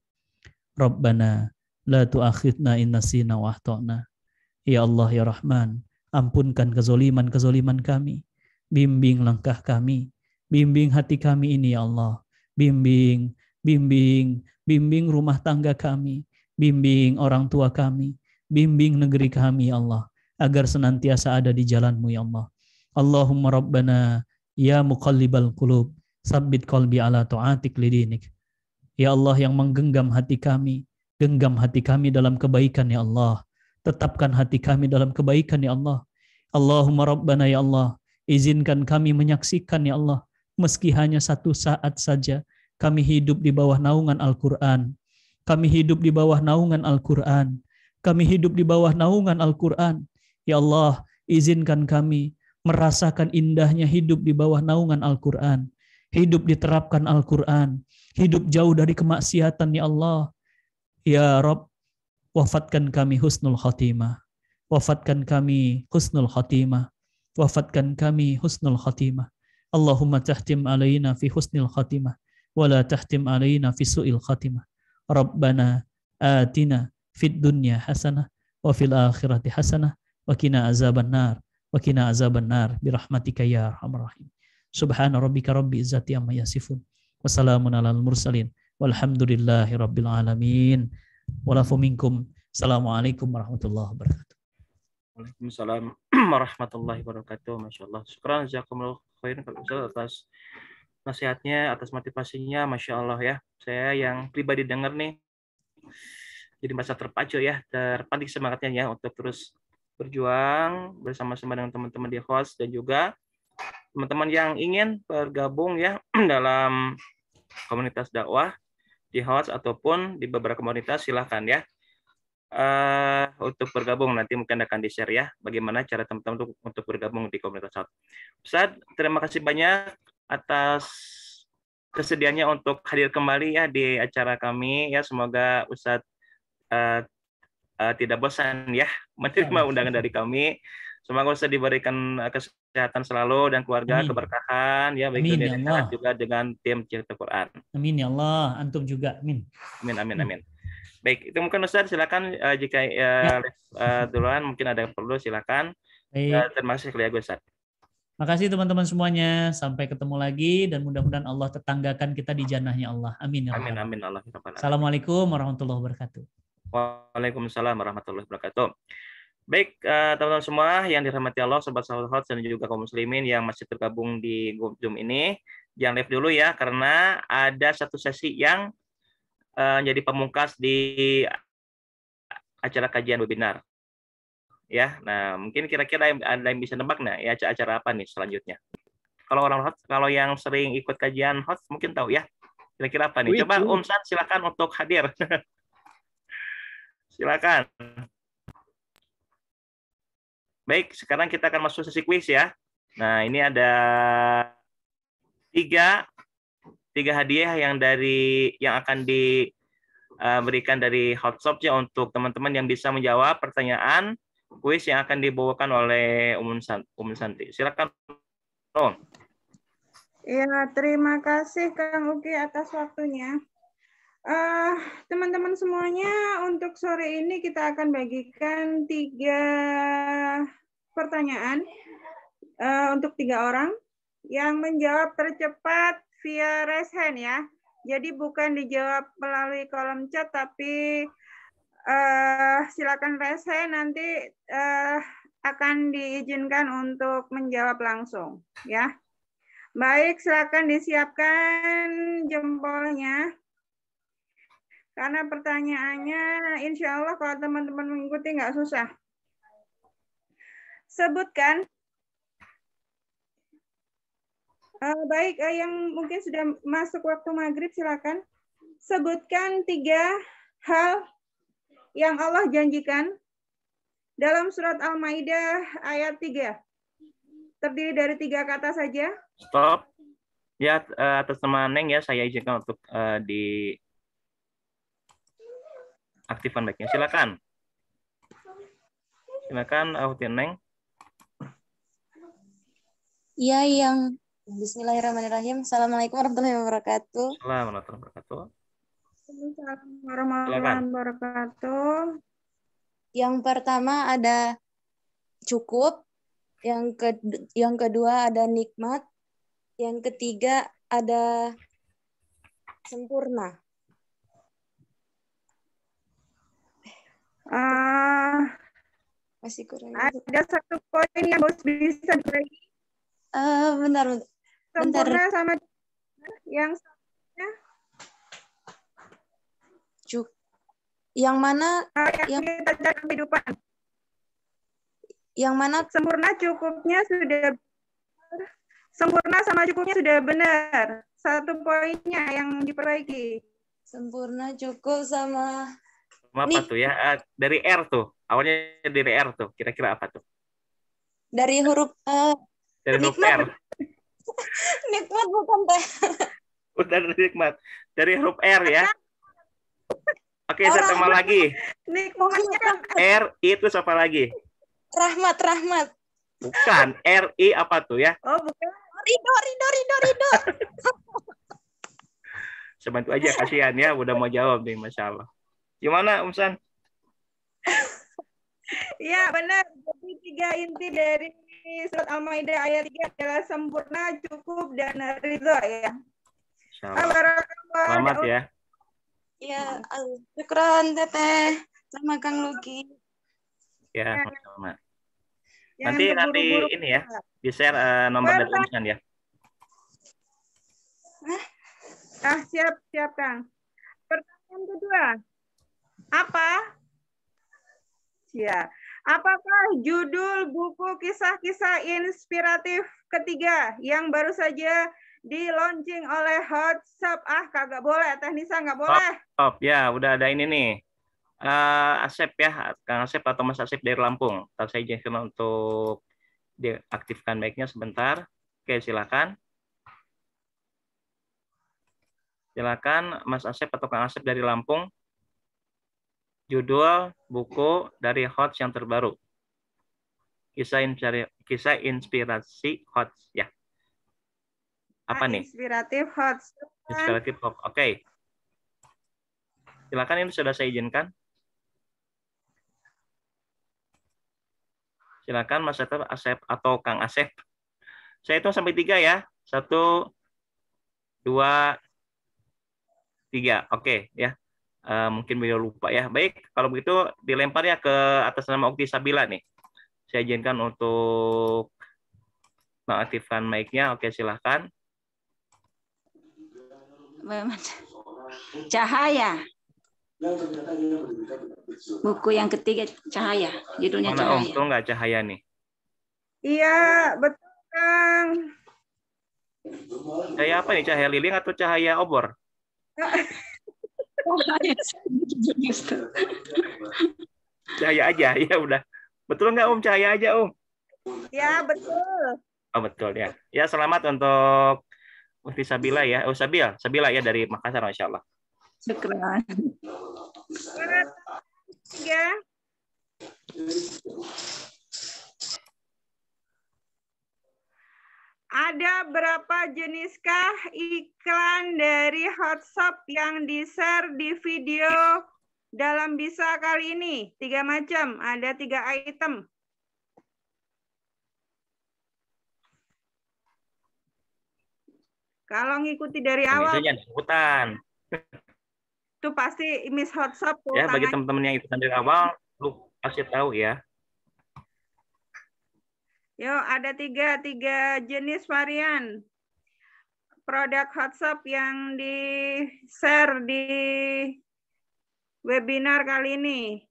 Rabbana la tu'akhidna in nasina wa akhtana. Ya Allah ya Rahman, ampunkan kezoliman-kezoliman kami. Bimbing langkah kami, bimbing hati kami ini ya Allah. Bimbing rumah tangga kami, bimbing orang tua kami, bimbing negeri kami ya Allah, agar senantiasa ada di jalan-Mu ya Allah. Allahumma rabbana ya muqallibal qulub, sabbit qalbi ala ta'atik lidinik. Ya Allah yang menggenggam hati kami, genggam hati kami dalam kebaikan ya Allah. Tetapkan hati kami dalam kebaikan ya Allah. Allahumma rabbana ya Allah, izinkan kami menyaksikan ya Allah, meski hanya satu saat saja, kami hidup di bawah naungan Al-Quran. Kami hidup di bawah naungan Al-Quran. Kami hidup di bawah naungan Al-Quran. Ya Allah, izinkan kami merasakan indahnya hidup di bawah naungan Al-Quran. Hidup diterapkan Al-Quran. Hidup jauh dari kemaksiatan ya Allah. Ya Rabb, wafatkan kami husnul khatimah. Wafatkan kami husnul khatimah. Wafatkan kami husnul khatimah. Allahumma tahtim alaina fi husnil khatimah wa la tahtim alaina fi su'il khatimah. Rabbana atina fid dunya hasanah wa fil akhirati hasanah wa qina azaban nar birahmatika ya arhamar rahim. Subhana rabbika rabbil izzati amma yasifun wa salamun alal mursalin walhamdulillahi rabbil alamin. Walafu minkum. Assalamualaikum warahmatullahi wabarakatuh. Waalaikumsalam warahmatullahi wabarakatuh. Masya Allah. Syukran jazakumullah khairan atas nasihatnya, atas motivasinya. Masya Allah ya. Saya yang pribadi dengar nih, jadi merasa terpacu ya, terpanik semangatnya ya untuk terus berjuang bersama-sama dengan teman-teman di host dan juga teman-teman yang ingin bergabung ya dalam komunitas dakwah di host ataupun di beberapa komunitas, silahkan ya. Untuk bergabung nanti mungkin akan di-share ya bagaimana cara teman-teman untuk bergabung di komunitas host. Ustaz, terima kasih banyak atas kesediaannya untuk hadir kembali ya di acara kami ya. Semoga Ustaz tidak bosan ya menerima undangan dari kami. Semoga Ustaz diberikan kesehatan selalu dan keluarga, amin, keberkahan ya, baik dunia dan akhirat juga dengan tim Cinta Quran. Amin ya Allah, antum juga. Amin. Amin amin amin. Baik, itu mungkin Ustaz silakan jika duluan mungkin ada yang perlu silakan. Terima kasih sekali Ustaz. Makasih teman-teman semuanya. Sampai ketemu lagi dan mudah-mudahan Allah tetanggakan kita di jannahnya Allah. Amin ya Allah. Amin Allah. Assalamualaikum warahmatullahi wabarakatuh. Waalaikumsalam warahmatullahi wabarakatuh. Baik, teman-teman semua yang dirahmati Allah, sobat sahabat dan juga kaum muslimin yang masih tergabung di Zoom ini, jangan live dulu ya karena ada satu sesi yang jadi pamungkas di acara kajian webinar. Ya, nah mungkin kira-kira ada yang bisa nebak nah ya acara apa nih selanjutnya. Kalau orang host, kalau yang sering ikut kajian host mungkin tahu ya. Kira-kira apa nih? Coba San silakan untuk hadir. Silakan. Baik, sekarang kita akan masuk sesi kuis ya. Nah, ini ada tiga hadiah yang akan diberikan dari Hotshop ya untuk teman-teman yang bisa menjawab pertanyaan kuis yang akan dibawakan oleh Santi. Silakan, Om. Ya, terima kasih Kang Uki atas waktunya. Teman-teman semuanya, untuk sore ini kita akan bagikan 3 pertanyaan untuk 3 orang yang menjawab tercepat via raise hand ya. Jadi bukan dijawab melalui kolom chat, tapi silakan raise hand, nanti akan diizinkan untuk menjawab langsung ya. Baik, silakan disiapkan jempolnya. Karena pertanyaannya insya Allah kalau teman-teman mengikuti nggak susah. Sebutkan. Baik, yang mungkin sudah masuk waktu maghrib silakan. Sebutkan 3 hal yang Allah janjikan dalam surat Al-Maidah ayat 3. Terdiri dari 3 kata saja. Stop. Ya, atas nama Neng ya, saya izinkan untuk di aktifkan mic-nya. Silakan. Silakan, Neng. Iya, yang Bismillahirrahmanirrahim. Assalamualaikum warahmatullahi wabarakatuh. Assalamualaikum warahmatullahi wabarakatuh. Yang pertama ada cukup, yang kedua ada nikmat, yang ketiga ada sempurna. Masih kurang. Ada 1 poin yang bos bisa dibagi. Bentar. Sempurna sama yang satunya. Yang mana? Yang kita cari kehidupan. Yang mana? Sempurna cukupnya sudah. Sempurna sama cukupnya sudah benar. 1 poinnya yang diperbaiki. Sempurna, cukup, sama. Apa tuh ya? Dari R tuh. Awalnya dari R tuh. Kira-kira apa tuh? Dari huruf dari huruf R. Nikmat bukan teh. Udah nikmat. Dari huruf R ya. Oke, saya tambah lagi. R itu apa lagi? Rahmat. Bukan. RI apa tuh ya? Oh, bukan. Ridho. Sebantu aja, kasihan ya. Udah mau jawab nih, Masya Allah. Gimana, San? Iya, benar. Jadi 3 inti dari surat Al-Maidah ayat 3 adalah sempurna, cukup, dan ridho ya. Selamat ya. Ya, syukran Teteh. Sama Kang Luki. Ya, sama. Nanti ini ya, di-share nomor dari Umsan ya. Siap Kang. Pertanyaan kedua. Apa? Ya. Apakah judul buku kisah-kisah inspiratif ketiga yang baru saja di-launching oleh WhatsApp? Kagak boleh, Teknisa nggak boleh. Ya, udah ada ini nih. Asep ya, Kang Asep atau Mas Asep dari Lampung. Saya izinkan untuk diaktifkan mic-nya sebentar. Oke, silakan. Silakan Mas Asep atau Kang Asep dari Lampung. Judul buku dari HOTS yang terbaru. Kisah inspirasi HOTS ya. Apa nih? Inspiratif HOTS. Inspiratif HOTS. Oke. Silakan, ini sudah saya izinkan. Silakan Mas Asep atau Kang Asep. Saya hitung sampai 3 ya. 1, 2, 3. Oke ya. Mungkin beliau lupa ya. Baik, kalau begitu dilempar ya ke atas nama Ukti Sabila nih. Saya izinkan untuk mengaktifkan mic-nya. Oke, silahkan. Cahaya. Buku yang ketiga Cahaya. Judulnya Mana Cahaya. Tuh nggak Cahaya nih? Iya, betul Kang. Cahaya apa nih? Cahaya lilin atau cahaya obor? Cahaya aja, ya udah. Betul nggak Cahaya aja Ya, betul. Oh, betul ya. Ya, selamat untuk Ukti Sabila ya. Sabila ya dari Makassar, Masya Allah. Syukran. 3. Ada berapa jeniskah iklan dari Hotshop yang di-share di video dalam bisa kali ini? 3 macam, ada 3 item. Kalau ngikuti dari awal, Jangan ikutan. itu pasti Miss Hotshop tuh. Ya, bagi tangannya. teman-teman yang ikutan dari awal, lu kasih tahu ya. Yuk, ada tiga jenis varian produk Hotshop yang di-share di webinar kali ini.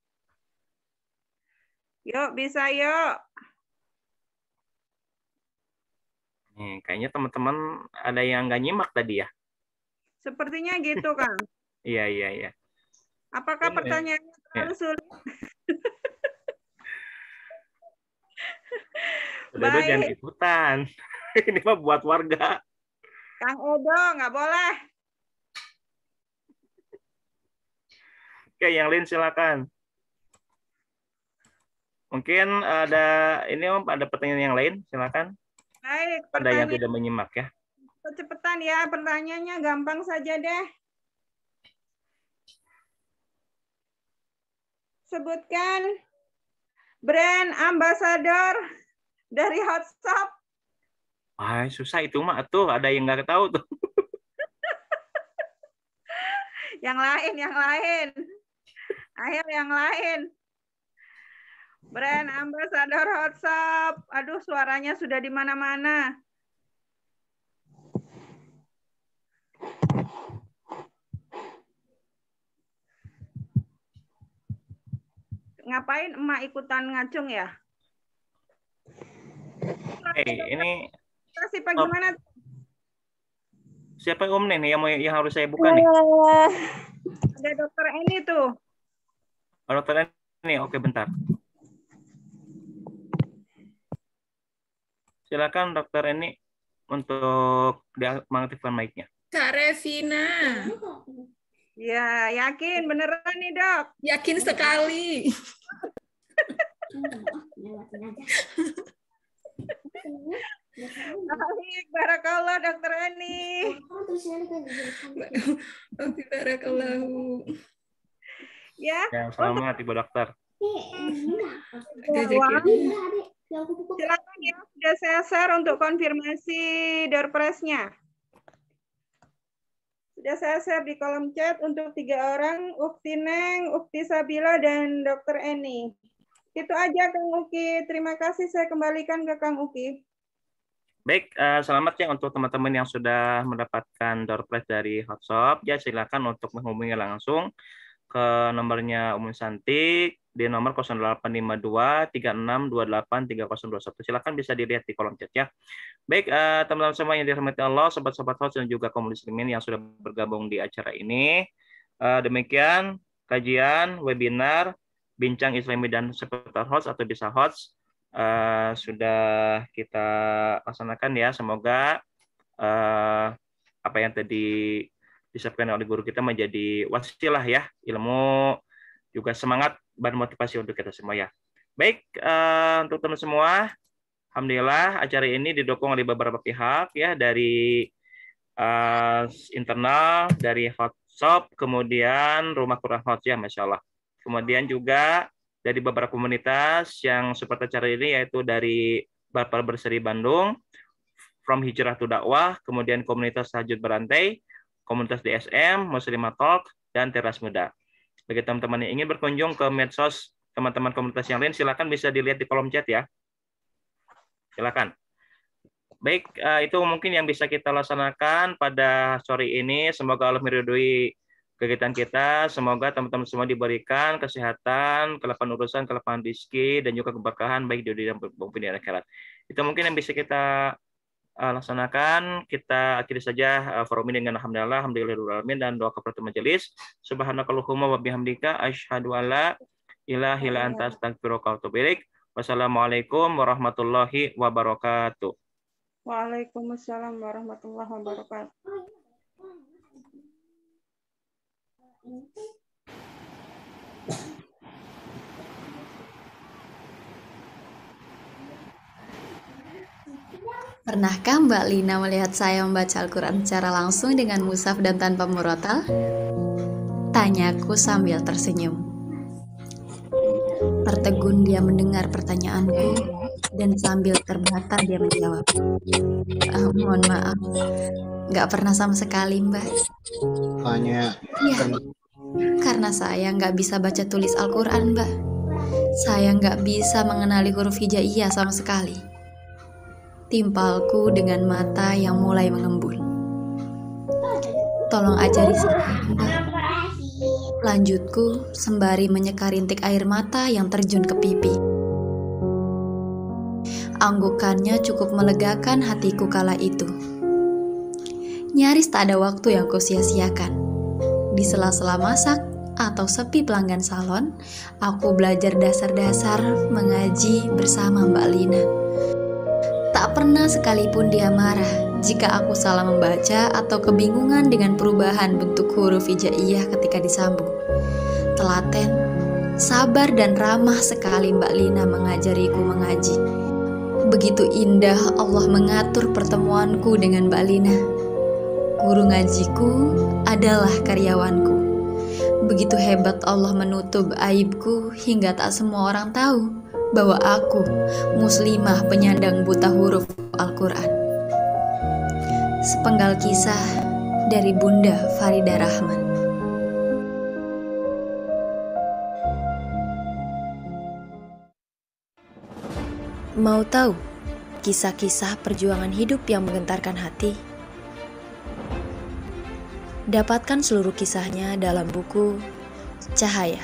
Yuk, bisa yuk. Nih, kayaknya teman-teman ada yang nggak nyimak tadi ya. Sepertinya gitu, Kang. Iya. Apakah pertanyaannya terlalu sulit? Udah jangan ikutan. Ini mah buat warga. Kang Edo, nggak boleh. Oke, yang lain silakan. Mungkin ada ada pertanyaan yang lain, silakan. Baik, Ada yang tidak menyimak ya. cepetan ya, pertanyaannya gampang saja deh. Sebutkan brand ambassador dari Hotshop. Wah, susah itu mah tuh, ada yang nggak tahu tuh. Yang lain. Ayo yang lain. Brand ambassador Hotshop. Aduh, suaranya sudah di mana-mana. Ngapain emak ikutan ngacung ya? Ini kasih apa gimana? siapa Om nih yang harus saya buka nih? Ada dokter Eni tuh. Oh, dokter Eni, oke bentar. Silakan dokter Eni untuk mengaktifkan mic-nya. Kak Revina. Ya, yakin beneran nih, Dok? Yakin sekali. Baik, barakallah dokter Eni. Barakallahu. Ya. Selamat Ibu Dokter. Silakan ya, sudah saya share untuk konfirmasi door prize-nya. Sudah saya share di kolom chat untuk 3 orang, Ukti Neng, Ukti Sabila, dan Dokter Eni. Itu aja Kang Uki. Terima kasih, saya kembalikan ke Kang Uki. Baik, selamat ya untuk teman-teman yang sudah mendapatkan door prize dari Hotshop. Ya, silakan untuk menghubungi langsung ke nomornya Umun Santik di nomor 0852 3628 3021. Silakan bisa dilihat di kolom chat ya. Baik, teman-teman semua yang dirahmati Allah, sobat-sobat host dan juga kaum muslimin yang sudah bergabung di acara ini. Demikian kajian webinar Bincang Islami dan Seputar Host atau Bisa Host sudah kita laksanakan ya. Semoga apa yang tadi disampaikan oleh guru kita menjadi wasilah ya, ilmu juga semangat dan motivasi untuk kita semua ya. Baik, untuk teman semua, alhamdulillah acara ini didukung oleh beberapa pihak ya, dari internal, dari Hotshop, kemudian Rumah Quran Hots ya, Masya Allah. Kemudian juga dari beberapa komunitas yang support acara ini, yaitu dari Bapak Berseri Bandung, From Hijrah to Dakwah, kemudian komunitas Tahajud Berantai, komunitas DSM, Muslimah Talk, dan Teras Muda. Bagi teman-teman yang ingin berkunjung ke medsos teman-teman komunitas yang lain, silakan bisa dilihat di kolom chat ya. Silakan. Baik, itu mungkin yang bisa kita laksanakan pada sore ini. Semoga Allah meridhoi kegiatan kita. Semoga teman-teman semua diberikan kesehatan, kelapangan urusan, kelapangan rezeki, dan juga keberkahan baik di dunia maupun di akhirat. Itu mungkin yang bisa kita laksanakan. Kita akhiri saja forum ini dengan alhamdulillahirabbil dan doa kafaratul majelis. Subhanakallahumma wa bihamdika asyhadu alla ilaha illa anta astaghfiruka wa atubu ilaik. Wassalamualaikum warahmatullahi wabarakatuh. Waalaikumsalam warahmatullahi wabarakatuh. Pernahkah Mbak Lina melihat saya membaca Al-Quran secara langsung dengan mushaf dan tanpa murotal? Tanyaku sambil tersenyum. Tertegun dia mendengar pertanyaanku dan sambil terbata dia menjawab. Mohon maaf, nggak pernah sama sekali Mbak. Hanya Iya, karena saya nggak bisa baca tulis Al-Quran Mbak. Saya nggak bisa mengenali huruf hijaiyah sama sekali. Timpalku dengan mata yang mulai mengembul. Tolong ajari saya, Mbak. Lanjutku sembari menyeka rintik air mata yang terjun ke pipi. Anggukannya cukup melegakan hatiku kala itu. Nyaris tak ada waktu yang kusia-siakan. Di sela-sela masak atau sepi pelanggan salon, aku belajar dasar-dasar mengaji bersama Mbak Lina. Tak pernah sekalipun dia marah jika aku salah membaca atau kebingungan dengan perubahan bentuk huruf hijaiyah ketika disambung. Telaten, sabar dan ramah sekali Mbak Lina mengajariku mengaji. Begitu indah Allah mengatur pertemuanku dengan Mbak Lina. Guru ngajiku adalah karyawanku. Begitu hebat Allah menutup aibku hingga tak semua orang tahu bahwa aku muslimah penyandang buta huruf Al-Quran. Sepenggal kisah dari Bunda Farida Rahman. Mau tahu kisah-kisah perjuangan hidup yang menggentarkan hati? Dapatkan seluruh kisahnya dalam buku Cahaya.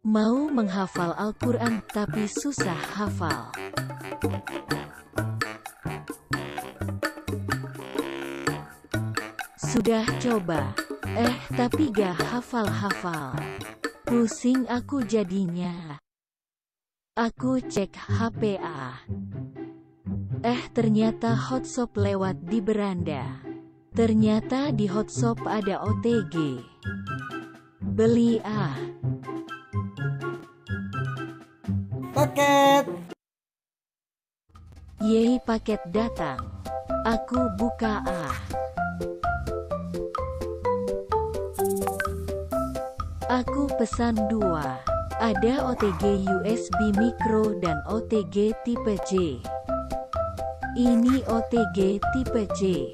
Mau menghafal Al-Quran tapi susah hafal. Sudah coba, tapi gak hafal-hafal. Pusing aku jadinya. Aku cek HPA. Ternyata hotshop lewat di beranda. Ternyata di hotshop ada OTG. Beli Paket. Yeay, paket datang. Aku buka Aku pesan 2. Ada OTG USB micro dan OTG tipe C. Ini OTG tipe C.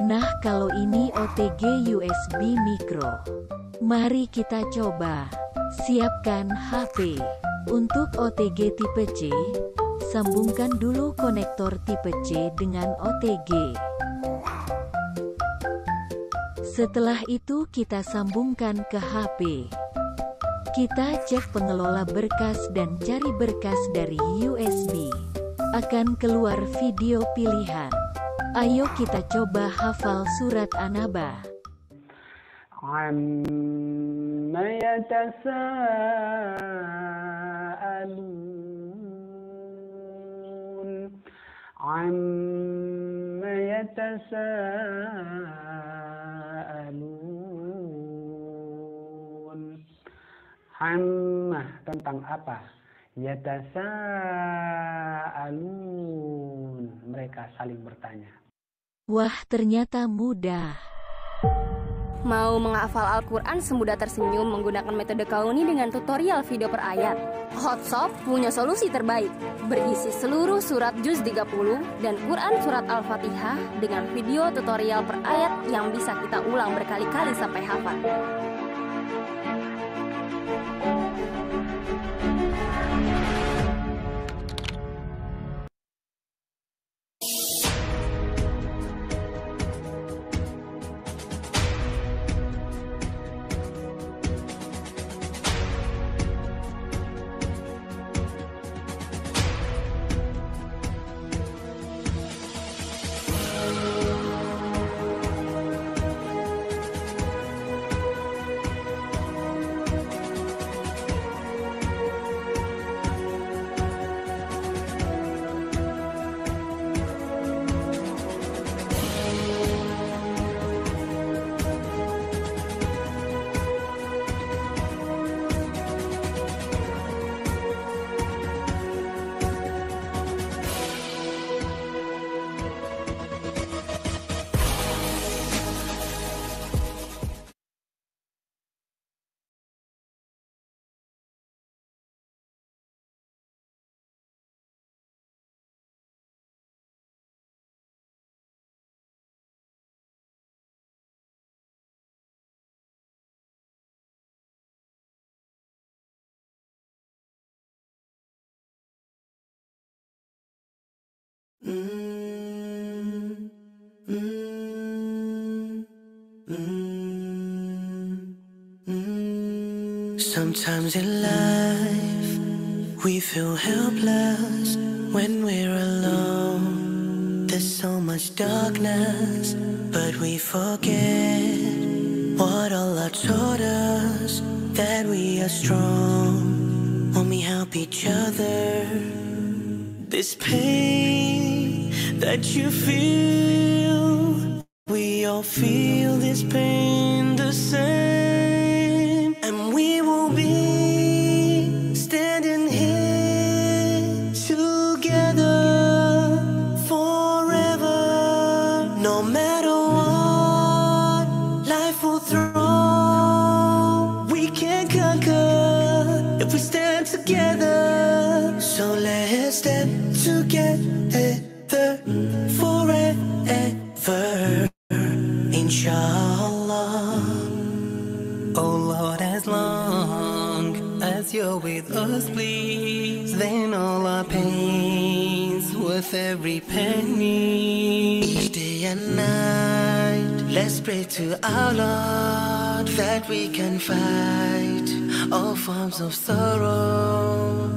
Nah, kalau ini OTG USB micro. Mari kita coba. Siapkan HP. Untuk OTG tipe C, sambungkan dulu konektor tipe C dengan OTG. Setelah itu kita sambungkan ke HP. Kita cek pengelola berkas dan cari berkas dari USB. Akan keluar video pilihan. Ayo kita coba hafal surat An-Naba. Amma yatasaalun. Amma yatasaalun. Amma tentang apa? Yatasaalun. Mereka saling bertanya. Wah, ternyata mudah. Mau menghafal Al-Quran semudah tersenyum menggunakan metode Kauni dengan tutorial video per ayat? Hotshop punya solusi terbaik, berisi seluruh surat juz 30 dan Quran surat Al-Fatihah dengan video tutorial per ayat yang bisa kita ulang berkali-kali sampai hafal. Sometimes in life we feel helpless when we're alone. There's so much darkness, but we forget what Allah taught us, that we are strong when we help each other. This pain that you feel, we all feel this pain the same, and we will be standing here together forever. No matter what life will throw, we can conquer if we stand together. So let's stand together forever, inshallah. Oh Lord, as long as you're with us, please, then all our pains worth every penny. Each day and night, let's pray to our Lord that we can fight all forms of sorrow.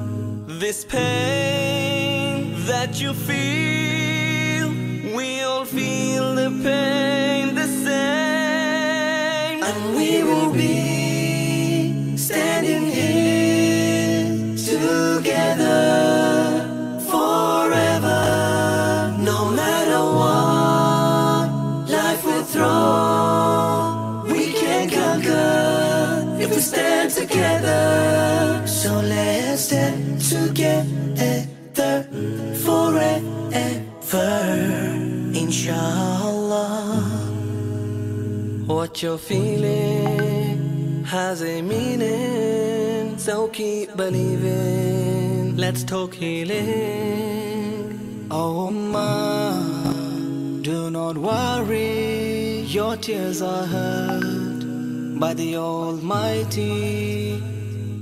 This pain that you feel, we all feel the pain the same, and we will be standing here together forever. No matter what life will throw, we can conquer if we stand together. So let's stand together forever, inshallah. What you're feeling has a meaning, so keep believing. Let's talk healing. Oh ma, do not worry, your tears are heard by the Almighty.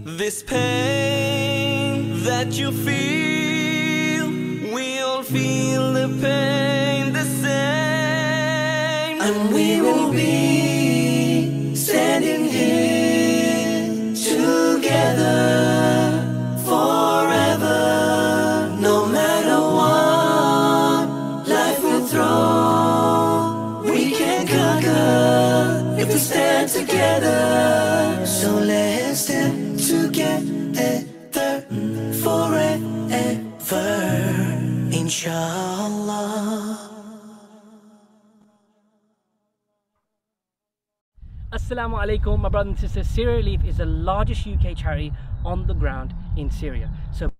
This pain that you feel, we all feel the pain the same, and we will be standing here together forever. No matter what life will throw, we can conquer if we stand together. So let's stand together forever, inshallah. Assalamu alaikum, my brothers and sisters. Syria Relief is the largest UK charity on the ground in Syria. So